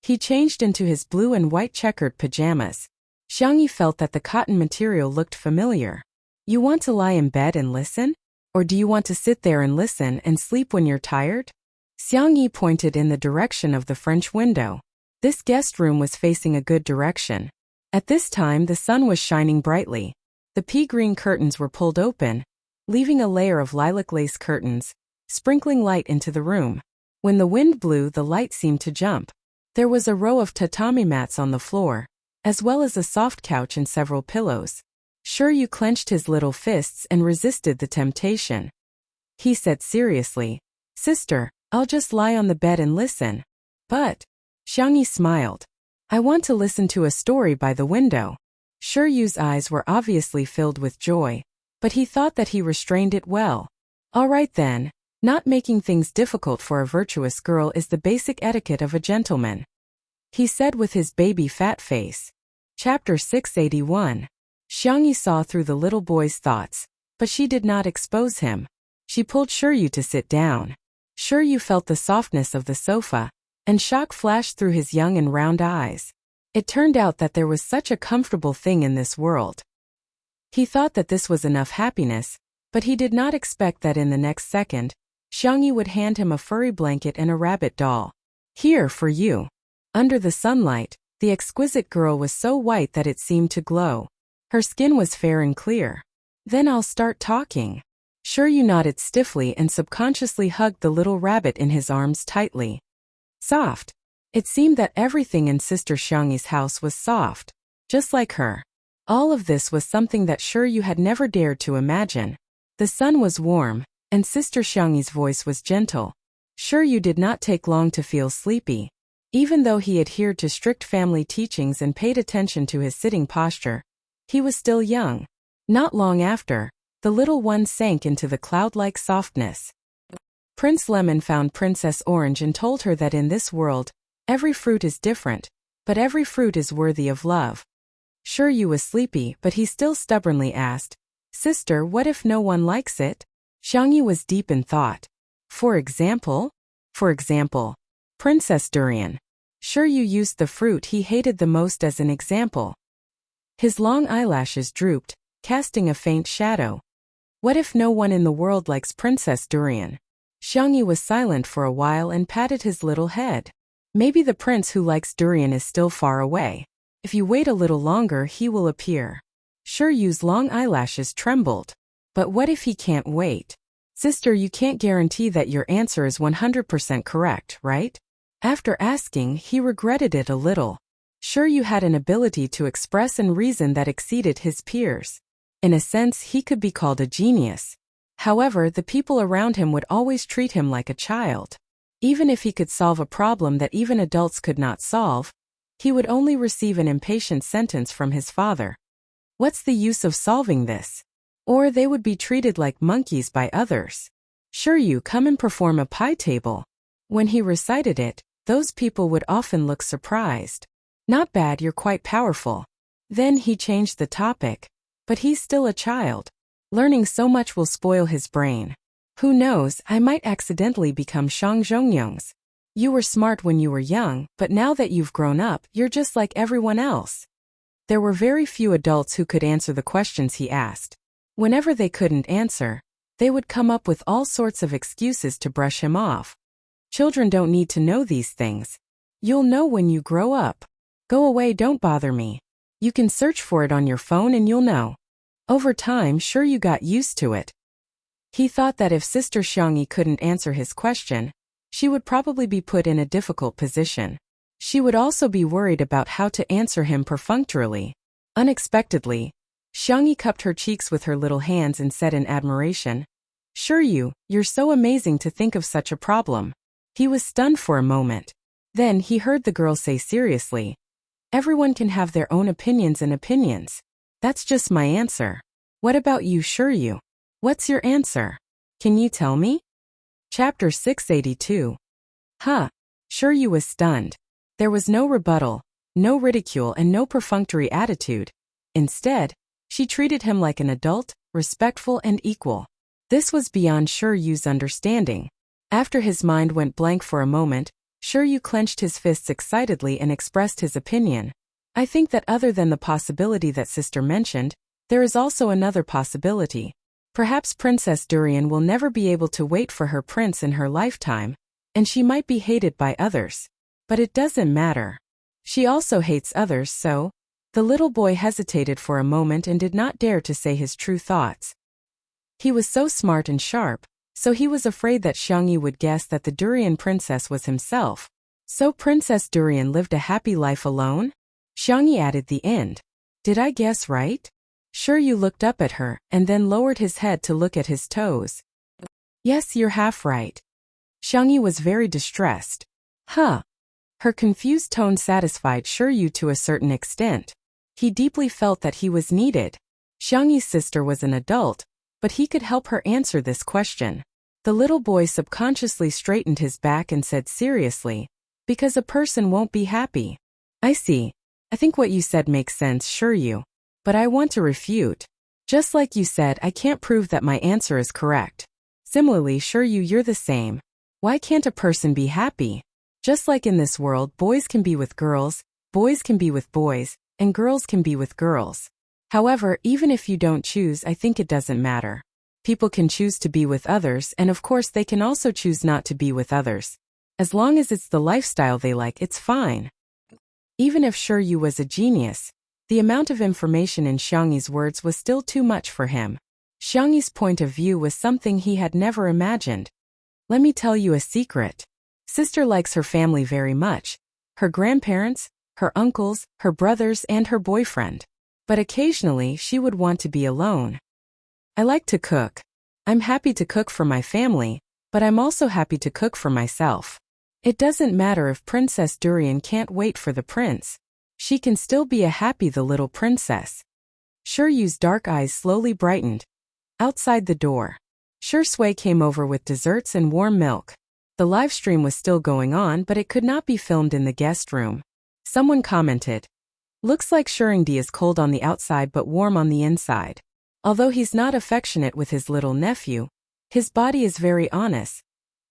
He changed into his blue and white checkered pajamas. Xiangyi felt that the cotton material looked familiar. You want to lie in bed and listen? Or do you want to sit there and listen and sleep when you're tired? Xiangyi pointed in the direction of the French window. This guest room was facing a good direction. At this time the sun was shining brightly. The pea-green curtains were pulled open, leaving a layer of lilac lace curtains, sprinkling light into the room. When the wind blew, the light seemed to jump. There was a row of tatami mats on the floor, as well as a soft couch and several pillows. Shiryu clenched his little fists and resisted the temptation. He said seriously, "Sister, I'll just lie on the bed and listen." But Xiangyi smiled. "I want to listen to a story by the window." Shiryu's eyes were obviously filled with joy, but he thought that he restrained it well. All right then, not making things difficult for a virtuous girl is the basic etiquette of a gentleman, he said with his baby fat face. Chapter 681. Xiangyi saw through the little boy's thoughts, but she did not expose him. She pulled Shiryu to sit down. Shiryu felt the softness of the sofa, and shock flashed through his young and round eyes. It turned out that there was such a comfortable thing in this world. He thought that this was enough happiness, but he did not expect that in the next second, Xiangyi would hand him a furry blanket and a rabbit doll. "Here for you." Under the sunlight, the exquisite girl was so white that it seemed to glow. Her skin was fair and clear. "Then I'll start talking." Shiryu nodded stiffly and subconsciously hugged the little rabbit in his arms tightly. Soft. It seemed that everything in Sister Xiangyi's house was soft, just like her. All of this was something that Shiryu had never dared to imagine. The sun was warm, and Sister Xiangyi's voice was gentle. Shiryu did not take long to feel sleepy. Even though he adhered to strict family teachings and paid attention to his sitting posture, he was still young. Not long after, the little one sank into the cloud-like softness. Prince Lemon found Princess Orange and told her that in this world, every fruit is different, but every fruit is worthy of love. Shiryu was sleepy, but he still stubbornly asked, "Sister, what if no one likes it?" Xiangyi was deep in thought. For example, Princess Durian. Shiryu used the fruit he hated the most as an example. His long eyelashes drooped, casting a faint shadow. What if no one in the world likes Princess Durian? Xiangyi was silent for a while and patted his little head. Maybe the prince who likes durian is still far away. If you wait a little longer, he will appear. Shiryu's long eyelashes trembled. But what if he can't wait? Sister, you can't guarantee that your answer is 100% correct, right? After asking, he regretted it a little. Shiryu had an ability to express and reason that exceeded his peers. In a sense, he could be called a genius. However, the people around him would always treat him like a child. Even if he could solve a problem that even adults could not solve, he would only receive an impatient sentence from his father. What's the use of solving this? Or they would be treated like monkeys by others. Shiryu, come and perform a pie table. When he recited it, those people would often look surprised. Not bad, you're quite powerful. Then he changed the topic. But he's still a child. Learning so much will spoil his brain. Who knows, I might accidentally become Shang Zhongyong's. You were smart when you were young, but now that you've grown up, you're just like everyone else. There were very few adults who could answer the questions he asked. Whenever they couldn't answer, they would come up with all sorts of excuses to brush him off. Children don't need to know these things. You'll know when you grow up. Go away, don't bother me. You can search for it on your phone and you'll know. Over time, Shiryu got used to it. He thought that if Sister Xiangyi couldn't answer his question, she would probably be put in a difficult position. She would also be worried about how to answer him perfunctorily. Unexpectedly, Xiangyi cupped her cheeks with her little hands and said in admiration, "Shiryu, you're so amazing to think of such a problem." He was stunned for a moment. Then he heard the girl say seriously, "Everyone can have their own opinions and opinions. That's just my answer. What about you, Shiryu? What's your answer? Can you tell me?" Chapter 682. Huh. Shiryu was stunned. There was no rebuttal, no ridicule, and no perfunctory attitude. Instead, she treated him like an adult, respectful and equal. This was beyond Shiryu's understanding. After his mind went blank for a moment, Shiryu clenched his fists excitedly and expressed his opinion. "I think that other than the possibility that Sister mentioned, there is also another possibility. Perhaps Princess Durian will never be able to wait for her prince in her lifetime, and she might be hated by others. But it doesn't matter. She also hates others, so..." The little boy hesitated for a moment and did not dare to say his true thoughts. He was so smart and sharp, so he was afraid that Xiangyi would guess that the Durian princess was himself. So Princess Durian lived a happy life alone? Xiangyi added the end. Did I guess right? Shiryu looked up at her and then lowered his head to look at his toes. Yes, you're half right. Xiangyi was very distressed. Huh. Her confused tone satisfied Shiryu to a certain extent. He deeply felt that he was needed. Xiangyi's sister was an adult, but he could help her answer this question. The little boy subconsciously straightened his back and said seriously, "Because a person won't be happy." I see. I think what you said makes sense, Shiryu. But I want to refute. Just like you said, I can't prove that my answer is correct. Similarly, Shiryu, you're the same. Why can't a person be happy? Just like in this world, boys can be with girls, boys can be with boys, and girls can be with girls. However, even if you don't choose, I think it doesn't matter. People can choose to be with others, and of course they can also choose not to be with others. As long as it's the lifestyle they like, it's fine. Even if Shiryu was a genius, the amount of information in Xiangyi's words was still too much for him. Xiangyi's point of view was something he had never imagined. Let me tell you a secret. Sister likes her family very much. Her grandparents, her uncles, her brothers, and her boyfriend. But occasionally she would want to be alone. I like to cook. I'm happy to cook for my family, but I'm also happy to cook for myself. It doesn't matter if Princess Durian can't wait for the prince. She can still be a happy the little princess. Shiryu's dark eyes slowly brightened. Outside the door, Shui came over with desserts and warm milk. The live stream was still going on, but it could not be filmed in the guest room. Someone commented, "Looks like Shirindi is cold on the outside but warm on the inside. Although he's not affectionate with his little nephew, his body is very honest."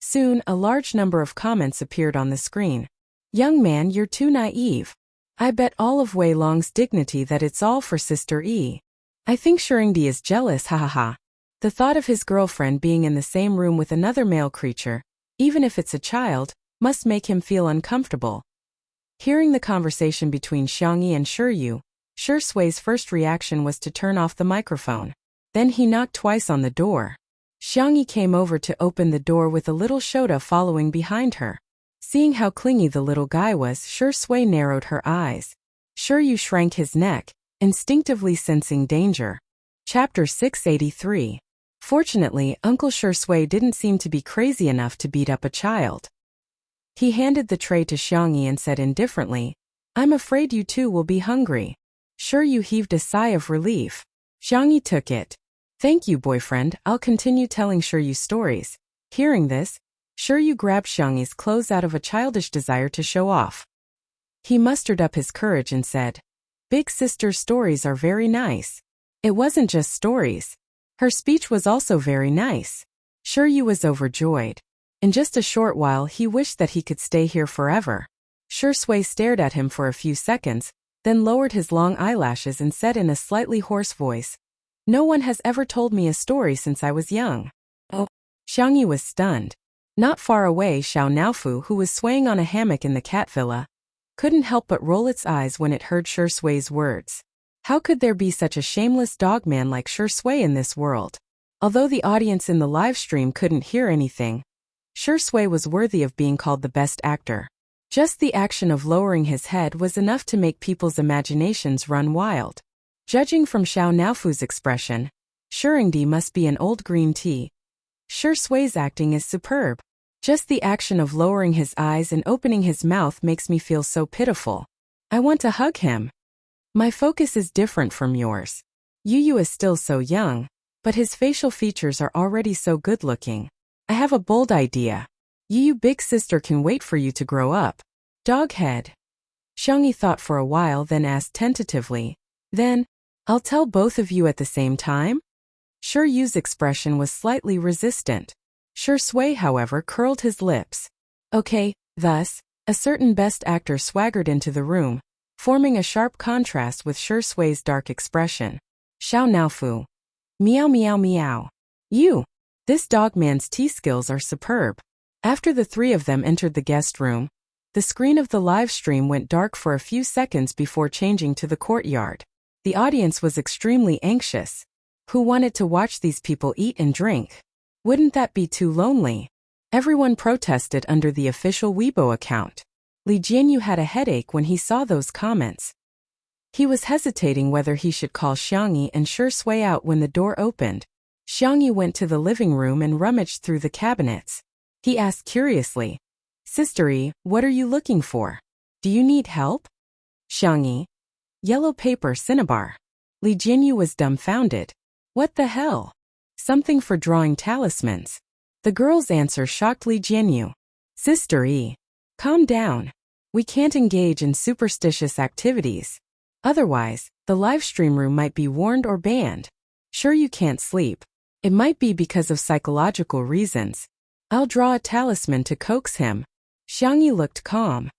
Soon, a large number of comments appeared on the screen. "Young man, you're too naive. I bet all of Wei Long's dignity that it's all for Sister E. I think Shirindi is jealous, hahaha." The thought of his girlfriend being in the same room with another male creature, even if it's a child, must make him feel uncomfortable. Hearing the conversation between Xiangyi and Shiryu, Shui's first reaction was to turn off the microphone. Then he knocked twice on the door. Xiangyi came over to open the door with a little Shota following behind her. Seeing how clingy the little guy was, Shui narrowed her eyes. Shiryu shrank his neck, instinctively sensing danger. Chapter 683. Fortunately, Uncle Shui didn't seem to be crazy enough to beat up a child. He handed the tray to Xiangyi and said indifferently, "I'm afraid you two will be hungry." Shiryu heaved a sigh of relief. Xiangyi took it. "Thank you, boyfriend, I'll continue telling Shiryu stories." Hearing this, Shiryu grabbed Xiangyi's clothes out of a childish desire to show off. He mustered up his courage and said, "Big sister's stories are very nice." It wasn't just stories. Her speech was also very nice. Shiryu was overjoyed. In just a short while he wished that he could stay here forever. Shui stared at him for a few seconds, then lowered his long eyelashes and said in a slightly hoarse voice, "No one has ever told me a story since I was young." Oh. Xiangyi was stunned. Not far away, Xiao Naofu, who was swaying on a hammock in the cat villa, couldn't help but roll its eyes when it heard Shui's words. How could there be such a shameless dogman like Shui in this world? Although the audience in the live stream couldn't hear anything, Shui was worthy of being called the best actor. Just the action of lowering his head was enough to make people's imaginations run wild. Judging from Xiao Naofu's expression, Shuringdi must be an old green tea. Shui's acting is superb. Just the action of lowering his eyes and opening his mouth makes me feel so pitiful. I want to hug him. My focus is different from yours. Yu is still so young, but his facial features are already so good-looking. I have a bold idea. Yu big sister can wait for you to grow up. Doghead. Xiangyi thought for a while, then asked tentatively, "Then, I'll tell both of you at the same time?" Yu's expression was slightly resistant. Shui, however, curled his lips. Okay, thus, a certain best actor swaggered into the room, forming a sharp contrast with Shui's dark expression. Xiao Naofu. Meow meow meow. You! This dogman's tea skills are superb. After the three of them entered the guest room, the screen of the live stream went dark for a few seconds before changing to the courtyard. The audience was extremely anxious. Who wanted to watch these people eat and drink? Wouldn't that be too lonely? Everyone protested under the official Weibo account. Li Jianyu had a headache when he saw those comments. He was hesitating whether he should call Xiangyi and Shui out when the door opened. Xiangyi went to the living room and rummaged through the cabinets. He asked curiously, "Sister-y, what are you looking for? Do you need help?" Xiangyi. Yellow paper cinnabar. Li Jianyu was dumbfounded. What the hell? Something for drawing talismans. The girl's answer shocked Li Jianyu. Sister-y. Calm down. We can't engage in superstitious activities. Otherwise, the live stream room might be warned or banned. Sure, you can't sleep. It might be because of psychological reasons. I'll draw a talisman to coax him. Xiangyi looked calm.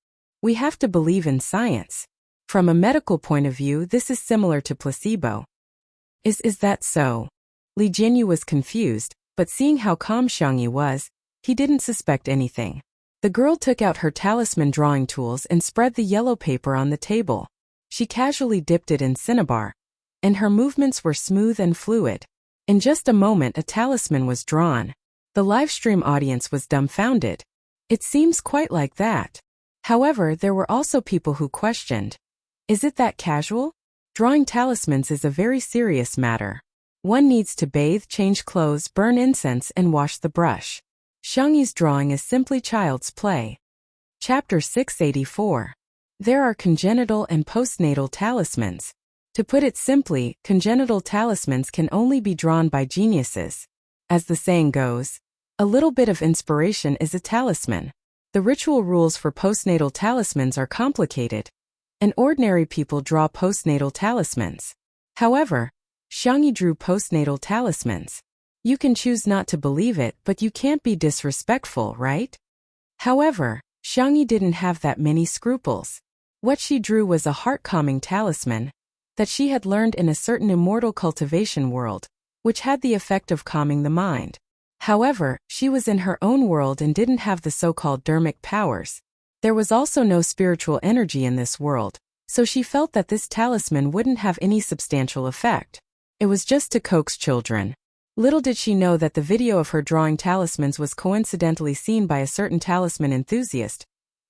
We have to believe in science. From a medical point of view, this is similar to placebo. Is that so? Li Jianyu was confused, but seeing how calm Xiangyi was, he didn't suspect anything. The girl took out her talisman drawing tools and spread the yellow paper on the table. She casually dipped it in cinnabar, and her movements were smooth and fluid. In just a moment, a talisman was drawn. The livestream audience was dumbfounded. It seems quite like that. However, there were also people who questioned. Is it that casual? Drawing talismans is a very serious matter. One needs to bathe, change clothes, burn incense, and wash the brush. Xiangyi's drawing is simply child's play. Chapter 684. There are congenital and postnatal talismans. To put it simply, congenital talismans can only be drawn by geniuses. As the saying goes, a little bit of inspiration is a talisman. The ritual rules for postnatal talismans are complicated, and ordinary people draw postnatal talismans. However, Xiangyi drew postnatal talismans. You can choose not to believe it, but you can't be disrespectful, right? However, Xiangyi didn't have that many scruples. What she drew was a heart-calming talisman that she had learned in a certain immortal cultivation world, which had the effect of calming the mind. However, she was in her own world and didn't have the so-called dermic powers. There was also no spiritual energy in this world, so she felt that this talisman wouldn't have any substantial effect. It was just to coax children. Little did she know that the video of her drawing talismans was coincidentally seen by a certain talisman enthusiast.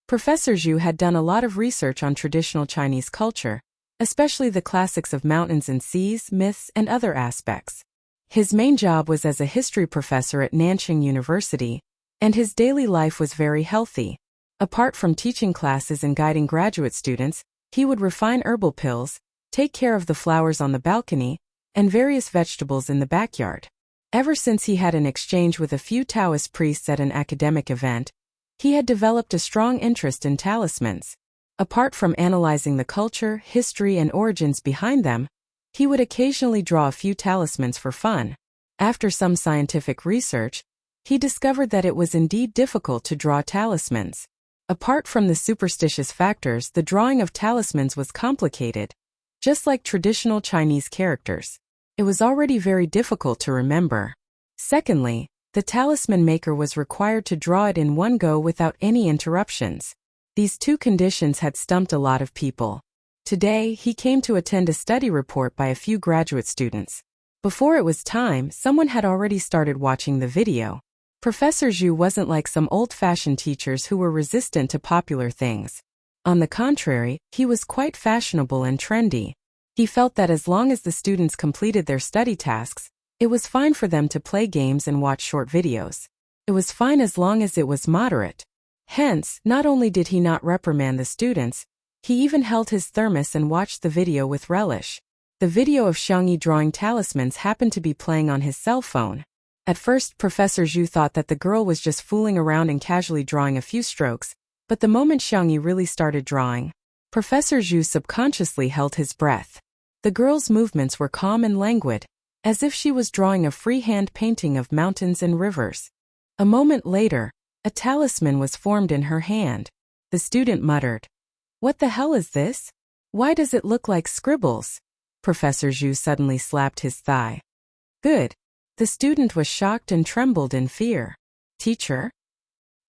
Professor Zhu had done a lot of research on traditional Chinese culture, especially the classics of mountains and seas, myths, and other aspects. His main job was as a history professor at Nanjing University, and his daily life was very healthy. Apart from teaching classes and guiding graduate students, he would refine herbal pills, take care of the flowers on the balcony, and various vegetables in the backyard. Ever since he had an exchange with a few Taoist priests at an academic event, he had developed a strong interest in talismans. Apart from analyzing the culture, history, and origins behind them, he would occasionally draw a few talismans for fun. After some scientific research, he discovered that it was indeed difficult to draw talismans. Apart from the superstitious factors, the drawing of talismans was complicated. Just like traditional Chinese characters, it was already very difficult to remember. Secondly, the talisman maker was required to draw it in one go without any interruptions. These two conditions had stumped a lot of people. Today, he came to attend a study report by a few graduate students. Before it was time, someone had already started watching the video. Professor Zhu wasn't like some old-fashioned teachers who were resistant to popular things. On the contrary, he was quite fashionable and trendy. He felt that as long as the students completed their study tasks, it was fine for them to play games and watch short videos. It was fine as long as it was moderate. Hence, not only did he not reprimand the students, he even held his thermos and watched the video with relish. The video of Xiangyi drawing talismans happened to be playing on his cell phone. At first, Professor Zhu thought that the girl was just fooling around and casually drawing a few strokes, but the moment Xiangyi really started drawing, Professor Zhu subconsciously held his breath. The girl's movements were calm and languid, as if she was drawing a freehand painting of mountains and rivers. A moment later, a talisman was formed in her hand. The student muttered, "What the hell is this? Why does it look like scribbles?" Professor Zhu suddenly slapped his thigh. "Good." The student was shocked and trembled in fear. "Teacher?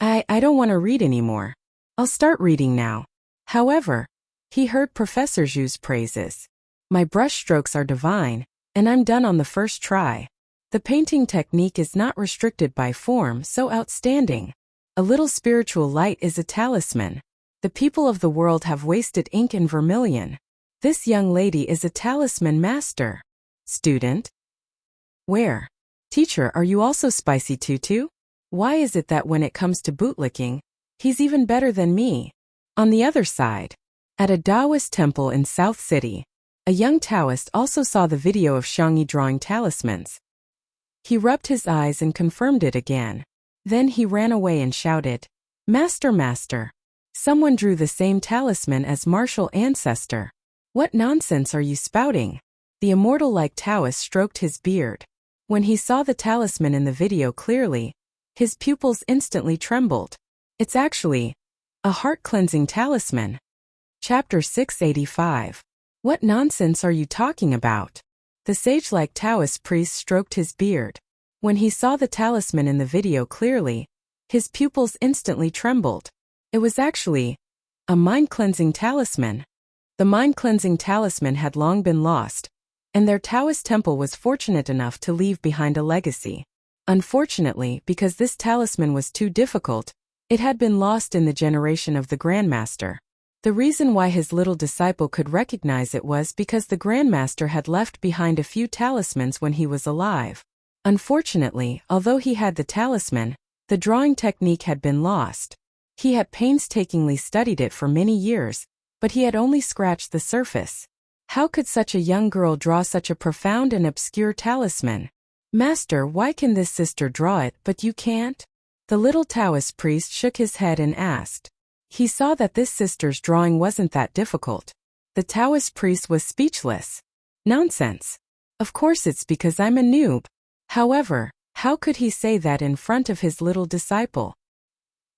I don't want to read anymore. I'll start reading now." However, he heard Professor Zhu's praises. "My brush strokes are divine, and I'm done on the first try. The painting technique is not restricted by form, so outstanding. A little spiritual light is a talisman. The people of the world have wasted ink and vermilion. This young lady is a talisman master." Student? "Where? Teacher, are you also spicy tutu? Why is it that when it comes to bootlicking, he's even better than me?" On the other side, at a Taoist temple in South City, a young Taoist also saw the video of Xiangyi drawing talismans. He rubbed his eyes and confirmed it again. Then he ran away and shouted, "Master, master! Someone drew the same talisman as martial ancestor. What nonsense are you spouting?" The immortal-like Taoist stroked his beard. When he saw the talisman in the video clearly, his pupils instantly trembled. It's actually a heart-cleansing talisman. Chapter 685. What nonsense are you talking about? The sage-like Taoist priest stroked his beard. When he saw the talisman in the video clearly, his pupils instantly trembled. It was actually a mind-cleansing talisman. The mind-cleansing talisman had long been lost, and their Taoist temple was fortunate enough to leave behind a legacy. Unfortunately, because this talisman was too difficult, it had been lost in the generation of the Grandmaster. The reason why his little disciple could recognize it was because the Grandmaster had left behind a few talismans when he was alive. Unfortunately, although he had the talisman, the drawing technique had been lost. He had painstakingly studied it for many years, but he had only scratched the surface. How could such a young girl draw such a profound and obscure talisman? "Master, why can this sister draw it, but you can't?" The little Taoist priest shook his head and asked. He saw that this sister's drawing wasn't that difficult. The Taoist priest was speechless. "Nonsense. Of course it's because I'm a noob." However, how could he say that in front of his little disciple?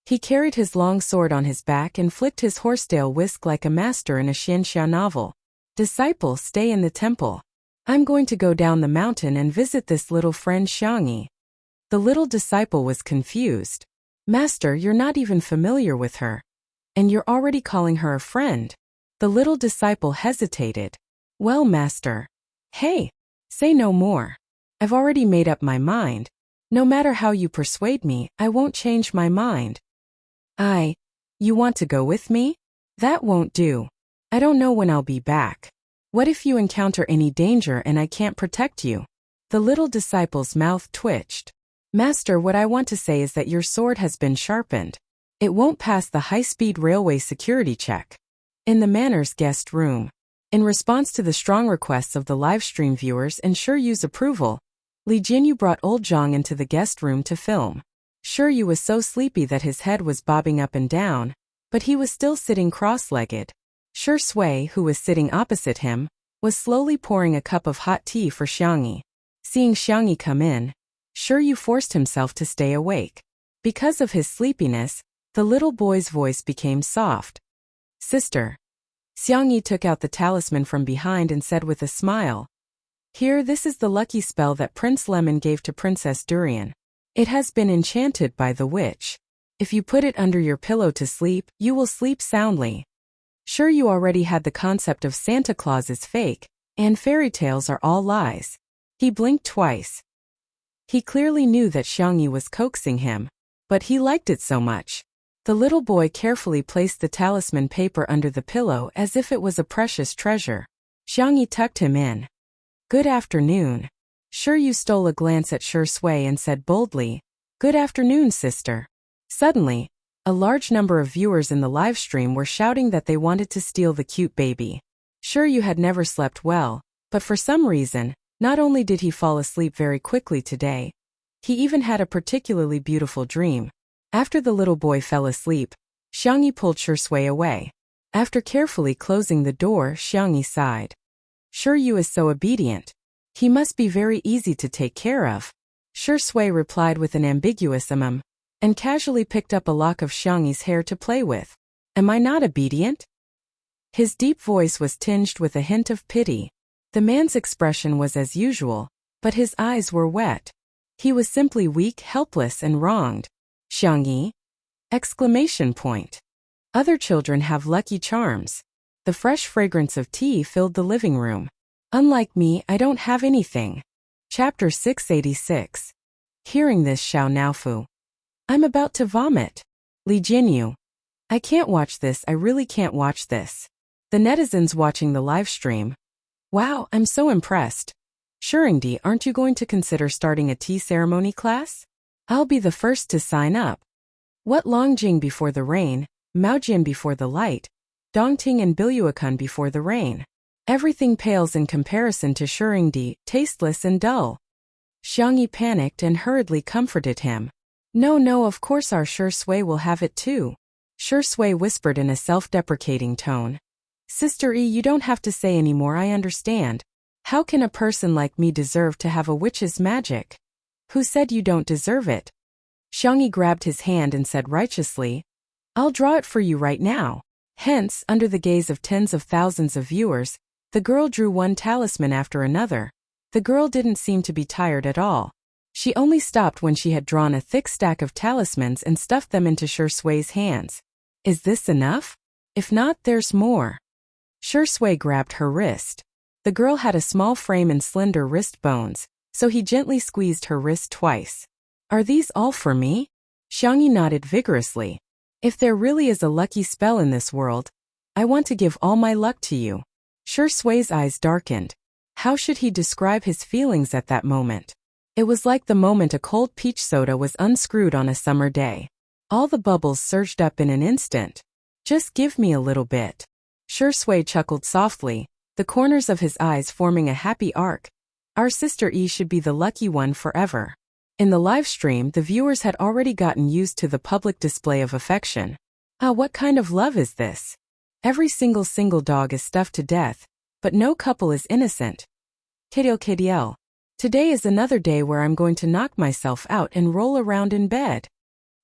He carried his long sword on his back and flicked his horsetail whisk like a master in a Xianxia novel. "Disciple, stay in the temple. I'm going to go down the mountain and visit this little friend Xiangyi." The little disciple was confused. "Master, you're not even familiar with her. And you're already calling her a friend." The little disciple hesitated. "Well, master." "Hey, say no more. I've already made up my mind. No matter how you persuade me, I won't change my mind." You want to go with me? That won't do. I don't know when I'll be back. What if you encounter any danger and I can't protect you?" The little disciple's mouth twitched. "Master, what I want to say is that your sword has been sharpened. It won't pass the high-speed railway security check." In the Manners guest room, in response to the strong requests of the livestream viewers and Shiryu's approval, Li Jinyu brought old Zhang into the guest room to film. Shiryu was so sleepy that his head was bobbing up and down, but he was still sitting cross-legged. Shi Sui, who was sitting opposite him, was slowly pouring a cup of hot tea for Xiangyi. Seeing Xiangyi come in, Shiryu forced himself to stay awake. Because of his sleepiness, the little boy's voice became soft. "Sister." Xiangyi took out the talisman from behind and said with a smile, "Here, this is the lucky spell that Prince Lemon gave to Princess Durian. It has been enchanted by the witch. If you put it under your pillow to sleep, you will sleep soundly." Sure, you already had the concept of Santa Claus is fake, and fairy tales are all lies. He blinked twice. He clearly knew that Xiangyi was coaxing him, but he liked it so much. The little boy carefully placed the talisman paper under the pillow as if it was a precious treasure. Xiangyi tucked him in. "Good afternoon." Shiryu stole a glance at Shui and said boldly, "Good afternoon, sister." Suddenly, a large number of viewers in the live stream were shouting that they wanted to steal the cute baby. Shiryu had never slept well, but for some reason, not only did he fall asleep very quickly today, he even had a particularly beautiful dream. After the little boy fell asleep, Xiangyi pulled Shui away. After carefully closing the door, Xiangyi sighed. "Shiryu is so obedient. He must be very easy to take care of." Shui replied with an ambiguous and casually picked up a lock of Xiangyi's hair to play with. "Am I not obedient?" His deep voice was tinged with a hint of pity. The man's expression was as usual, but his eyes were wet. He was simply weak, helpless, and wronged. "Xiangyi?" Exclamation point. Other children have lucky charms. The fresh fragrance of tea filled the living room. Unlike me, I don't have anything. Chapter 686. Hearing this, Xiao Naofu. "I'm about to vomit." Li Jinyu. "I can't watch this, I really can't watch this." The netizens watching the live stream. "Wow, I'm so impressed. Shuringdi, aren't you going to consider starting a tea ceremony class? I'll be the first to sign up." What Longjing before the rain, Maojian before the light, Dongting and Biluakun before the rain. Everything pales in comparison to Shuringdi, tasteless and dull. Xiangyi panicked and hurriedly comforted him. No, of course our Shui will have it too." Shui whispered in a self-deprecating tone. "Sister E, you don't have to say anymore, I understand. How can a person like me deserve to have a witch's magic?" "Who said you don't deserve it?" Xiangyi grabbed his hand and said righteously, "I'll draw it for you right now." Hence, under the gaze of tens of thousands of viewers, the girl drew one talisman after another. The girl didn't seem to be tired at all. She only stopped when she had drawn a thick stack of talismans and stuffed them into Shui's hands. "Is this enough? If not, there's more." Shui grabbed her wrist. The girl had a small frame and slender wrist bones, so he gently squeezed her wrist twice. "Are these all for me?" Xiangyi nodded vigorously. "If there really is a lucky spell in this world, I want to give all my luck to you." Shui's eyes darkened. How should he describe his feelings at that moment? It was like the moment a cold peach soda was unscrewed on a summer day. All the bubbles surged up in an instant. "Just give me a little bit." Shui chuckled softly, the corners of his eyes forming a happy arc. "Our sister E should be the lucky one forever." In the live stream, the viewers had already gotten used to the public display of affection. What kind of love is this? Every single dog is stuffed to death, but no couple is innocent. KDL. Today is another day where I'm going to knock myself out and roll around in bed.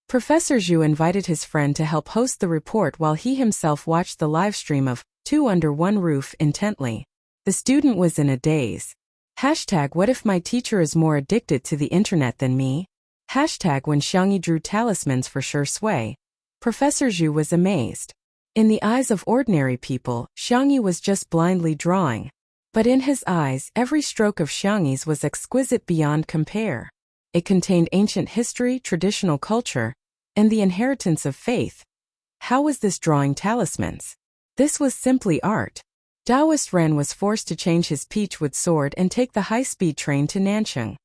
Professor Zhu invited his friend to help host the report while he himself watched the live stream of Two Under One Roof intently. The student was in a daze. What if my teacher is more addicted to the internet than me? When Xiangyi drew talismans for Shui, Professor Zhu was amazed. In the eyes of ordinary people, Xiangyi was just blindly drawing. But in his eyes, every stroke of Xiangyi's was exquisite beyond compare. It contained ancient history, traditional culture, and the inheritance of faith. How was this drawing talismans? This was simply art. Taoist Ren was forced to change his peachwood sword and take the high-speed train to Nancheng.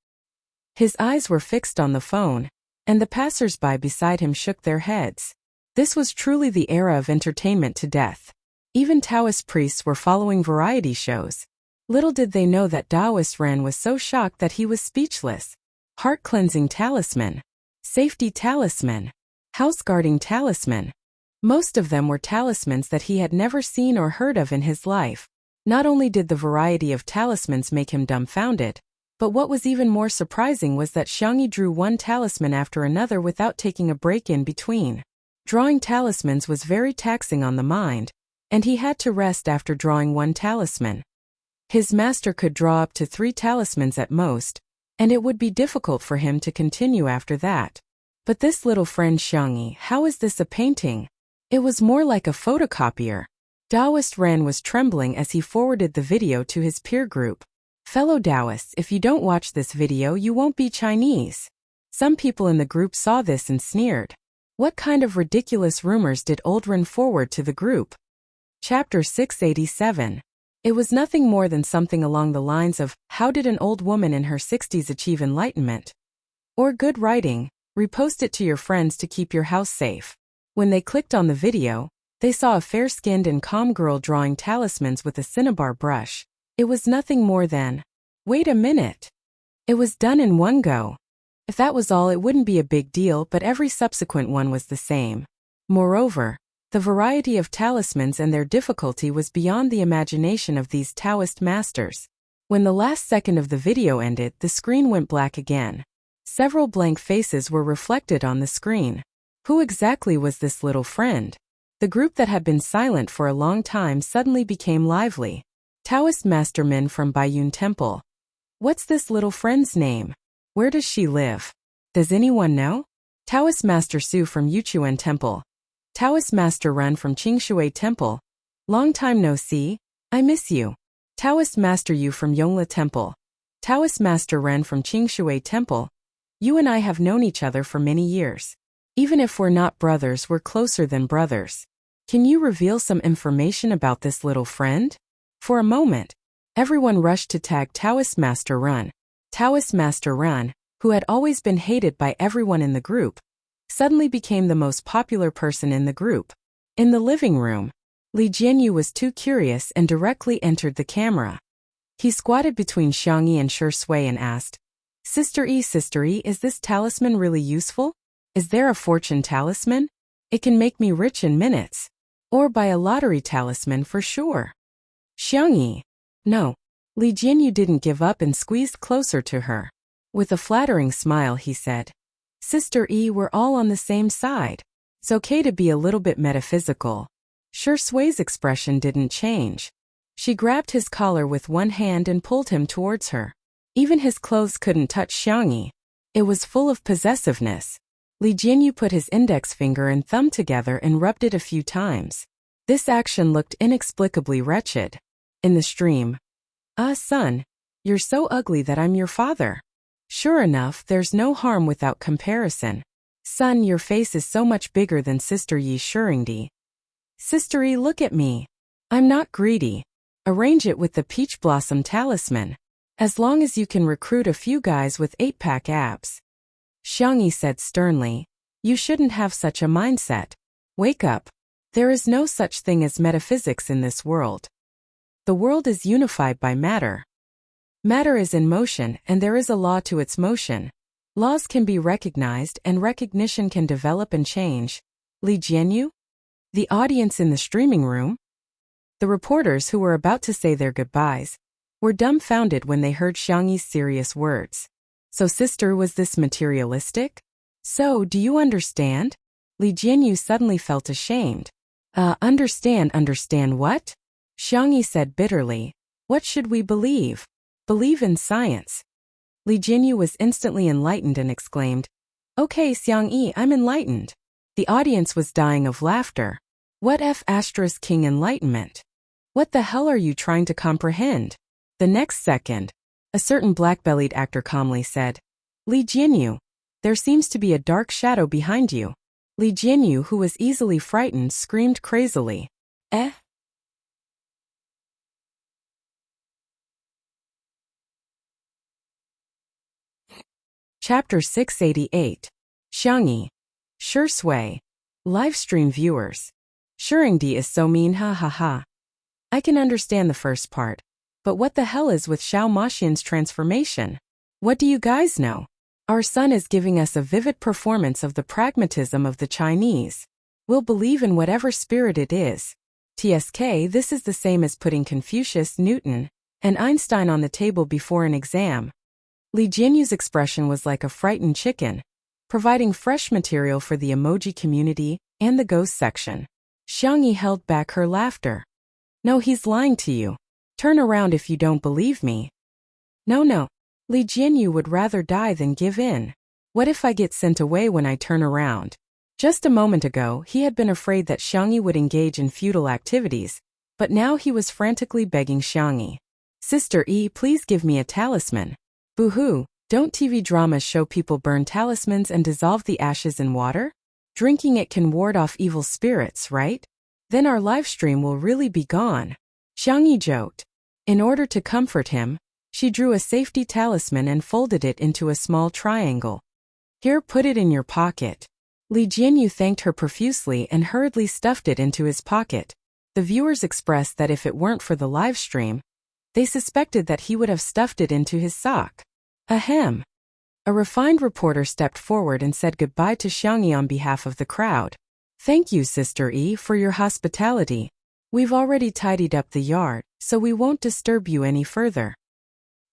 His eyes were fixed on the phone, and the passers-by beside him shook their heads. This was truly the era of entertainment to death. Even Taoist priests were following variety shows. Little did they know that Taoist Ren was so shocked that he was speechless. Heart-cleansing talisman. Safety talisman. House-guarding talisman. Most of them were talismans that he had never seen or heard of in his life. Not only did the variety of talismans make him dumbfounded, but what was even more surprising was that Xiangyi drew one talisman after another without taking a break in between. Drawing talismans was very taxing on the mind, and he had to rest after drawing one talisman. His master could draw up to 3 talismans at most, and it would be difficult for him to continue after that. But this little friend Xiangyi, how is this a painting? It was more like a photocopier. Taoist Ren was trembling as he forwarded the video to his peer group. Fellow Taoists, if you don't watch this video, you won't be Chinese. Some people in the group saw this and sneered. What kind of ridiculous rumors did Oldrin forward to the group? Chapter 687. It was nothing more than something along the lines of, how did an old woman in her 60s achieve enlightenment? Or good writing, repost it to your friends to keep your house safe. When they clicked on the video, they saw a fair-skinned and calm girl drawing talismans with a cinnabar brush. It was nothing more than, wait a minute. It was done in one go. If that was all, it wouldn't be a big deal, but every subsequent one was the same. Moreover, the variety of talismans and their difficulty was beyond the imagination of these Taoist masters. When the last second of the video ended, the screen went black again. Several blank faces were reflected on the screen. Who exactly was this little friend? The group that had been silent for a long time suddenly became lively. Taoist Mastermind from Baiyun Temple. What's this little friend's name? Where does she live? Does anyone know? Taoist Master Su from Yuchuan Temple. Taoist Master Ren from Qingshui Temple. Long time no see. I miss you. Taoist Master Yu from Yongla Temple. Taoist Master Ren from Qingshui Temple. You and I have known each other for many years. Even if we're not brothers, we're closer than brothers. Can you reveal some information about this little friend? For a moment, everyone rushed to tag Taoist Master Ren. Taoist Master Ren, who had always been hated by everyone in the group, suddenly became the most popular person in the group. In the living room, Li Jianyu was too curious and directly entered the camera. He squatted between Xiangyi and Shi Sui and asked, Sister E, is this talisman really useful? Is there a fortune talisman? It can make me rich in minutes. Or buy a lottery talisman for sure. Xiangyi. No. Li Jianyu didn't give up and squeezed closer to her. With a flattering smile, he said, Sister E, we're all on the same side. It's okay to be a little bit metaphysical. Shi Sui's expression didn't change. She grabbed his collar with one hand and pulled him towards her. Even his clothes couldn't touch Xiangyi. It was full of possessiveness. Li Jianyu put his index finger and thumb together and rubbed it a few times. This action looked inexplicably wretched. In the stream, son, you're so ugly that I'm your father. Sure enough, there's no harm without comparison. Son, your face is so much bigger than Sister Yi's Shuringdi. Sister Yi, look at me. I'm not greedy. Arrange it with the peach blossom talisman. As long as you can recruit a few guys with 8-pack abs. Xiangyi said sternly, you shouldn't have such a mindset. Wake up. There is no such thing as metaphysics in this world. The world is unified by matter. Matter is in motion, and there is a law to its motion. Laws can be recognized, and recognition can develop and change. Li Jianyu? The audience in the streaming room? The reporters who were about to say their goodbyes were dumbfounded when they heard Xiangyi's serious words. So sister, was this materialistic? So, do you understand? Li Jianyu suddenly felt ashamed. Understand what? Xiangyi said bitterly. What should we believe? Believe in science. Li Jianyu was instantly enlightened and exclaimed, Okay, Xiangyi, I'm enlightened. The audience was dying of laughter. What *king enlightenment? What the hell are you trying to comprehend? The next second, a certain black-bellied actor calmly said, Li Jianyu, there seems to be a dark shadow behind you. Li Jianyu, who was easily frightened, screamed crazily, Eh? Chapter 688. Xiangyi. Shi Sui. Livestream viewers. Shuringdi is so mean, ha ha ha. I can understand the first part. But what the hell is with Xiao Maxian's transformation? What do you guys know? Our son is giving us a vivid performance of the pragmatism of the Chinese. We'll believe in whatever spirit it is. TSK, this is the same as putting Confucius, Newton, and Einstein on the table before an exam. Li Jianyu's expression was like a frightened chicken, providing fresh material for the emoji community and the ghost section. Xiangyi held back her laughter. No, he's lying to you. Turn around if you don't believe me. No. Li Jianyu would rather die than give in. What if I get sent away when I turn around? Just a moment ago, he had been afraid that Xiangyi would engage in futile activities, but now he was frantically begging Xiangyi. Sister E, please give me a talisman. Boo-hoo, don't TV dramas show people burn talismans and dissolve the ashes in water? Drinking it can ward off evil spirits, right? Then our live stream will really be gone. Xiangyi joked. In order to comfort him, she drew a safety talisman and folded it into a small triangle. Here, put it in your pocket. Li Jianyu thanked her profusely and hurriedly stuffed it into his pocket. The viewers expressed that if it weren't for the live stream, they suspected that he would have stuffed it into his sock. Ahem. A refined reporter stepped forward and said goodbye to Xiangyi on behalf of the crowd. Thank you, Sister E, for your hospitality. We've already tidied up the yard, so we won't disturb you any further.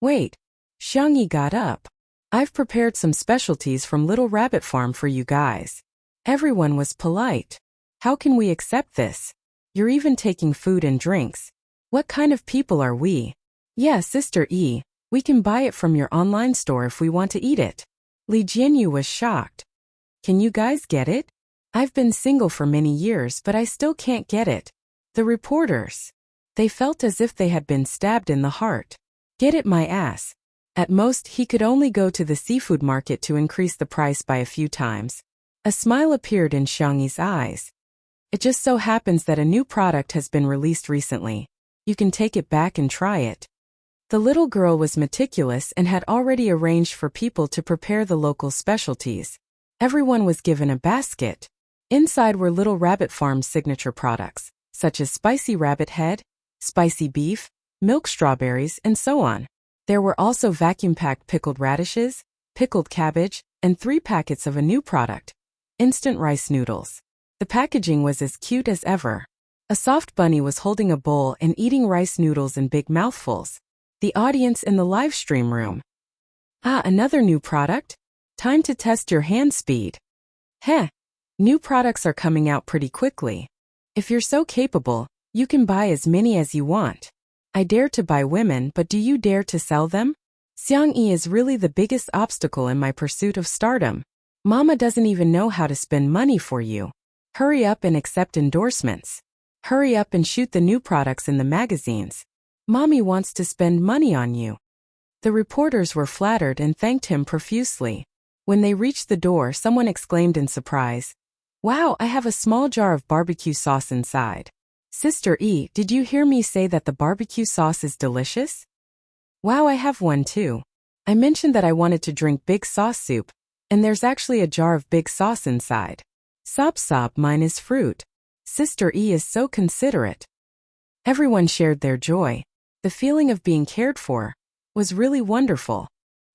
Wait. Xiangyi got up. I've prepared some specialties from Little Rabbit Farm for you guys. Everyone was polite. How can we accept this? You're even taking food and drinks. What kind of people are we? Yeah, Sister E, we can buy it from your online store if we want to eat it. Li Jianyu was shocked. Can you guys get it? I've been single for many years, but I still can't get it. The reporters. They felt as if they had been stabbed in the heart. Get it, my ass. At most, he could only go to the seafood market to increase the price by a few times. A smile appeared in Xiangyi's eyes. It just so happens that a new product has been released recently. You can take it back and try it. The little girl was meticulous and had already arranged for people to prepare the local specialties. Everyone was given a basket. Inside were Little Rabbit Farm's signature products, such as spicy rabbit head, spicy beef, milk strawberries, and so on. There were also vacuum-packed pickled radishes, pickled cabbage, and 3 packets of a new product, instant rice noodles. The packaging was as cute as ever. A soft bunny was holding a bowl and eating rice noodles in big mouthfuls. The audience in the live stream room. Ah, another new product? Time to test your hand speed. Heh. New products are coming out pretty quickly. If you're so capable, you can buy as many as you want. I dare to buy women, but do you dare to sell them? Xiangyi is really the biggest obstacle in my pursuit of stardom. Mama doesn't even know how to spend money for you. Hurry up and accept endorsements. Hurry up and shoot the new products in the magazines. Mommy wants to spend money on you. The reporters were flattered and thanked him profusely. When they reached the door, someone exclaimed in surprise, "Wow, I have a small jar of barbecue sauce inside." Sister E, did you hear me say that the barbecue sauce is delicious? Wow, I have one too. I mentioned that I wanted to drink big sauce soup, and there's actually a jar of big sauce inside. Sob sob, mine is fruit. Sister E is so considerate. Everyone shared their joy. The feeling of being cared for was really wonderful.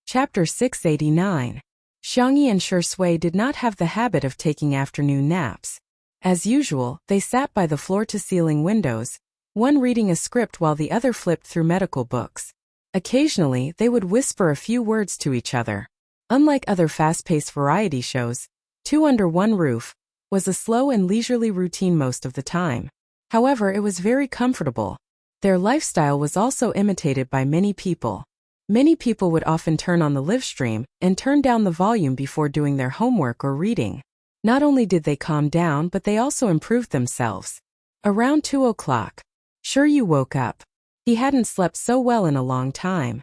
Chapter 689. Xiangyi and Shui did not have the habit of taking afternoon naps. As usual, they sat by the floor-to-ceiling windows, one reading a script while the other flipped through medical books. Occasionally, they would whisper a few words to each other. Unlike other fast-paced variety shows, Two Under One Roof was a slow and leisurely routine most of the time. However, it was very comfortable. Their lifestyle was also imitated by many people. Many people would often turn on the live stream and turn down the volume before doing their homework or reading. Not only did they calm down, but they also improved themselves. Around 2 o'clock, Shuryu woke up. He hadn't slept so well in a long time.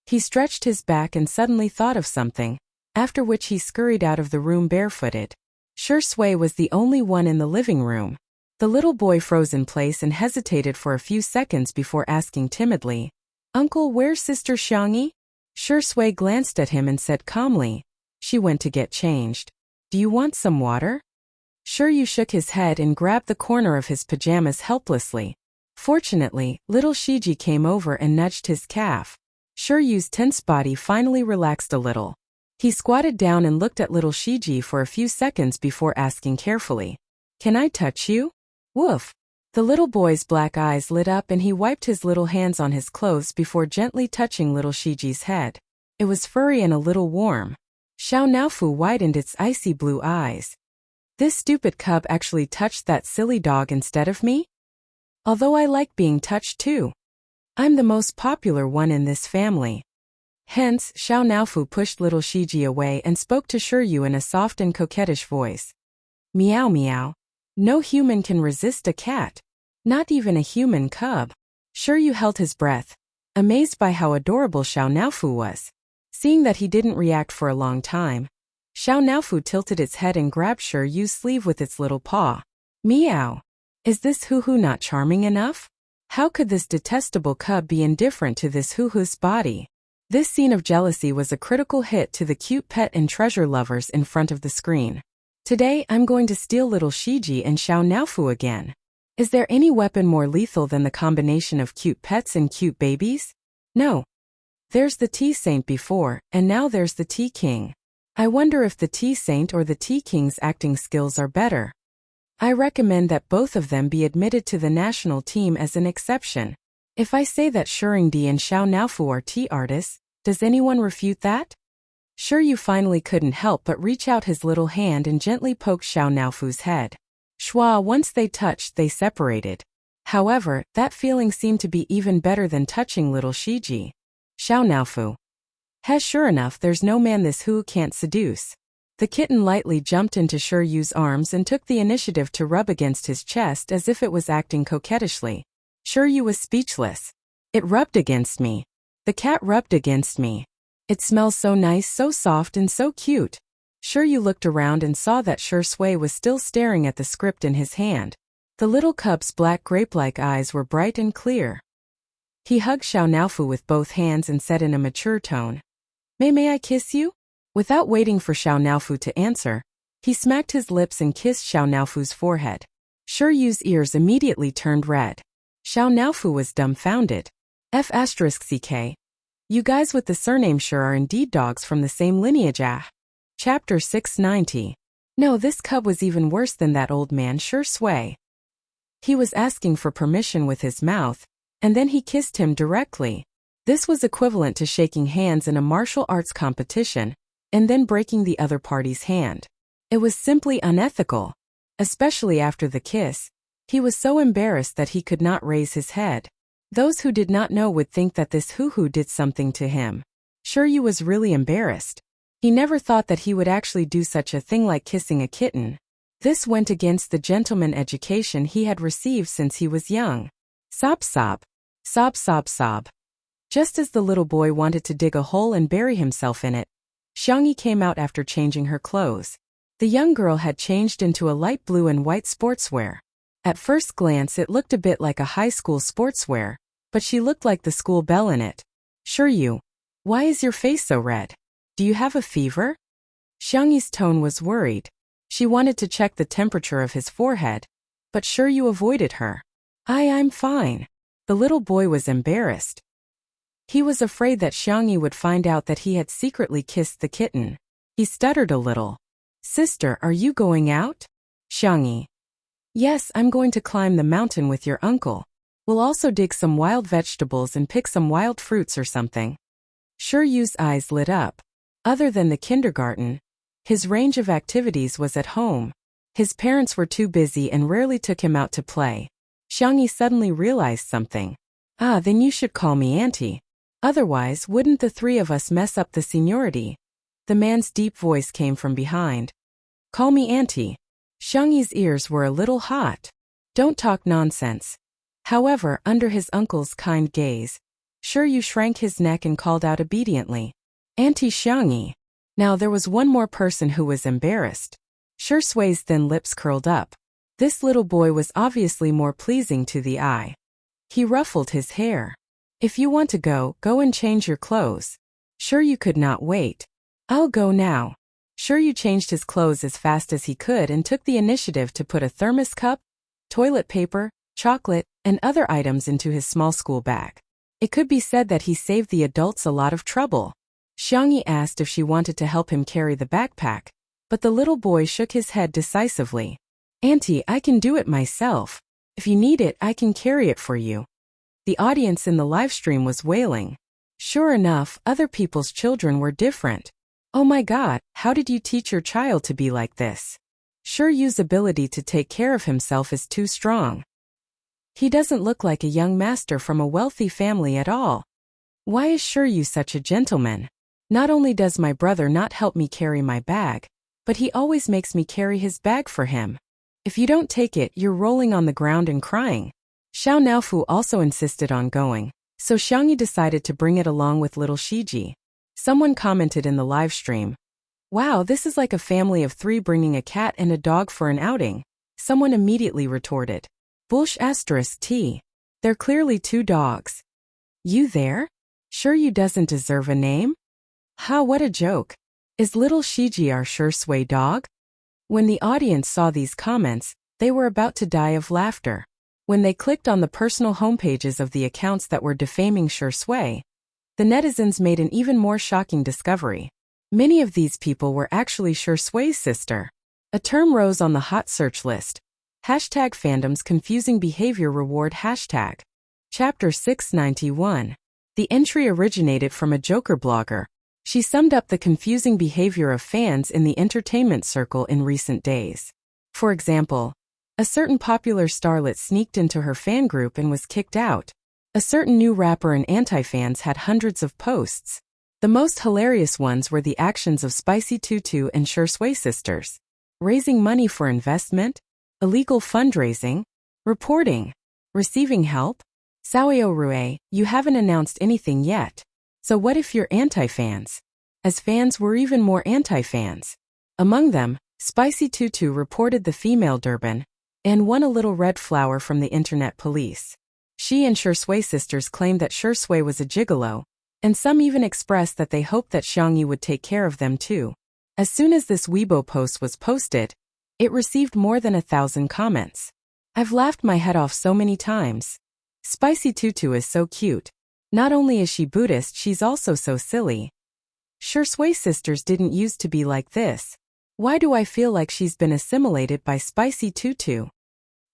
He stretched his back and suddenly thought of something, after which he scurried out of the room barefooted. Shui was the only one in the living room. The little boy froze in place and hesitated for a few seconds before asking timidly, "Uncle, where's Sister Xiangyi?" Shui glanced at him and said calmly, "She went to get changed. Do you want some water?" Shuryu shook his head and grabbed the corner of his pajamas helplessly. Fortunately, little Shiji came over and nudged his calf. Shuryu's tense body finally relaxed a little. He squatted down and looked at little Shiji for a few seconds before asking carefully, "Can I touch you?" Woof. The little boy's black eyes lit up and he wiped his little hands on his clothes before gently touching little Shiji's head. It was furry and a little warm. Xiao Naofu widened its icy blue eyes. This stupid cub actually touched that silly dog instead of me? Although I like being touched too. I'm the most popular one in this family. Hence, Xiao Naofu pushed little Shiji away and spoke to Shuryu in a soft and coquettish voice. Meow meow. No human can resist a cat. Not even a human cub. Shuryu held his breath. amazed by how adorable Xiao Naofu was. Seeing that he didn't react for a long time, Xiao Naofu tilted its head and grabbed Shi Yu's sleeve with its little paw. Meow. Is this Huhu not charming enough? How could this detestable cub be indifferent to this Huhu's body? This scene of jealousy was a critical hit to the cute pet and treasure lovers in front of the screen. Today I'm going to steal little Shiji and Xiao Naofu again. Is there any weapon more lethal than the combination of cute pets and cute babies? No. There's the Tea Saint before, and now there's the Tea King. I wonder if the Tea Saint or the Tea King's acting skills are better. I recommend that both of them be admitted to the national team as an exception. If I say that Shuringdi and Xiao Naofu are tea artists, does anyone refute that? Shi Yu finally couldn't help but reach out his little hand and gently poke Xiao Naofu's head. Schwa, once they touched, they separated. However, that feeling seemed to be even better than touching little Shiji. Xiao Naofu. Sure enough, there's no man this Hu can't seduce. The kitten lightly jumped into Shi Yu's arms and took the initiative to rub against his chest as if it was acting coquettishly. Shi Yu was speechless. It rubbed against me. The cat rubbed against me. It smells so nice, so soft and so cute. Shi Yu looked around and saw that Shi Sui was still staring at the script in his hand. The little cub's black grape-like eyes were bright and clear. He hugged Xiao Naofu with both hands and said in a mature tone, May I kiss you? Without waiting for Xiao Naofu to answer, he smacked his lips and kissed Xiao Naofu's forehead. Shi Yu's ears immediately turned red. Xiao Naofu was dumbfounded. F***ck. You guys with the surname Shi are indeed dogs from the same lineage. Chapter 690. No, this cub was even worse than that old man Shi Sui. He was asking for permission with his mouth, and then he kissed him directly. This was equivalent to shaking hands in a martial arts competition, and then breaking the other party's hand. It was simply unethical. Especially after the kiss, he was so embarrassed that he could not raise his head. Those who did not know would think that this Huhu did something to him. Shi Yu was really embarrassed. He never thought that he would actually do such a thing like kissing a kitten. This went against the gentleman education he had received since he was young. Sob sob. Sob sob sob. Just as the little boy wanted to dig a hole and bury himself in it, Xiangyi came out after changing her clothes. The young girl had changed into a light blue and white sportswear. At first glance it looked a bit like a high school sportswear, but she looked like the school belle in it. Shi Yu, why is your face so red? Do you have a fever? Xiangyi's tone was worried. She wanted to check the temperature of his forehead, but Shi Yu avoided her. I'm fine. The little boy was embarrassed. He was afraid that Xiangyi would find out that he had secretly kissed the kitten. He stuttered a little. Sister, are you going out? Xiangyi. Yes, I'm going to climb the mountain with your uncle. We'll also dig some wild vegetables and pick some wild fruits or something. Shi Yu's eyes lit up. Other than the kindergarten, his range of activities was at home. His parents were too busy and rarely took him out to play. Xiangyi suddenly realized something. Then you should call me auntie. Otherwise, wouldn't the three of us mess up the seniority? The man's deep voice came from behind. Call me auntie. Xiangyi's ears were a little hot. Don't talk nonsense. However, under his uncle's kind gaze, Shi Yu shrank his neck and called out obediently. Auntie Xiangyi. Now there was one more person who was embarrassed. Shi Sui's thin lips curled up. This little boy was obviously more pleasing to the eye. He ruffled his hair. If you want to go and change your clothes. Shi Yu could not wait. I'll go now. Shi Yu changed his clothes as fast as he could and took the initiative to put a thermos cup, toilet paper, chocolate, and other items into his small school bag. It could be said that he saved the adults a lot of trouble. Xiangyi asked if she wanted to help him carry the backpack, but the little boy shook his head decisively. Auntie, I can do it myself. If you need it, I can carry it for you. The audience in the live stream was wailing. Sure enough, other people's children were different. Oh my God, how did you teach your child to be like this? Shi Yu's ability to take care of himself is too strong. He doesn't look like a young master from a wealthy family at all. Why is Shi Yu such a gentleman? Not only does my brother not help me carry my bag, but he always makes me carry his bag for him. If you don't take it, you're rolling on the ground and crying. Xiao Naofu also insisted on going. So Xiangyi decided to bring it along with little Shiji. Someone commented in the live stream, "Wow, this is like a family of 3 bringing a cat and a dog for an outing." Someone immediately retorted, "Bullsh asterisk T. They're clearly 2 dogs. You there? Sure you doesn't deserve a name? Ha, what a joke. Is little Shiji our sure sway dog?" When the audience saw these comments, they were about to die of laughter. When they clicked on the personal homepages of the accounts that were defaming Sure Sway, the netizens made an even more shocking discovery. Many of these people were actually Sure Sway's sister. A term rose on the hot search list. Hashtag fandom's confusing behavior reward hashtag. Chapter 691. The entry originated from a Joker blogger. She summed up the confusing behavior of fans in the entertainment circle in recent days. For example, a certain popular starlet sneaked into her fan group and was kicked out. A certain new rapper and anti-fans had hundreds of posts. The most hilarious ones were the actions of Spicy Tutu and Sure Sway sisters. Raising money for investment, illegal fundraising, reporting, receiving help. Sao Rue, you haven't announced anything yet. So what if you're anti-fans? As fans were even more anti-fans. Among them, Spicy Tutu reported the female Durban and won a little red flower from the internet police. She and Sure Sway sisters claimed that Sure Sway was a gigolo, and some even expressed that they hoped that Xiangyi would take care of them too. As soon as this Weibo post was posted, it received more than 1,000 comments. I've laughed my head off so many times. Spicy Tutu is so cute. Not only is she Buddhist, she's also so silly. Sure Sway sisters didn't used to be like this. Why do I feel like she's been assimilated by Spicy Tutu?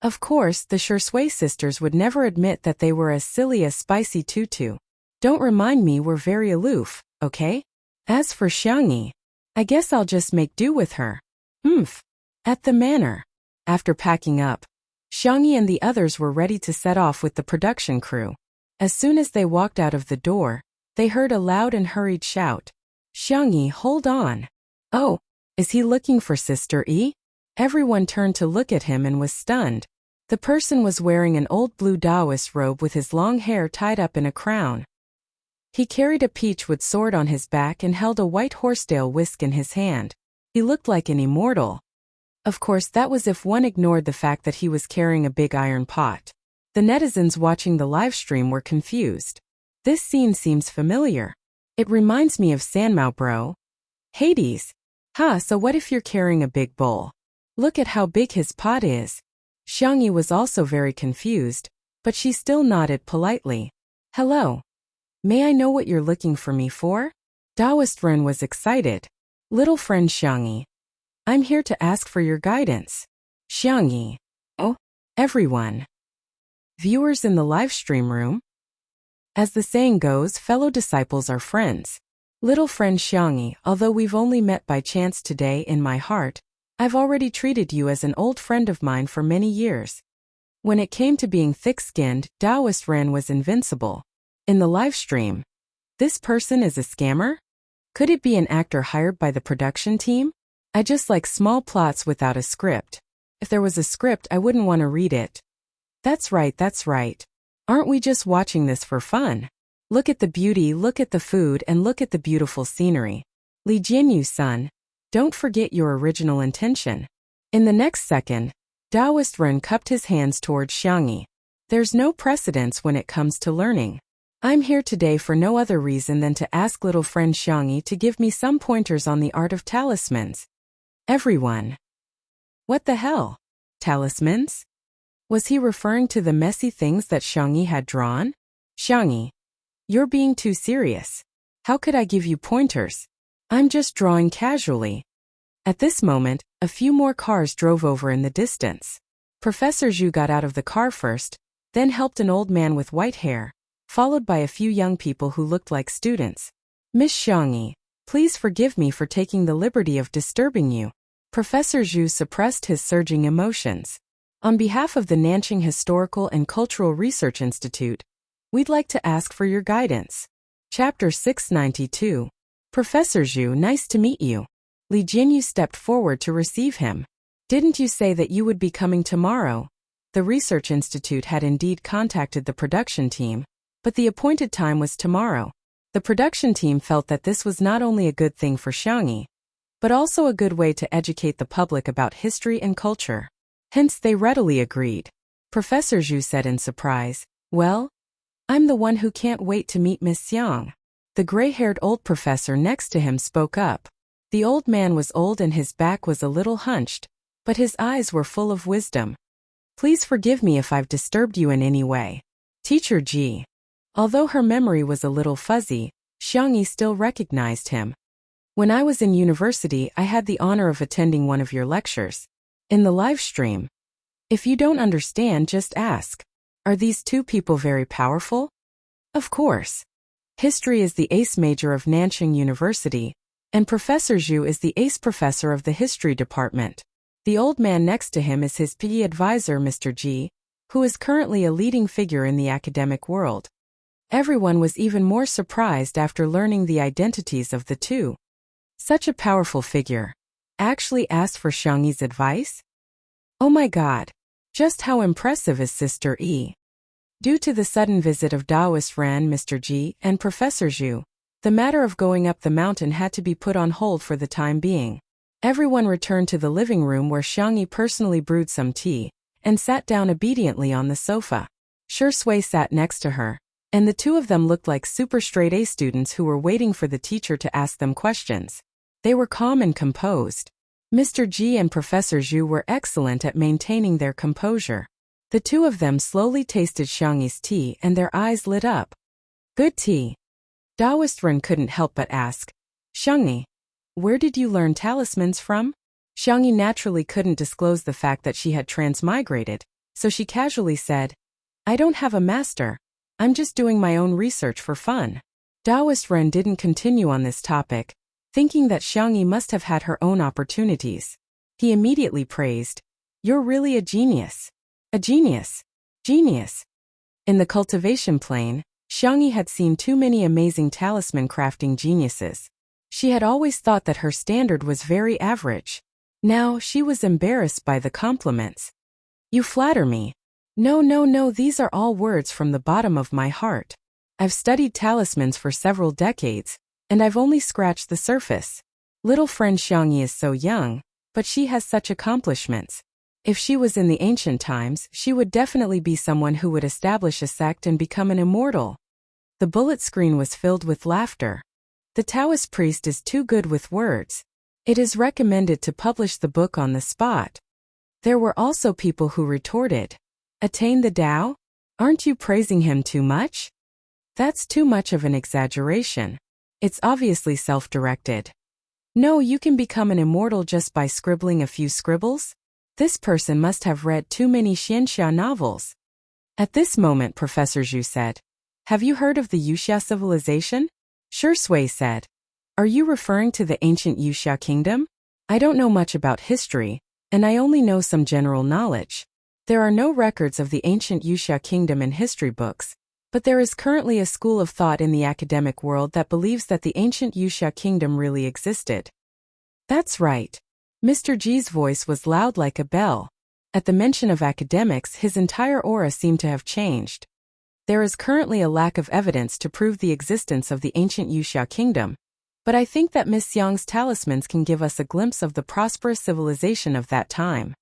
Of course, the Sure Sway sisters would never admit that they were as silly as Spicy Tutu. Don't remind me, we're very aloof, okay? As for Xiangyi, I guess I'll just make do with her. At the manor. After packing up, Xiangyi and the others were ready to set off with the production crew. As soon as they walked out of the door, they heard a loud and hurried shout. "Xiangyi, hold on. Oh, is he looking for Sister E?" Everyone turned to look at him and was stunned. The person was wearing an old blue Taoist robe with his long hair tied up in a crown. He carried a peachwood sword on his back and held a white horsetail whisk in his hand. He looked like an immortal. Of course, that was if one ignored the fact that he was carrying a big iron pot. The netizens watching the live stream were confused. This scene seems familiar. It reminds me of Sanmao bro. Hades. So what if you're carrying a big bowl? Look at how big his pot is. Xiangyi was also very confused, but she still nodded politely. "Hello. May I know what you're looking for me for?" Taoist Ren was excited. "Little friend Xiangyi, I'm here to ask for your guidance." Xiangyi. Oh, everyone. Viewers in the live stream room? As the saying goes, fellow disciples are friends. Little friend Xiangyi, although we've only met by chance today, in my heart, I've already treated you as an old friend of mine for many years. When it came to being thick-skinned, Taoist Ren was invincible. In the live stream, this person is a scammer? Could it be an actor hired by the production team? I just like small plots without a script. If there was a script, I wouldn't want to read it. That's right. Aren't we just watching this for fun? Look at the beauty, look at the food, and look at the beautiful scenery. Li Jianyu-san, don't forget your original intention. In the next second, Taoist Ren cupped his hands towards Xiangyi. There's no precedence when it comes to learning. I'm here today for no other reason than to ask little friend Xiangyi to give me some pointers on the art of talismans. Everyone. What the hell? Talismans? Was he referring to the messy things that Xiangyi had drawn? Xiangyi, you're being too serious. How could I give you pointers? I'm just drawing casually. At this moment, a few more cars drove over in the distance. Professor Zhu got out of the car first, then helped an old man with white hair, followed by a few young people who looked like students. Miss Xiangyi, please forgive me for taking the liberty of disturbing you. Professor Zhu suppressed his surging emotions. On behalf of the Nanjing Historical and Cultural Research Institute, we'd like to ask for your guidance. Chapter 692. Professor Zhu, nice to meet you. Li Jianyu stepped forward to receive him. Didn't you say that you would be coming tomorrow? The Research Institute had indeed contacted the production team, But the appointed time was tomorrow. The production team felt that this was not only a good thing for Xiangyi, but also a good way to educate the public about history and culture. Hence they readily agreed. Professor Zhu said in surprise, "Well, I'm the one who can't wait to meet Miss Xiang." The gray-haired old professor next to him spoke up. The old man was old and his back was a little hunched, but his eyes were full of wisdom. "Please forgive me if I've disturbed you in any way. Teacher Ji." Although her memory was a little fuzzy, Xiangyi still recognized him. "When I was in university, I had the honor of attending one of your lectures. In the live stream. If you don't understand, just ask. Are these two people very powerful?" "Of course. History is the ace major of Nanjing University, and Professor Zhu is the ace professor of the history department. The old man next to him is his PE advisor, Mr. Ji, who is currently a leading figure in the academic world." Everyone was even more surprised after learning the identities of the two. Such a powerful figure actually asked for Xiangyi's advice? Oh my god! Just how impressive is Sister E? Due to the sudden visit of Taoist Ran, Mr. Ji, and Professor Zhu, the matter of going up the mountain had to be put on hold for the time being. Everyone returned to the living room where Xiangyi personally brewed some tea, and sat down obediently on the sofa. Shui sat next to her, and the two of them looked like super straight-A students who were waiting for the teacher to ask them questions. They were calm and composed. Mr. Ji and Professor Zhu were excellent at maintaining their composure. The two of them slowly tasted Xiangyi's tea and their eyes lit up. "Good tea." Taoist Ren couldn't help but ask, "Xiangyi, where did you learn talismans from?" Xiangyi naturally couldn't disclose the fact that she had transmigrated, so she casually said, "I don't have a master. I'm just doing my own research for fun." Taoist Ren didn't continue on this topic, thinking that Xiangyi must have had her own opportunities. He immediately praised, "You're really a genius. A genius. Genius." In the cultivation plane, Xiangyi had seen too many amazing talisman crafting geniuses. She had always thought that her standard was very average. Now, she was embarrassed by the compliments. "You flatter me." No, these are all words from the bottom of my heart. I've studied talismans for several decades, and I've only scratched the surface. Little friend Xiangyi is so young, but she has such accomplishments. If she was in the ancient times, she would definitely be someone who would establish a sect and become an immortal. The bullet screen was filled with laughter. The Taoist priest is too good with words. It is recommended to publish the book on the spot. There were also people who retorted, "Attain the Tao? Aren't you praising him too much? That's too much of an exaggeration. It's obviously self-directed. No, you can become an immortal just by scribbling a few scribbles? This person must have read too many Xianxia novels." At this moment, Professor Zhu said, "Have you heard of the Wuxia civilization?" Shui said, "Are you referring to the ancient Wuxia kingdom? I don't know much about history, and I only know some general knowledge. There are no records of the ancient Wuxia kingdom in history books, but there is currently a school of thought in the academic world that believes that the ancient Wuxia kingdom really existed." "That's right." Mr. Ji's voice was loud like a bell. At the mention of academics, his entire aura seemed to have changed. "There is currently a lack of evidence to prove the existence of the ancient Wuxia kingdom, but I think that Miss Xiang's talismans can give us a glimpse of the prosperous civilization of that time."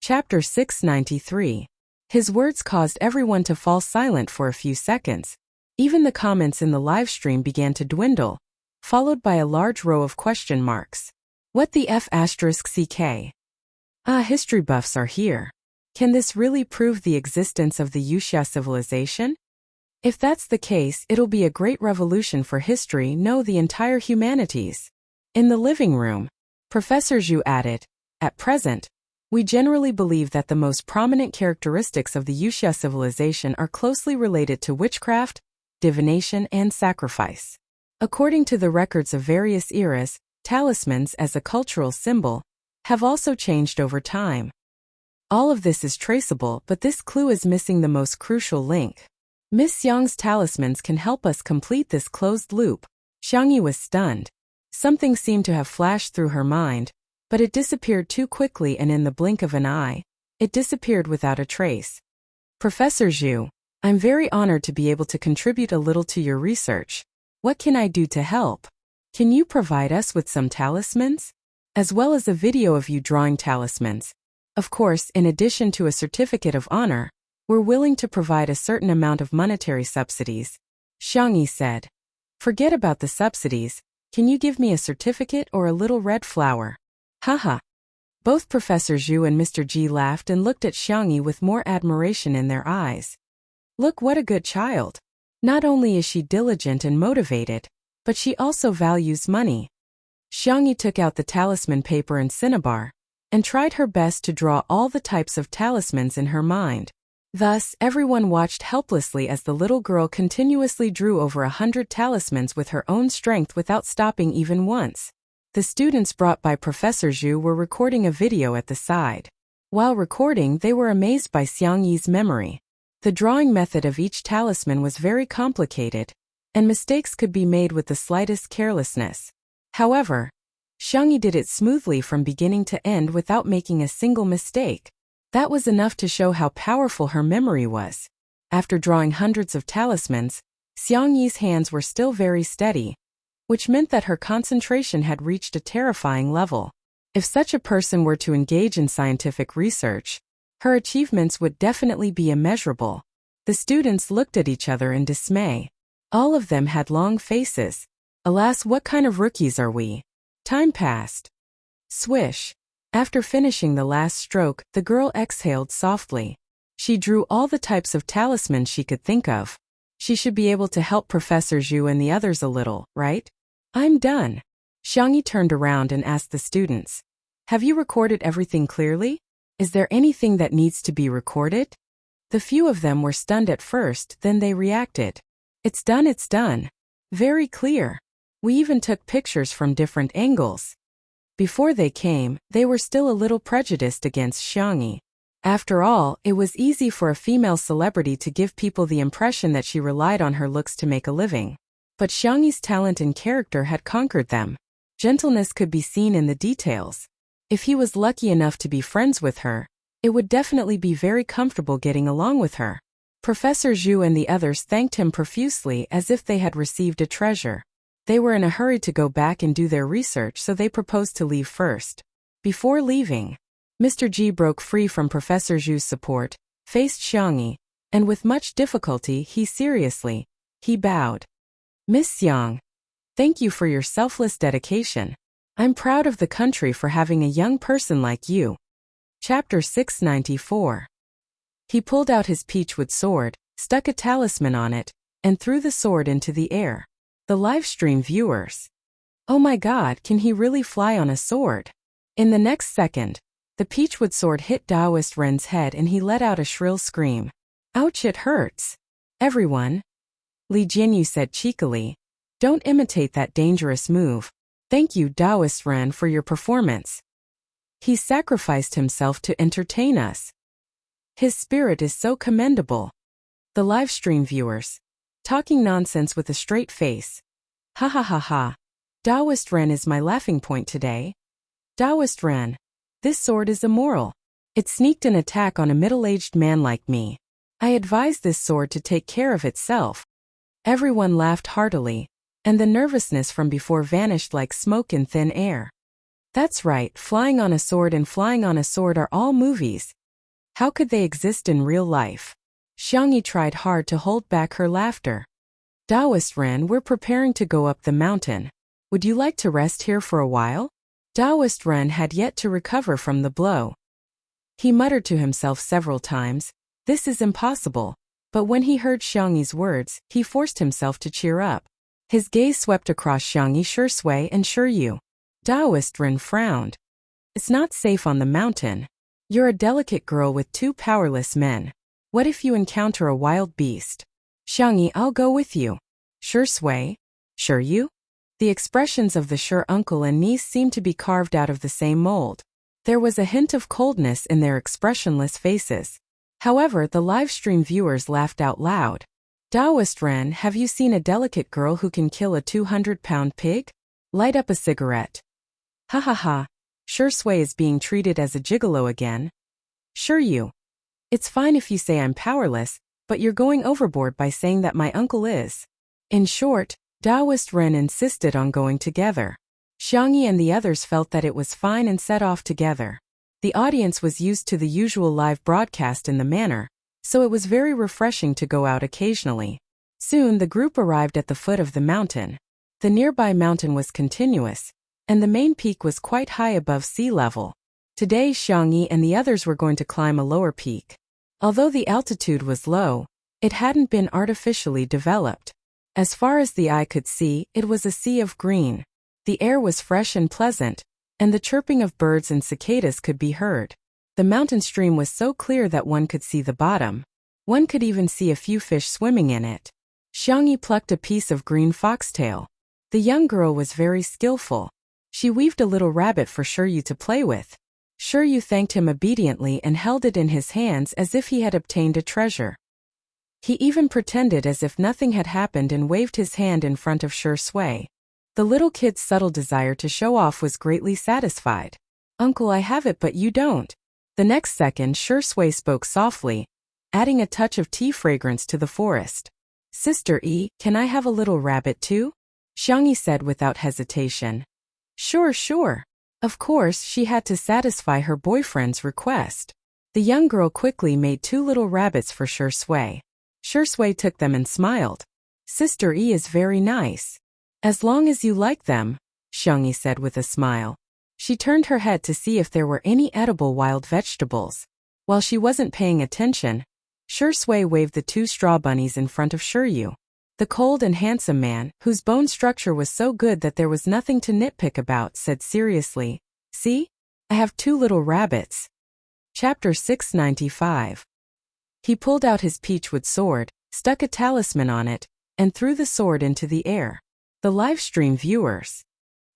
Chapter 693. His words caused everyone to fall silent for a few seconds. Even the comments in the live stream began to dwindle, followed by a large row of question marks. What the F***CK? History buffs are here. Can this really prove the existence of the Wuxia civilization? If that's the case, it'll be a great revolution for history, no, the entire humanities. In the living room, Professor Zhu added, "At present, we generally believe that the most prominent characteristics of the Wuxia civilization are closely related to witchcraft, divination, and sacrifice. According to the records of various eras, talismans as a cultural symbol have also changed over time. All of this is traceable, but this clue is missing the most crucial link. Miss Xiang's talismans can help us complete this closed loop." Xiangyi was stunned. Something seemed to have flashed through her mind, but it disappeared too quickly, and in the blink of an eye, it disappeared without a trace. "Professor Zhu, I'm very honored to be able to contribute a little to your research. What can I do to help? Can you provide us with some talismans? As well as a video of you drawing talismans. Of course, in addition to a certificate of honor, we're willing to provide a certain amount of monetary subsidies. Xiangyi said. Forget about the subsidies. Can you give me a certificate or a little red flower? Haha. Both Professor Zhu and Mr. Ji laughed and looked at Xiangyi with more admiration in their eyes. Look, what a good child. Not only is she diligent and motivated, but she also values money. Xiangyi took out the talisman paper and cinnabar, and tried her best to draw all the types of talismans in her mind. Thus, everyone watched helplessly as the little girl continuously drew over 100 talismans with her own strength without stopping even once. The students brought by Professor Zhu were recording a video at the side. While recording, they were amazed by Xiangyi's memory. The drawing method of each talisman was very complicated, and mistakes could be made with the slightest carelessness. However, Xiangyi did it smoothly from beginning to end without making a single mistake. That was enough to show how powerful her memory was. After drawing hundreds of talismans, Xiangyi's hands were still very steady, which meant that her concentration had reached a terrifying level. If such a person were to engage in scientific research, her achievements would definitely be immeasurable. The students looked at each other in dismay. All of them had long faces. Alas, what kind of rookies are we? Time passed. Swish. After finishing the last stroke, the girl exhaled softly. She drew all the types of talismans she could think of. She should be able to help Professor Zhu and the others a little, right? I'm done. Xiangyi turned around and asked the students. Have you recorded everything clearly? Is there anything that needs to be recorded? The few of them were stunned at first, then they reacted. It's done, it's done. Very clear. We even took pictures from different angles. Before they came, they were still a little prejudiced against Xiangyi. After all, it was easy for a female celebrity to give people the impression that she relied on her looks to make a living. But Xiangyi's talent and character had conquered them. Gentleness could be seen in the details. If he was lucky enough to be friends with her, it would definitely be very comfortable getting along with her. Professor Zhu and the others thanked him profusely as if they had received a treasure. They were in a hurry to go back and do their research, so they proposed to leave first. Before leaving, Mr. Ji broke free from Professor Zhu's support, faced Xiangyi, and with much difficulty he bowed. Miss Xiang, thank you for your selfless dedication. I'm proud of the country for having a young person like you. Chapter 694. He pulled out his peachwood sword, stuck a talisman on it, and threw the sword into the air. The livestream viewers. Oh my God, can he really fly on a sword? In the next second, the peachwood sword hit Taoist Ren's head and he let out a shrill scream. Ouch, it hurts. Everyone. Li Jinyu said cheekily. Don't imitate that dangerous move. Thank you, Taoist Ren, for your performance. He sacrificed himself to entertain us. His spirit is so commendable. The livestream viewers. Talking nonsense with a straight face. Ha ha ha ha. Taoist Ren is my laughing point today. Taoist Ren. This sword is immoral. It sneaked an attack on a middle-aged man like me. I advise this sword to take care of itself. Everyone laughed heartily, and the nervousness from before vanished like smoke in thin air. That's right, flying on a sword and flying on a sword are all movies. How could they exist in real life? Xiangyi tried hard to hold back her laughter. Taoist Ren, we're preparing to go up the mountain. Would you like to rest here for a while? Taoist Ren had yet to recover from the blow. He muttered to himself several times, this is impossible. But when he heard Xiangyi's words, he forced himself to cheer up. His gaze swept across Xiangyi, sure Sui and sure you. Taoist Ren frowned. It's not safe on the mountain. You're a delicate girl with two powerless men. What if you encounter a wild beast? Xiangyi, I'll go with you. Sure Sui? Sure you? The expressions of the sure uncle and niece seemed to be carved out of the same mold. There was a hint of coldness in their expressionless faces. However, the livestream viewers laughed out loud. Taoist Ren, have you seen a delicate girl who can kill a 200-pound pig? Light up a cigarette. Ha ha ha. Sure Sui is being treated as a gigolo again. Sure you. It's fine if you say I'm powerless, but you're going overboard by saying that my uncle is. In short, Taoist Ren insisted on going together. Xiangyi and the others felt that it was fine and set off together. The audience was used to the usual live broadcast in the manner, so it was very refreshing to go out occasionally. Soon the group arrived at the foot of the mountain. The nearby mountain was continuous, and the main peak was quite high above sea level. Today Xiangyi and the others were going to climb a lower peak. Although the altitude was low, it hadn't been artificially developed. As far as the eye could see, it was a sea of green. The air was fresh and pleasant, and the chirping of birds and cicadas could be heard. The mountain stream was so clear that one could see the bottom. One could even see a few fish swimming in it. Xiangyi plucked a piece of green foxtail. The young girl was very skillful. She weaved a little rabbit for Shiryu to play with. Shiryu thanked him obediently and held it in his hands as if he had obtained a treasure. He even pretended as if nothing had happened and waved his hand in front of Shui. The little kid's subtle desire to show off was greatly satisfied. "Uncle, I have it but you don't." The next second Shui spoke softly, adding a touch of tea fragrance to the forest. "Sister E, can I have a little rabbit too?" Xiangyi said without hesitation. Sure. Of course, she had to satisfy her boyfriend's request. The young girl quickly made 2 little rabbits for Shui. Shui took them and smiled. "Sister E is very nice. As long as you like them," Xiangyi said with a smile. She turned her head to see if there were any edible wild vegetables. While she wasn't paying attention, Shui waved the 2 straw bunnies in front of Shiryu. The cold and handsome man, whose bone structure was so good that there was nothing to nitpick about, said seriously, "See? I have 2 little rabbits." Chapter 695. He pulled out his peachwood sword, stuck a talisman on it, and threw the sword into the air. The livestream viewers.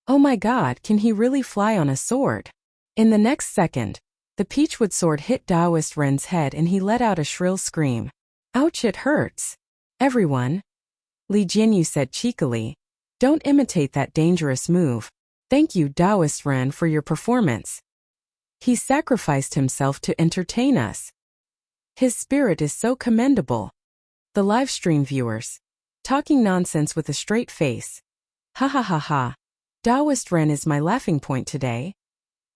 "Oh my god, can he really fly on a sword?" In the next second, the peachwood sword hit Taoist Ren's head and he let out a shrill scream. "Ouch, it hurts." "Everyone," Li Jinyu said cheekily, "don't imitate that dangerous move. Thank you, Taoist Ren, for your performance. He sacrificed himself to entertain us. His spirit is so commendable." The livestream viewers. Talking nonsense with a straight face. "Ha ha ha ha. Taoist Ren is my laughing point today.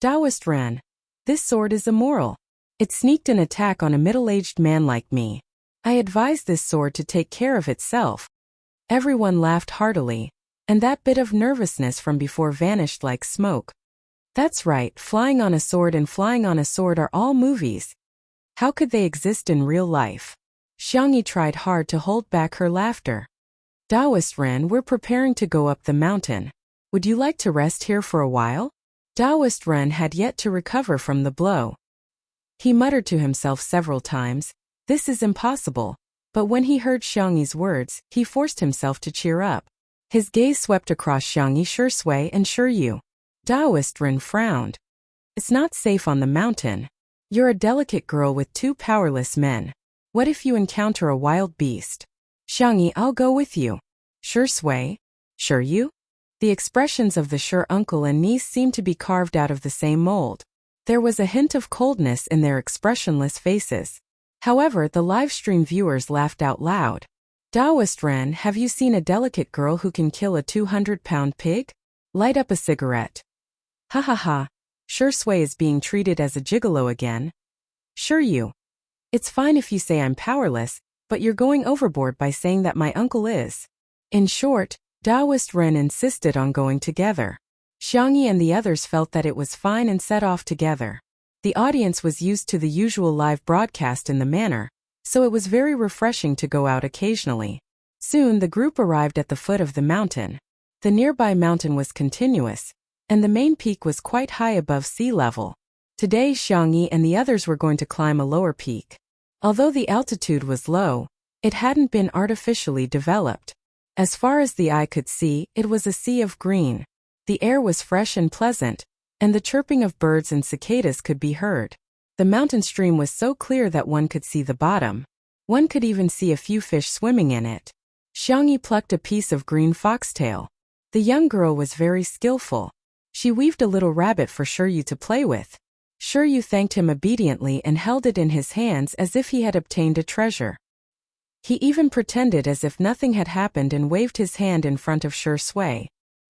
Taoist Ren, this sword is immoral. It sneaked an attack on a middle-aged man like me. I advise this sword to take care of itself." Everyone laughed heartily, and that bit of nervousness from before vanished like smoke. That's right, flying on a sword and flying on a sword are all movies. How could they exist in real life? Xiangyi tried hard to hold back her laughter. "Taoist Ren, we're preparing to go up the mountain. Would you like to rest here for a while?" Taoist Ren had yet to recover from the blow. He muttered to himself several times, "This is impossible." But when he heard Xiangyi's words, he forced himself to cheer up. His gaze swept across Xiangyi, Shui, and Shiryu. Taoist Ren frowned. "It's not safe on the mountain. You're a delicate girl with 2 powerless men. What if you encounter a wild beast?" "Xiangyi, I'll go with you." "Shui? Shiryu?" The expressions of the Sure uncle and niece seemed to be carved out of the same mold. There was a hint of coldness in their expressionless faces. However, the livestream viewers laughed out loud. "Taoist Ren, have you seen a delicate girl who can kill a 200-pound pig? Light up a cigarette." "Ha ha ha. Shui is being treated as a gigolo again." "Shiryu, it's fine if you say I'm powerless, but you're going overboard by saying that my uncle is." In short, Taoist Ren insisted on going together. Xiangyi and the others felt that it was fine and set off together. The audience was used to the usual live broadcast in the manner, so it was very refreshing to go out occasionally. Soon the group arrived at the foot of the mountain. The nearby mountain was continuous, and the main peak was quite high above sea level. Today Xiangyi and the others were going to climb a lower peak. Although the altitude was low, it hadn't been artificially developed. As far as the eye could see, it was a sea of green. The air was fresh and pleasant, and the chirping of birds and cicadas could be heard. The mountain stream was so clear that one could see the bottom. One could even see a few fish swimming in it. Xiangyi plucked a piece of green foxtail. The young girl was very skillful. She weaved a little rabbit for Shiryu to play with. Shiryu thanked him obediently and held it in his hands as if he had obtained a treasure. He even pretended as if nothing had happened and waved his hand in front of Shi Sui.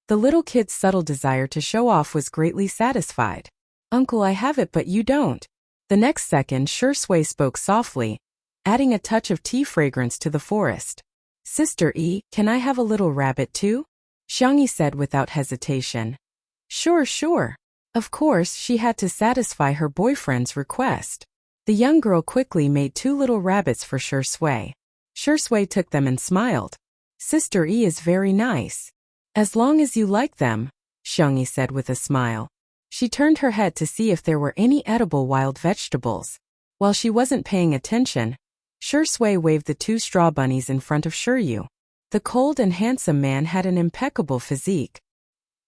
The little kid's subtle desire to show off was greatly satisfied. Uncle, I have it but you don't. The next second Shi Sui spoke softly, adding a touch of tea fragrance to the forest. Sister E, can I have a little rabbit too? Xiangyi said without hesitation. Sure, sure. Of course, she had to satisfy her boyfriend's request. The young girl quickly made 2 little rabbits for Shi Sui. Shi Sui took them and smiled. Sister E is very nice. As long as you like them, Xiangyi said with a smile. She turned her head to see if there were any edible wild vegetables. While she wasn't paying attention, Shi Sui waved the 2 straw bunnies in front of Shiyu. The cold and handsome man had an impeccable physique.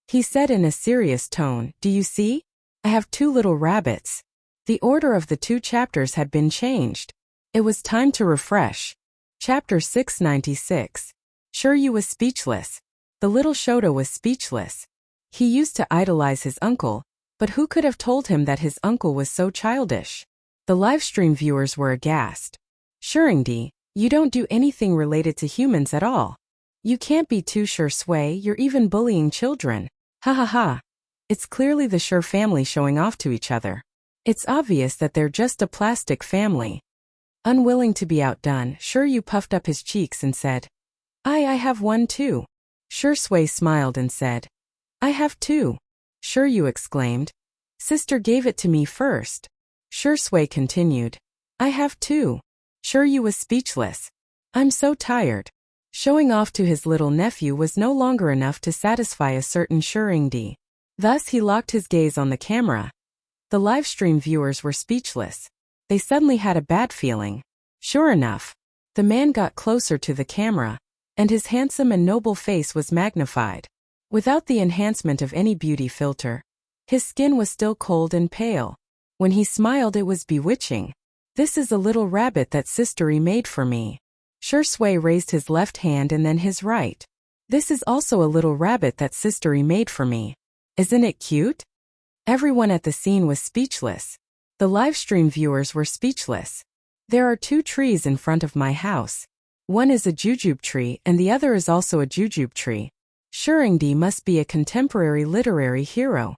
He said in a serious tone, Do you see? I have 2 little rabbits. The order of the 2 chapters had been changed. It was time to refresh. Chapter 696. Shiyu was speechless. The little Shota was speechless. He used to idolize his uncle, but who could have told him that his uncle was so childish? The livestream viewers were aghast. Shuringdi, you don't do anything related to humans at all. You can't be too Shi Sui, you're even bullying children. Ha ha ha. It's clearly the Shi family showing off to each other. It's obvious that they're just a plastic family. Unwilling to be outdone, Shiyu puffed up his cheeks and said, I have one too. Shi Sui smiled and said, I have 2. Shiyu exclaimed. Sister gave it to me first. Shi Sui continued, I have 2. Shiyu was speechless. I'm so tired. Showing off to his little nephew was no longer enough to satisfy a certain Shuringdi. Thus he locked his gaze on the camera. The livestream viewers were speechless. They suddenly had a bad feeling. Sure enough, the man got closer to the camera, and his handsome and noble face was magnified. Without the enhancement of any beauty filter, his skin was still cold and pale. When he smiled it was bewitching. This is a little rabbit that Sister E made for me. Shi Sui raised his left hand and then his right. This is also a little rabbit that Sister E made for me. Isn't it cute? Everyone at the scene was speechless. The livestream viewers were speechless. There are 2 trees in front of my house. One is a jujube tree and the other is also a jujube tree. Shuringdi must be a contemporary literary hero.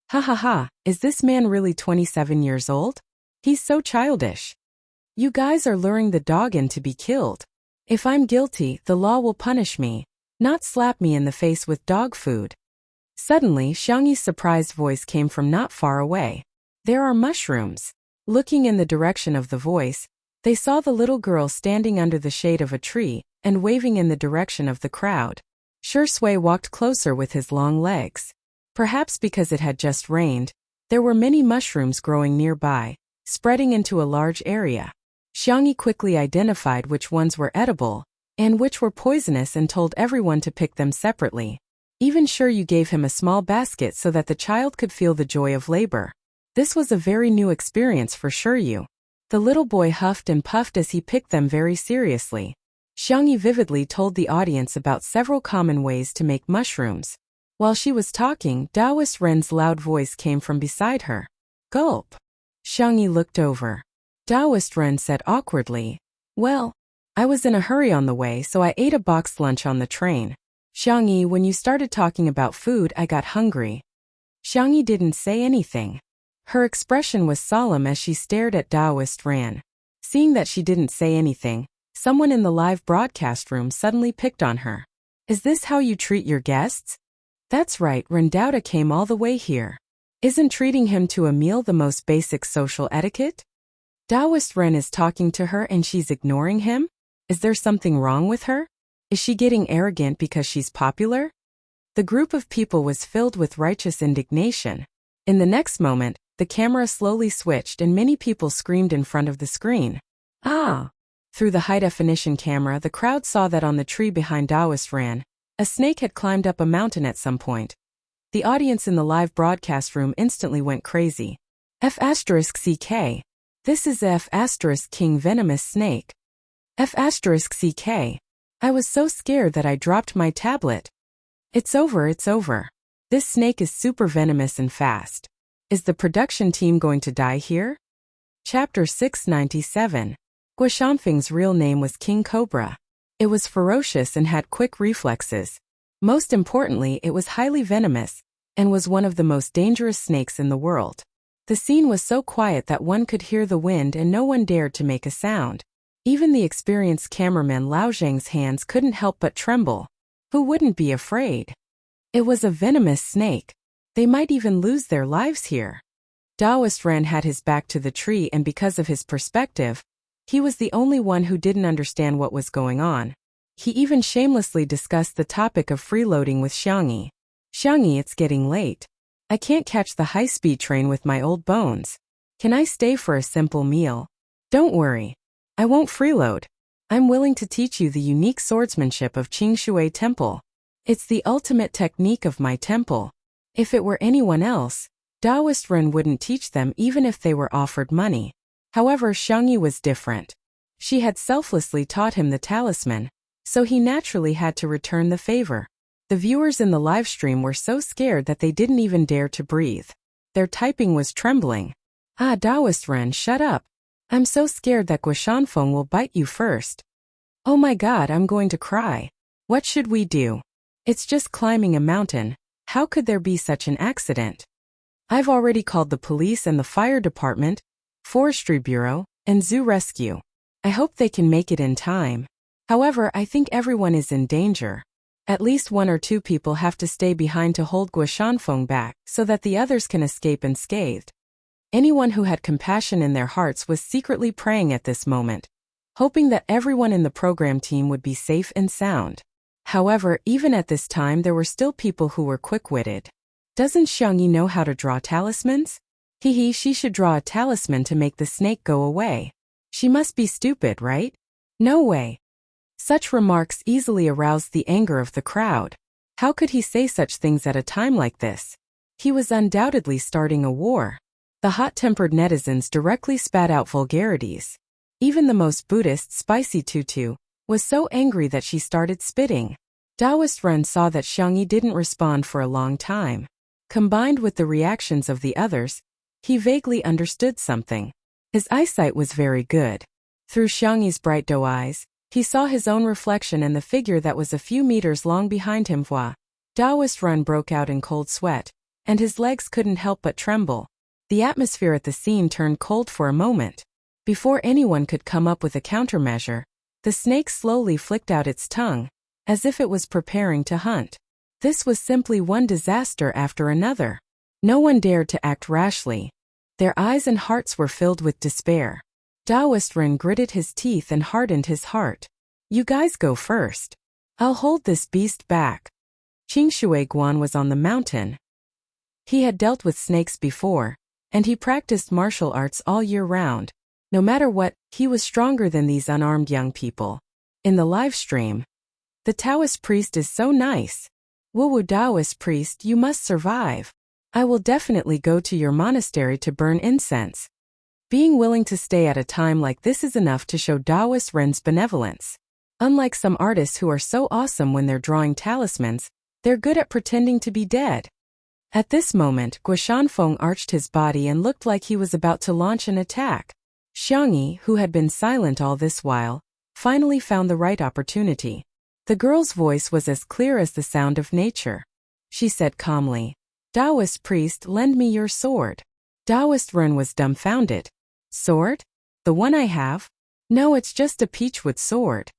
Ha ha ha, is this man really 27 years old? He's so childish. You guys are luring the dog in to be killed. If I'm guilty, the law will punish me, not slap me in the face with dog food. Suddenly, Xiangyi's surprised voice came from not far away. There are mushrooms. Looking in the direction of the voice, they saw the little girl standing under the shade of a tree and waving in the direction of the crowd. Shi Sui walked closer with his long legs. Perhaps because it had just rained, there were many mushrooms growing nearby, spreading into a large area. Xiangyi quickly identified which ones were edible and which were poisonous and told everyone to pick them separately. Even Shiyu gave him a small basket so that the child could feel the joy of labor. This was a very new experience for Shiyu. The little boy huffed and puffed as he picked them very seriously. Xiangyi vividly told the audience about several common ways to make mushrooms. While she was talking, Taoist Ren's loud voice came from beside her. Gulp. Xiangyi looked over. Taoist Ren said awkwardly, Well, I was in a hurry on the way so I ate a boxed lunch on the train. Xiangyi, when you started talking about food I got hungry. Xiangyi didn't say anything. Her expression was solemn as she stared at Taoist Ren. Seeing that she didn't say anything, someone in the live broadcast room suddenly picked on her. Is this how you treat your guests? That's right, Rendauda came all the way here. Isn't treating him to a meal the most basic social etiquette? Taoist Ren is talking to her and she's ignoring him? Is there something wrong with her? Is she getting arrogant because she's popular? The group of people was filled with righteous indignation. In the next moment, the camera slowly switched and many people screamed in front of the screen. Ah! Through the high-definition camera, the crowd saw that on the tree behind Taoist Ren, a snake had climbed up a mountain at some point. The audience in the live broadcast room instantly went crazy. F***CK. This is F***King Venomous Snake. F***CK. I was so scared that I dropped my tablet. It's over, it's over. This snake is super venomous and fast. Is the production team going to die here? Chapter 697. Guoshanfeng's real name was King Cobra. It was ferocious and had quick reflexes. Most importantly, it was highly venomous, and was one of the most dangerous snakes in the world. The scene was so quiet that one could hear the wind and no one dared to make a sound. Even the experienced cameraman Lao Zhang's hands couldn't help but tremble. Who wouldn't be afraid? It was a venomous snake. They might even lose their lives here. Daoist Ren had his back to the tree, and because of his perspective, he was the only one who didn't understand what was going on. He even shamelessly discussed the topic of freeloading with Xiangyi. Xiangyi, it's getting late. I can't catch the high-speed train with my old bones. Can I stay for a simple meal? Don't worry. I won't freeload. I'm willing to teach you the unique swordsmanship of Qingshui Temple. It's the ultimate technique of my temple. If it were anyone else, Daoist Ren wouldn't teach them even if they were offered money. However, Xiangyi was different. She had selflessly taught him the talisman, so he naturally had to return the favor. The viewers in the live stream were so scared that they didn't even dare to breathe. Their typing was trembling. Ah, Daoist Ren, shut up. I'm so scared that Guoshanfeng will bite you first. Oh my god, I'm going to cry. What should we do? It's just climbing a mountain. How could there be such an accident? I've already called the police and the fire department, forestry bureau, and zoo rescue. I hope they can make it in time. However, I think everyone is in danger. At least 1 or 2 people have to stay behind to hold Guoshanfeng back so that the others can escape unscathed. Anyone who had compassion in their hearts was secretly praying at this moment, hoping that everyone in the program team would be safe and sound. However, even at this time there were still people who were quick-witted. Doesn't Xiangyi know how to draw talismans? She should draw a talisman to make the snake go away. She must be stupid, right? No way. Such remarks easily aroused the anger of the crowd. How could he say such things at a time like this? He was undoubtedly starting a war. The hot-tempered netizens directly spat out vulgarities. Even the most Buddhist Spicy Tutu was so angry that she started spitting. Daoist Ren saw that Xiangyi didn't respond for a long time. Combined with the reactions of the others, he vaguely understood something. His eyesight was very good. Through Xiangyi's bright doe eyes, he saw his own reflection and the figure that was a few meters long behind him. Daoist Ren broke out in cold sweat, and his legs couldn't help but tremble. The atmosphere at the scene turned cold for a moment. Before anyone could come up with a countermeasure, the snake slowly flicked out its tongue, as if it was preparing to hunt. This was simply one disaster after another. No one dared to act rashly. Their eyes and hearts were filled with despair. Daoist Ren gritted his teeth and hardened his heart. You guys go first. I'll hold this beast back. Qingshui Guan was on the mountain. He had dealt with snakes before, and he practiced martial arts all year round. No matter what, he was stronger than these unarmed young people. In the live stream, the Taoist priest is so nice. Wu Taoist priest, you must survive. I will definitely go to your monastery to burn incense. Being willing to stay at a time like this is enough to show Daoist Ren's benevolence. Unlike some artists who are so awesome when they're drawing talismans, they're good at pretending to be dead. At this moment, Guoshanfeng arched his body and looked like he was about to launch an attack. Xiangyi, who had been silent all this while, finally found the right opportunity. The girl's voice was as clear as the sound of nature. She said calmly, Taoist priest, lend me your sword. Daoist Ren was dumbfounded. Sword? The one I have? No, it's just a peachwood sword.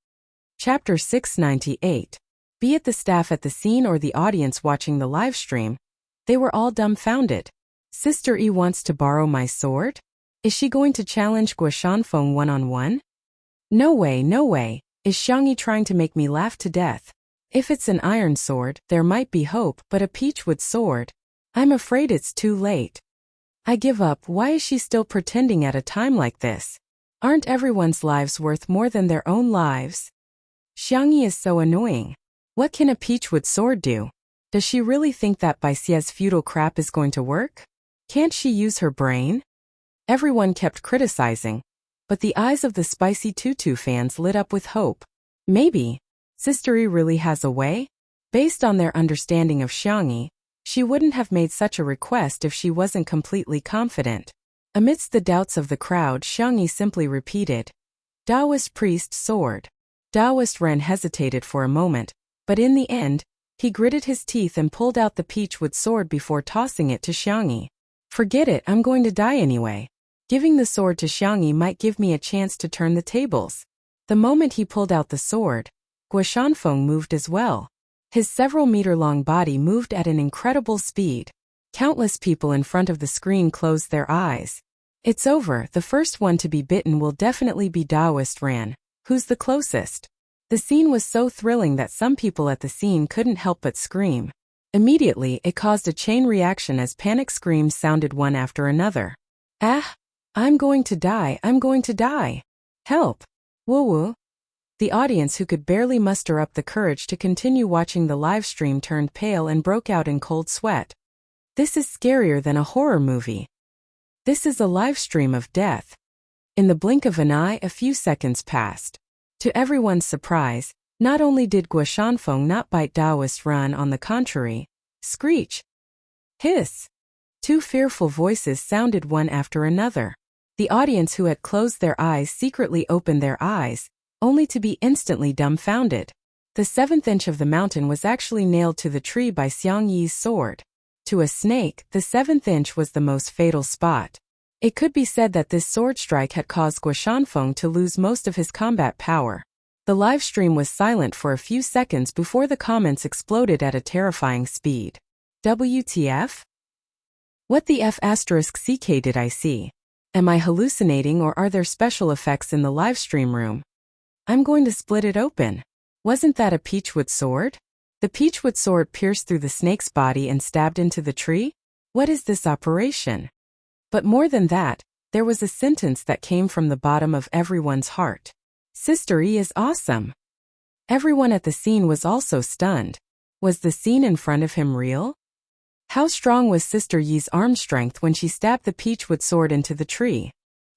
Chapter 698. Be it the staff at the scene or the audience watching the live stream, they were all dumbfounded. Sister E wants to borrow my sword? Is she going to challenge Guoshanfeng one-on-one? No way, no way. Is Xiangyi trying to make me laugh to death? If it's an iron sword, there might be hope, but a peachwood sword? I'm afraid it's too late. I give up. Why is she still pretending at a time like this? Aren't everyone's lives worth more than their own lives? Xiangyi is so annoying. What can a peachwood sword do? Does she really think that Baixie's feudal crap is going to work? Can't she use her brain? Everyone kept criticizing, but the eyes of the Spicy Tutu fans lit up with hope. Maybe Sister E really has a way? Based on their understanding of Xiangyi, she wouldn't have made such a request if she wasn't completely confident. Amidst the doubts of the crowd, Xiangyi simply repeated, Taoist priest sword. Taoist Ren hesitated for a moment, but in the end, he gritted his teeth and pulled out the peachwood sword before tossing it to Xiangyi. Forget it, I'm going to die anyway. Giving the sword to Xiangyi might give me a chance to turn the tables. The moment he pulled out the sword, Guoshanfeng moved as well. His several-meter-long body moved at an incredible speed. Countless people in front of the screen closed their eyes. It's over, the first one to be bitten will definitely be Taoist Ran. Who's the closest? The scene was so thrilling that some people at the scene couldn't help but scream. Immediately, it caused a chain reaction as panic screams sounded one after another. Ah! I'm going to die, I'm going to die! Help! Woo-woo! The audience, who could barely muster up the courage to continue watching the live stream, turned pale and broke out in cold sweat. This is scarier than a horror movie. This is a live stream of death. In the blink of an eye, a few seconds passed. To everyone's surprise, not only did Guoshanfeng not bite Taoist Ran, on the contrary, screech, hiss. Two fearful voices sounded one after another. The audience, who had closed their eyes, secretly opened their eyes, only to be instantly dumbfounded. The 7th inch of the mountain was actually nailed to the tree by Xiangyi's sword. To a snake, the 7th inch was the most fatal spot. It could be said that this sword strike had caused Guoshanfeng to lose most of his combat power. The live stream was silent for a few seconds before the comments exploded at a terrifying speed. WTF? What the F***CK did I see? Am I hallucinating, or are there special effects in the live stream room? I'm going to split it open. Wasn't that a peachwood sword? The peachwood sword pierced through the snake's body and stabbed into the tree? What is this operation? But more than that, there was a sentence that came from the bottom of everyone's heart. Sister E is awesome. Everyone at the scene was also stunned. Was the scene in front of him real? How strong was Sister Yi's arm strength when she stabbed the peachwood sword into the tree?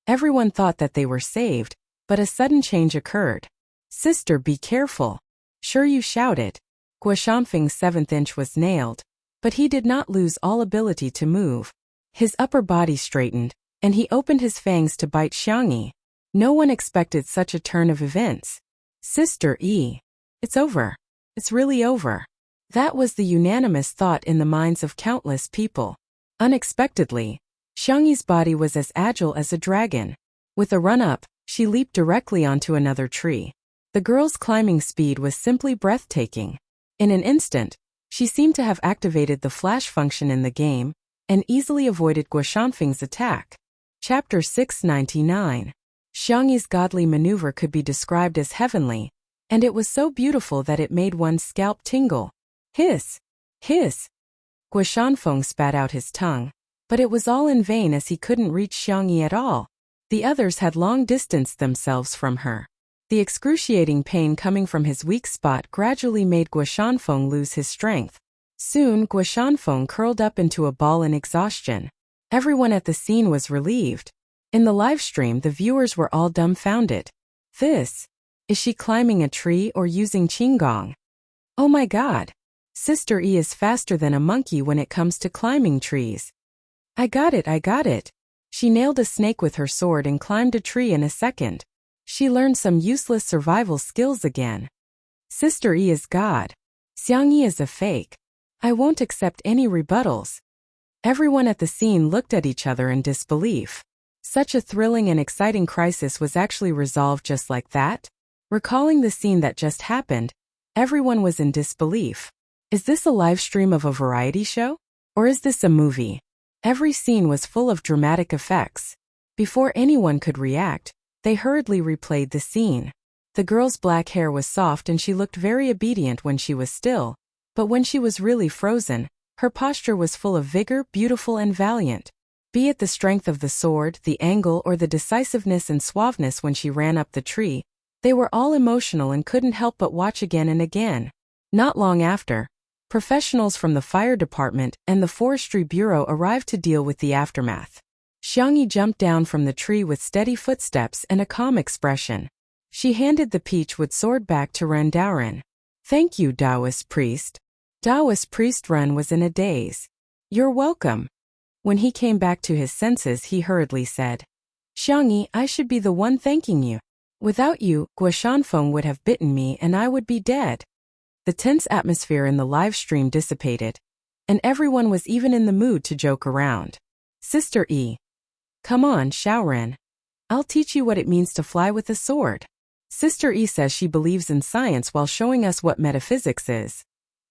Everyone thought that they were saved, but a sudden change occurred. Sister, be careful. Sure, you shouted. Guoshanfeng's 7th inch was nailed, but he did not lose all ability to move. His upper body straightened, and he opened his fangs to bite Xiangyi. No one expected such a turn of events. Sister E. It's over. It's really over. That was the unanimous thought in the minds of countless people. Unexpectedly, Xiangyi's body was as agile as a dragon. With a run-up, she leaped directly onto another tree. The girl's climbing speed was simply breathtaking. In an instant, she seemed to have activated the flash function in the game, and easily avoided Guoshanfeng's attack. Chapter 699. Xiangyi's godly maneuver could be described as heavenly, and it was so beautiful that it made one's scalp tingle. Hiss! Hiss! Guoshanfeng spat out his tongue, but it was all in vain as he couldn't reach Xiangyi at all. The others had long distanced themselves from her. The excruciating pain coming from his weak spot gradually made Guoshanfeng lose his strength. Soon, Guoshanfeng curled up into a ball in exhaustion. Everyone at the scene was relieved. In the live stream, the viewers were all dumbfounded. This? Is she climbing a tree or using qinggong? Oh my god! Sister E is faster than a monkey when it comes to climbing trees. I got it, I got it. She nailed a snake with her sword and climbed a tree in a second. She learned some useless survival skills again. Sister E is God. Xiangyi is a fake. I won't accept any rebuttals. Everyone at the scene looked at each other in disbelief. Such a thrilling and exciting crisis was actually resolved just like that? Recalling the scene that just happened, everyone was in disbelief. Is this a live stream of a variety show? Or is this a movie? Every scene was full of dramatic effects. Before anyone could react, they hurriedly replayed the scene. The girl's black hair was soft and she looked very obedient when she was still, but when she was really frozen, her posture was full of vigor, beautiful and valiant. Be it the strength of the sword, the angle, or the decisiveness and suaveness when she ran up the tree, they were all emotional and couldn't help but watch again and again. Not long after, professionals from the fire department and the forestry bureau arrived to deal with the aftermath. Xiangyi jumped down from the tree with steady footsteps and a calm expression. She handed the peachwood sword back to Ren Daoren. Thank you, Taoist priest. Taoist priest Ren was in a daze. You're welcome. When he came back to his senses, he hurriedly said, Xiangyi, I should be the one thanking you. Without you, Guoshanfeng would have bitten me and I would be dead. The tense atmosphere in the live stream dissipated, and everyone was even in the mood to joke around. Sister E. Come on, Xiaoren. I'll teach you what it means to fly with a sword. Sister E says she believes in science while showing us what metaphysics is.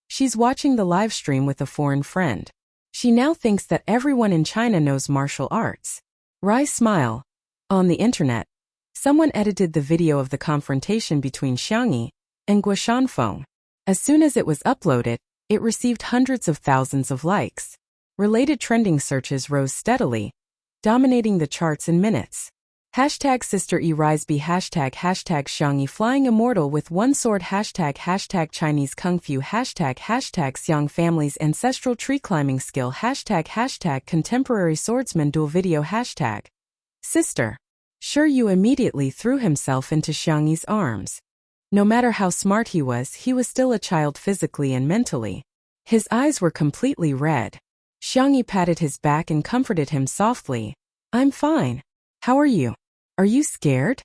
She's watching the live stream with a foreign friend. She now thinks that everyone in China knows martial arts. Rai smile. On the internet, someone edited the video of the confrontation between Xiangyi and Guoshanfeng. As soon as it was uploaded, it received hundreds of thousands of likes. Related trending searches rose steadily, dominating the charts in minutes. Hashtag Sister E Riseby hashtag Xiangyi Flying Immortal with One Sword hashtag Chinese Kung Fu hashtag Xiang Family's Ancestral Tree Climbing Skill hashtag Contemporary Swordsman Duel Video hashtag Sister. Sure Yu immediately threw himself into Xiangyi's arms. No matter how smart he was still a child physically and mentally. His eyes were completely red. Xiangyi patted his back and comforted him softly. I'm fine. How are you? Are you scared?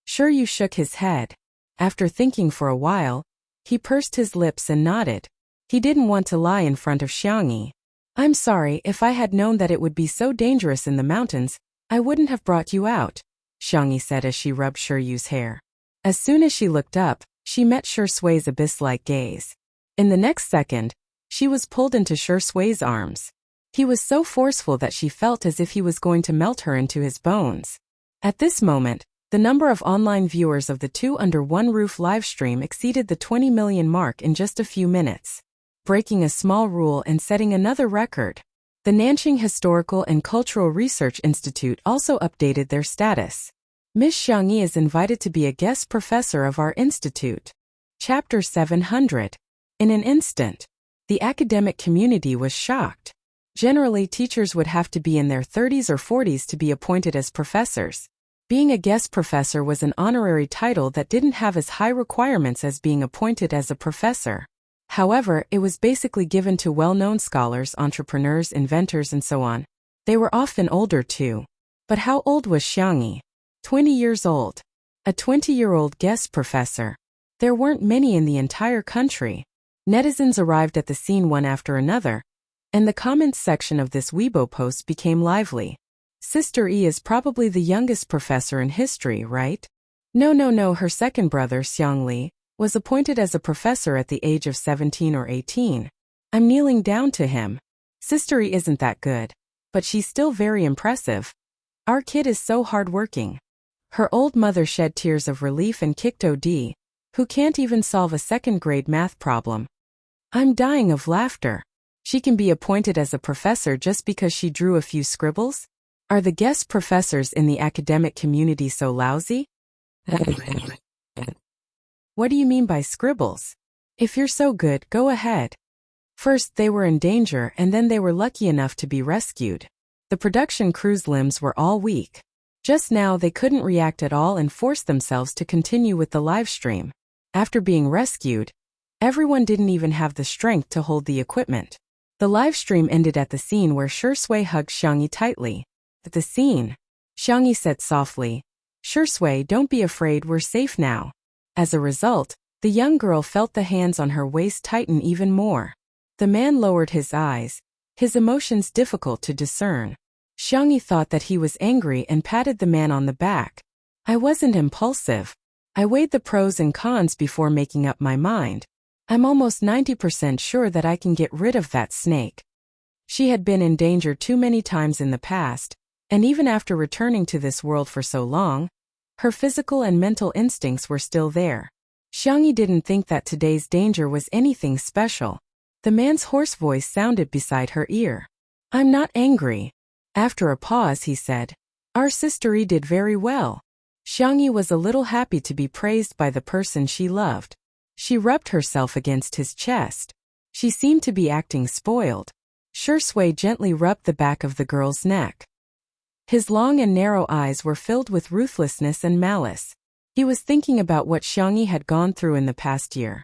Sure Yu shook his head. After thinking for a while, he pursed his lips and nodded. He didn't want to lie in front of Xiangyi. I'm sorry, if I had known that it would be so dangerous in the mountains, I wouldn't have brought you out, Xiangyi said as she rubbed Sure Yu's hair. As soon as she looked up, she met Sure Sui's abyss-like gaze. In the next second, she was pulled into Sure Sui's arms. He was so forceful that she felt as if he was going to melt her into his bones. At this moment, the number of online viewers of the Two Under One Roof livestream exceeded the 20 million mark in just a few minutes, breaking a small rule and setting another record. The Nanjing Historical and Cultural Research Institute also updated their status. Miss Xiangyi is invited to be a guest professor of our institute. Chapter 700. In an instant, the academic community was shocked. Generally, teachers would have to be in their 30s or 40s to be appointed as professors. Being a guest professor was an honorary title that didn't have as high requirements as being appointed as a professor. However, it was basically given to well-known scholars, entrepreneurs, inventors, and so on. They were often older too. But how old was Xiangyi? 20 years old. A 20-year-old guest professor. There weren't many in the entire country. Netizens arrived at the scene one after another, and the comments section of this Weibo post became lively. Sister E is probably the youngest professor in history, right? No, her second brother, Xiang Li, was appointed as a professor at the age of 17 or 18. I'm kneeling down to him. Sister E isn't that good, but she's still very impressive. Our kid is so hardworking. Her old mother shed tears of relief and kicked OD, who can't even solve a second-grade math problem. I'm dying of laughter. She can be appointed as a professor just because she drew a few scribbles? Are the guest professors in the academic community so lousy? What do you mean by scribbles? If you're so good, go ahead. First, they were in danger and then they were lucky enough to be rescued. The production crew's limbs were all weak. Just now they couldn't react at all and forced themselves to continue with the live stream. After being rescued, everyone didn't even have the strength to hold the equipment. The live stream ended at the scene where Sure Sui hugged Xiangyi tightly. At the scene, Xiangyi said softly, Sure Sui, don't be afraid, we're safe now. As a result, the young girl felt the hands on her waist tighten even more. The man lowered his eyes, his emotions difficult to discern. Xiangyi thought that he was angry and patted the man on the back. I wasn't impulsive. I weighed the pros and cons before making up my mind. I'm almost 90% sure that I can get rid of that snake. She had been in danger too many times in the past, and even after returning to this world for so long, her physical and mental instincts were still there. Xiangyi didn't think that today's danger was anything special. The man's hoarse voice sounded beside her ear. I'm not angry. After a pause, he said, Our sister E did very well. Xiangyi was a little happy to be praised by the person she loved. She rubbed herself against his chest. She seemed to be acting spoiled. Sure Sui gently rubbed the back of the girl's neck. His long and narrow eyes were filled with ruthlessness and malice. He was thinking about what Xiangyi had gone through in the past year.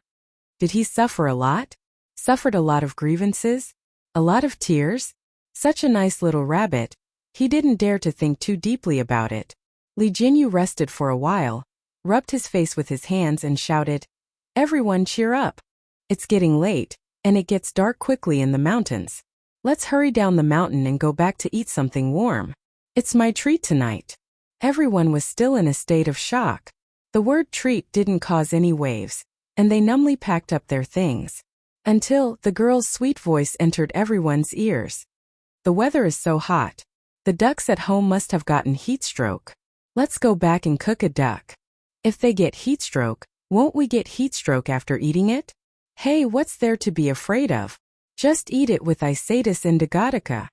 Did he suffer a lot? Suffered a lot of grievances? A lot of tears? Such a nice little rabbit. He didn't dare to think too deeply about it. Li Jinyu rested for a while, rubbed his face with his hands and shouted, "Everyone cheer up! It's getting late, and it gets dark quickly in the mountains. Let's hurry down the mountain and go back to eat something warm. It's my treat tonight." Everyone was still in a state of shock. The word treat didn't cause any waves, and they numbly packed up their things. Until the girl's sweet voice entered everyone's ears. "The weather is so hot. The ducks at home must have gotten heat stroke. Let's go back and cook a duck. If they get heat stroke, won't we get heat stroke after eating it? Hey, what's there to be afraid of? Just eat it with Isatis indigotica.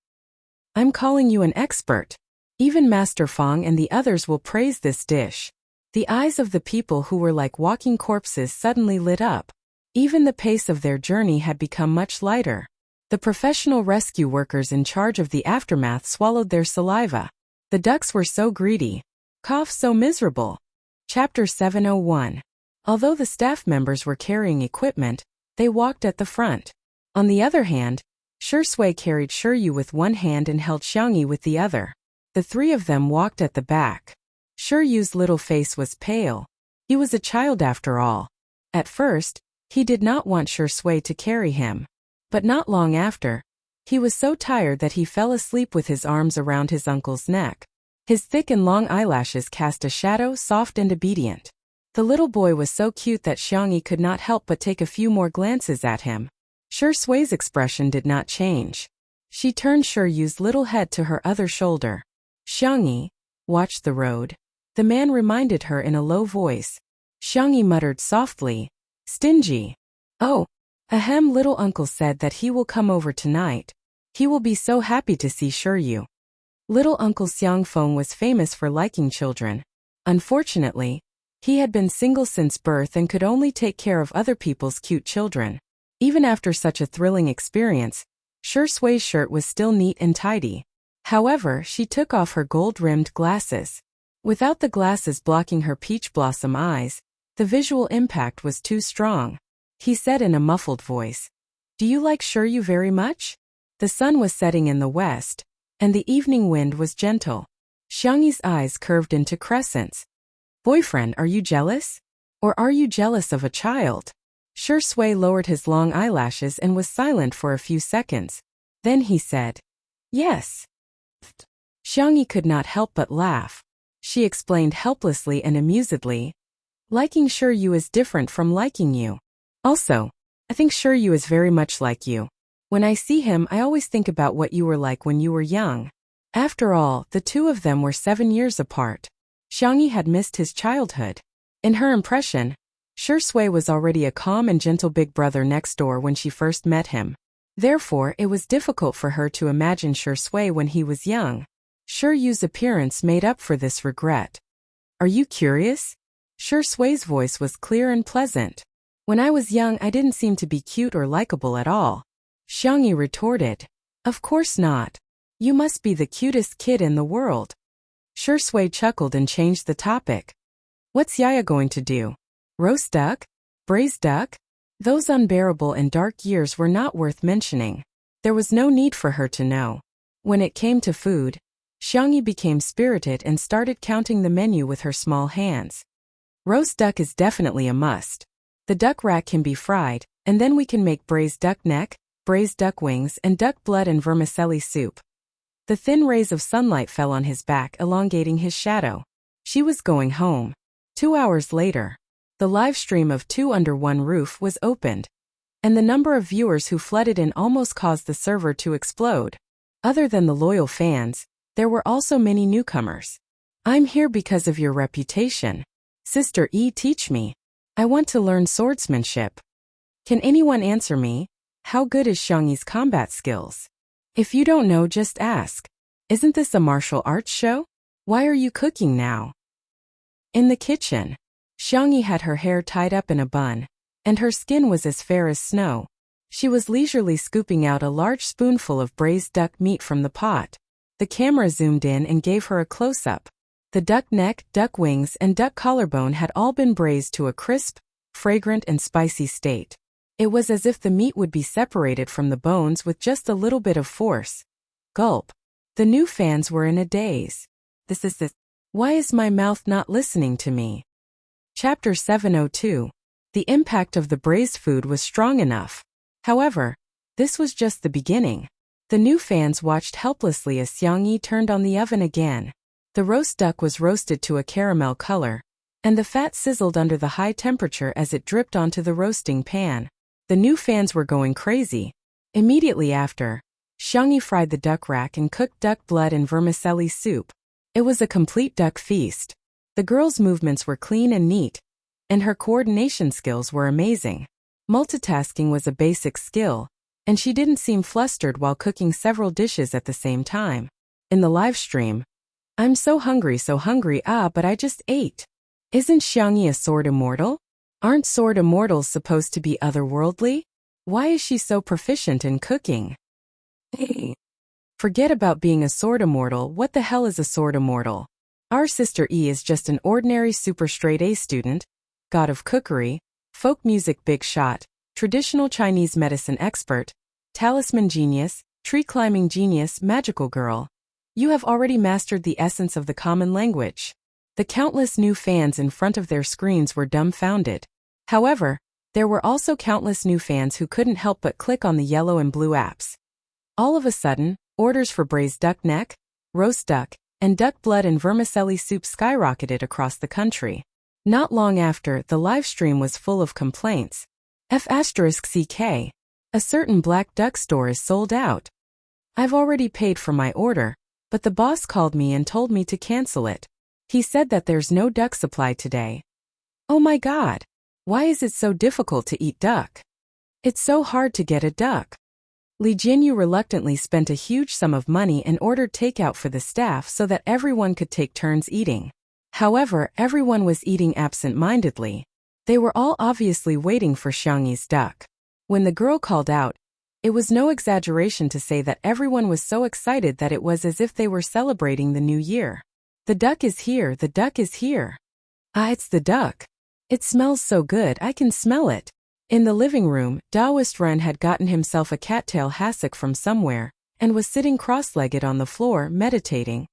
I'm calling you an expert. Even Master Fong and the others will praise this dish." The eyes of the people who were like walking corpses suddenly lit up. Even the pace of their journey had become much lighter. The professional rescue workers in charge of the aftermath swallowed their saliva. The ducks were so greedy. Cough, so miserable. Chapter 701. Although the staff members were carrying equipment, they walked at the front. On the other hand, Shui carried Shiryu with one hand and held Xiangyi with the other. The three of them walked at the back. Shiryu's little face was pale. He was a child after all. At first, he did not want Shui to carry him. But not long after, he was so tired that he fell asleep with his arms around his uncle's neck. His thick and long eyelashes cast a shadow, soft and obedient. The little boy was so cute that Xiangyi could not help but take a few more glances at him. Shui's expression did not change. She turned Shiryu's little head to her other shoulder. "Xiangyi, watch the road," the man reminded her in a low voice. Xiangyi muttered softly, "Stingy." "Oh, ahem, little uncle said that he will come over tonight. He will be so happy to see Shiryu." Little Uncle Xiangfeng was famous for liking children. Unfortunately, he had been single since birth and could only take care of other people's cute children. Even after such a thrilling experience, Shui's shirt was still neat and tidy. However, she took off her gold-rimmed glasses. Without the glasses blocking her peach blossom eyes, the visual impact was too strong. He said in a muffled voice, "Do you like Shiryu very much?" The sun was setting in the west, and the evening wind was gentle. Xiangyi's eyes curved into crescents. "Boyfriend, are you jealous? Or are you jealous of a child?" Shui lowered his long eyelashes and was silent for a few seconds. Then he said, "Yes." Xiangyi could not help but laugh. She explained helplessly and amusedly, "Liking Shiryu is different from liking you. Also, I think Shiryu is very much like you. When I see him, I always think about what you were like when you were young." After all, the two of them were 7 years apart. Xiangyi had missed his childhood. In her impression, Shui was already a calm and gentle big brother next door when she first met him. Therefore, it was difficult for her to imagine Shui when he was young. Shiryu's appearance made up for this regret. "Are you curious?" Shui's voice was clear and pleasant. "When I was young, I didn't seem to be cute or likable at all." Xiangyi retorted, "Of course not. You must be the cutest kid in the world." Shui chuckled and changed the topic. "What's Yaya going to do? Roast duck? Braised duck?" Those unbearable and dark years were not worth mentioning. There was no need for her to know. When it came to food, Xiangyi became spirited and started counting the menu with her small hands. "Roast duck is definitely a must. The duck rack can be fried, and then we can make braised duck neck, braised duck wings, and duck blood and vermicelli soup." The thin rays of sunlight fell on his back, elongating his shadow. She was going home. 2 hours later, the live stream of Two Under One Roof was opened, and the number of viewers who flooded in almost caused the server to explode. Other than the loyal fans, there were also many newcomers. "I'm here because of your reputation. Sister E, teach me. I want to learn swordsmanship. Can anyone answer me? How good is Xiangyi's combat skills? If you don't know, just ask. Isn't this a martial arts show? Why are you cooking now?" In the kitchen, Xiangyi had her hair tied up in a bun, and her skin was as fair as snow. She was leisurely scooping out a large spoonful of braised duck meat from the pot. The camera zoomed in and gave her a close-up. The duck neck, duck wings, and duck collarbone had all been braised to a crisp, fragrant, and spicy state. It was as if the meat would be separated from the bones with just a little bit of force. Gulp. The new fans were in a daze. This is the... Why is my mouth not listening to me? Chapter 702. The impact of the braised food was strong enough. However, this was just the beginning. The new fans watched helplessly as Xiangyi turned on the oven again. The roast duck was roasted to a caramel color, and the fat sizzled under the high temperature as it dripped onto the roasting pan. The new fans were going crazy. Immediately after, Xiangyi fried the duck rack and cooked duck blood and vermicelli soup. It was a complete duck feast. The girl's movements were clean and neat, and her coordination skills were amazing. Multitasking was a basic skill, and she didn't seem flustered while cooking several dishes at the same time. In the live stream, "I'm so hungry, but I just ate." Isn't Xiangyi a sword immortal? Aren't sword immortals supposed to be otherworldly? Why is she so proficient in cooking? Hey. Forget about being a sword immortal. What the hell is a sword immortal? Our sister E is just an ordinary super straight A student, god of cookery, folk music big shot, traditional Chinese medicine expert, talisman genius, tree climbing genius, magical girl. You have already mastered the essence of the common language. The countless new fans in front of their screens were dumbfounded. However, there were also countless new fans who couldn't help but click on the yellow and blue apps. All of a sudden, orders for braised duck neck, roast duck, and duck blood and vermicelli soup skyrocketed across the country. Not long after, the live stream was full of complaints. F***CK. A certain black duck store is sold out. I've already paid for my order, but the boss called me and told me to cancel it. He said that there's no duck supply today. Oh my god. Why is it so difficult to eat duck? It's so hard to get a duck. Li Jinyu reluctantly spent a huge sum of money and ordered takeout for the staff so that everyone could take turns eating. However, everyone was eating absent-mindedly. They were all obviously waiting for Xiangyi's duck. When the girl called out, it was no exaggeration to say that everyone was so excited that it was as if they were celebrating the new year. The duck is here, the duck is here. Ah, it's the duck. It smells so good, I can smell it. In the living room, Taoist Ren had gotten himself a cattail hassock from somewhere, and was sitting cross-legged on the floor, meditating.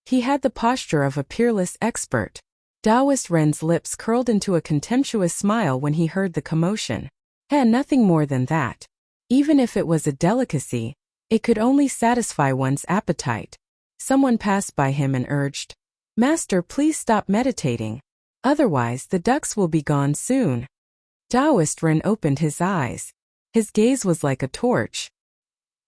He had the posture of a peerless expert. Taoist Ren's lips curled into a contemptuous smile when he heard the commotion. Nothing more than that. Even if it was a delicacy, it could only satisfy one's appetite. Someone passed by him and urged, "Master, please stop meditating. Otherwise, the ducks will be gone soon." Taoist Ren opened his eyes. His gaze was like a torch.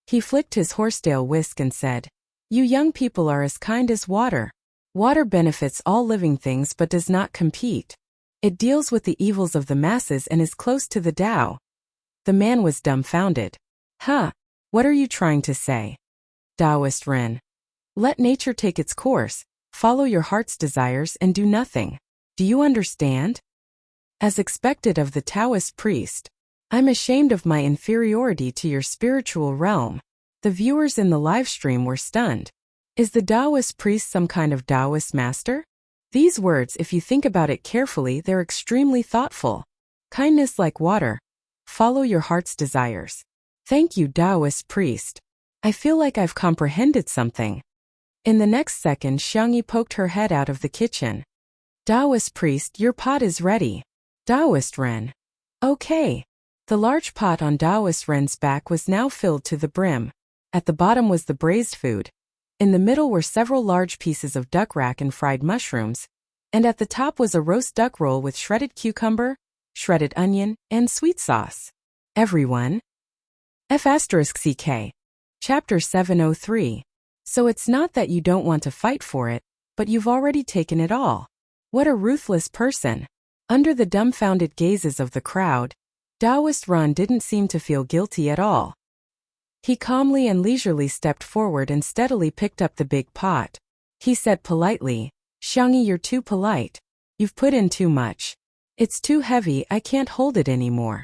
He flicked his horsetail whisk and said, "You young people are as kind as water. Water benefits all living things but does not compete. It deals with the evils of the masses and is close to the Tao." The man was dumbfounded. What are you trying to say? Taoist Ren. Let nature take its course, follow your heart's desires and do nothing. Do you understand? As expected of the Taoist priest, I'm ashamed of my inferiority to your spiritual realm. The viewers in the live stream were stunned. Is the Taoist priest some kind of Taoist master? These words, if you think about it carefully, they're extremely thoughtful. Kindness like water. Follow your heart's desires. Thank you, Taoist priest. I feel like I've comprehended something. In the next second, Xiangyi poked her head out of the kitchen. Taoist priest, your pot is ready. Taoist Ren. Okay. The large pot on Taoist Ren's back was now filled to the brim. At the bottom was the braised food. In the middle were several large pieces of duck rack and fried mushrooms, and at the top was a roast duck roll with shredded cucumber, shredded onion, and sweet sauce. Everyone. F***CK. Chapter 703. So it's not that you don't want to fight for it, but you've already taken it all. What a ruthless person. Under the dumbfounded gazes of the crowd, Taoist Ren didn't seem to feel guilty at all. He calmly and leisurely stepped forward and steadily picked up the big pot. He said politely, "Xiangyi, you're too polite. You've put in too much. It's too heavy, I can't hold it anymore."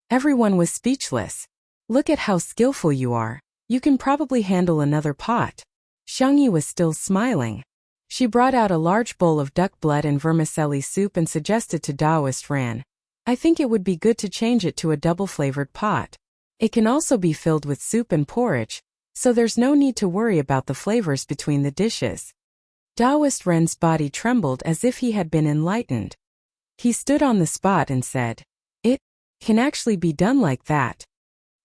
Everyone was speechless. Look at how skillful you are. You can probably handle another pot. Xiangyi was still smiling. She brought out a large bowl of duck blood and vermicelli soup and suggested to Taoist Ren, "I think it would be good to change it to a double-flavored pot. It can also be filled with soup and porridge, so there's no need to worry about the flavors between the dishes." Taoist Ren's body trembled as if he had been enlightened. He stood on the spot and said, "It can actually be done like that."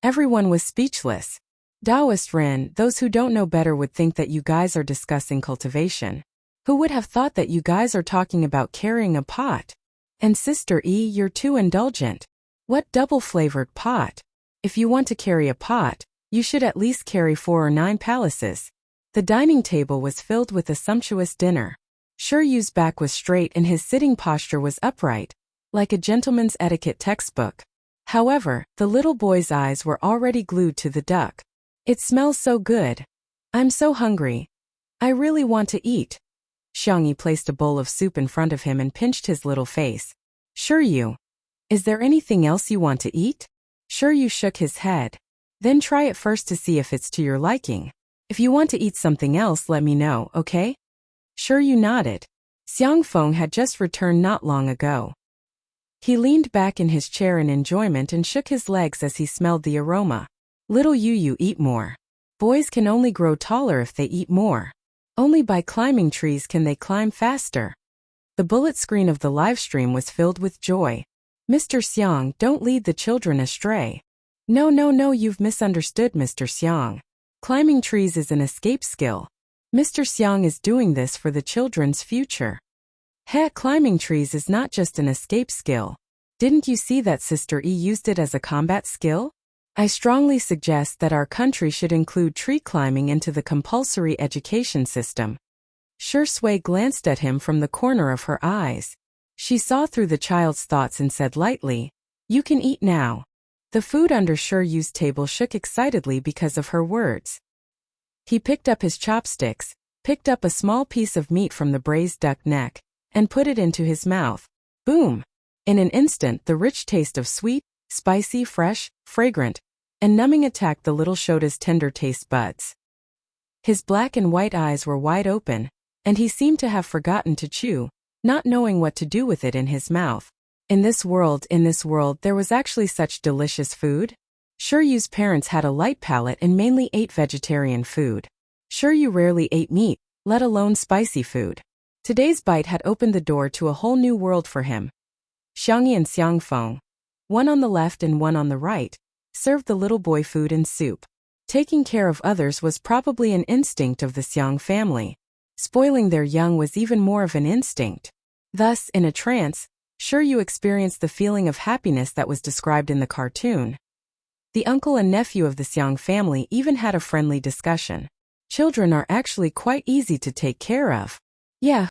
Everyone was speechless. Taoist Ren, those who don't know better would think that you guys are discussing cultivation. Who would have thought that you guys are talking about carrying a pot? And Sister E, you're too indulgent. What double-flavored pot? If you want to carry a pot, you should at least carry 4 or 9 palaces. The dining table was filled with a sumptuous dinner. Shiryu's back was straight and his sitting posture was upright, like a gentleman's etiquette textbook. However, the little boy's eyes were already glued to the duck. "It smells so good. I'm so hungry. I really want to eat." Xiangyi placed a bowl of soup in front of him and pinched his little face. "Shiryu, is there anything else you want to eat?" Shiryu shook his head. "Then try it first to see if it's to your liking. If you want to eat something else, let me know, okay?" Shiryu nodded. Xiangfeng had just returned not long ago. He leaned back in his chair in enjoyment and shook his legs as he smelled the aroma. "Little you eat more. Boys can only grow taller if they eat more. Only by climbing trees can they climb faster." The bullet screen of the live stream was filled with joy. "Mr. Xiang, don't lead the children astray." No, you've misunderstood, Mr. Xiang. Climbing trees is an escape skill. Mr. Xiang is doing this for the children's future. Climbing trees is not just an escape skill. Didn't you see that Sister E used it as a combat skill? I strongly suggest that our country should include tree climbing into the compulsory education system. Shui glanced at him from the corner of her eyes. She saw through the child's thoughts and said lightly, "You can eat now." The food under Shiryu's table shook excitedly because of her words. He picked up his chopsticks, picked up a small piece of meat from the braised duck neck, and put it into his mouth. Boom! In an instant, the rich taste of sweet, spicy, fresh, fragrant, and numbing attacked the little Shota's tender taste buds. His black and white eyes were wide open, and he seemed to have forgotten to chew, not knowing what to do with it in his mouth. In this world, there was actually such delicious food? Shiryu's parents had a light palate and mainly ate vegetarian food. Shiryu rarely ate meat, let alone spicy food. Today's bite had opened the door to a whole new world for him. Xiangyi and Xiangfeng, one on the left and one on the right, served the little boy food and soup. Taking care of others was probably an instinct of the Xiang family. Spoiling their young was even more of an instinct. Thus, in a trance, Shiryu experienced the feeling of happiness that was described in the cartoon. The uncle and nephew of the Xiang family even had a friendly discussion. Children are actually quite easy to take care of. Yeah,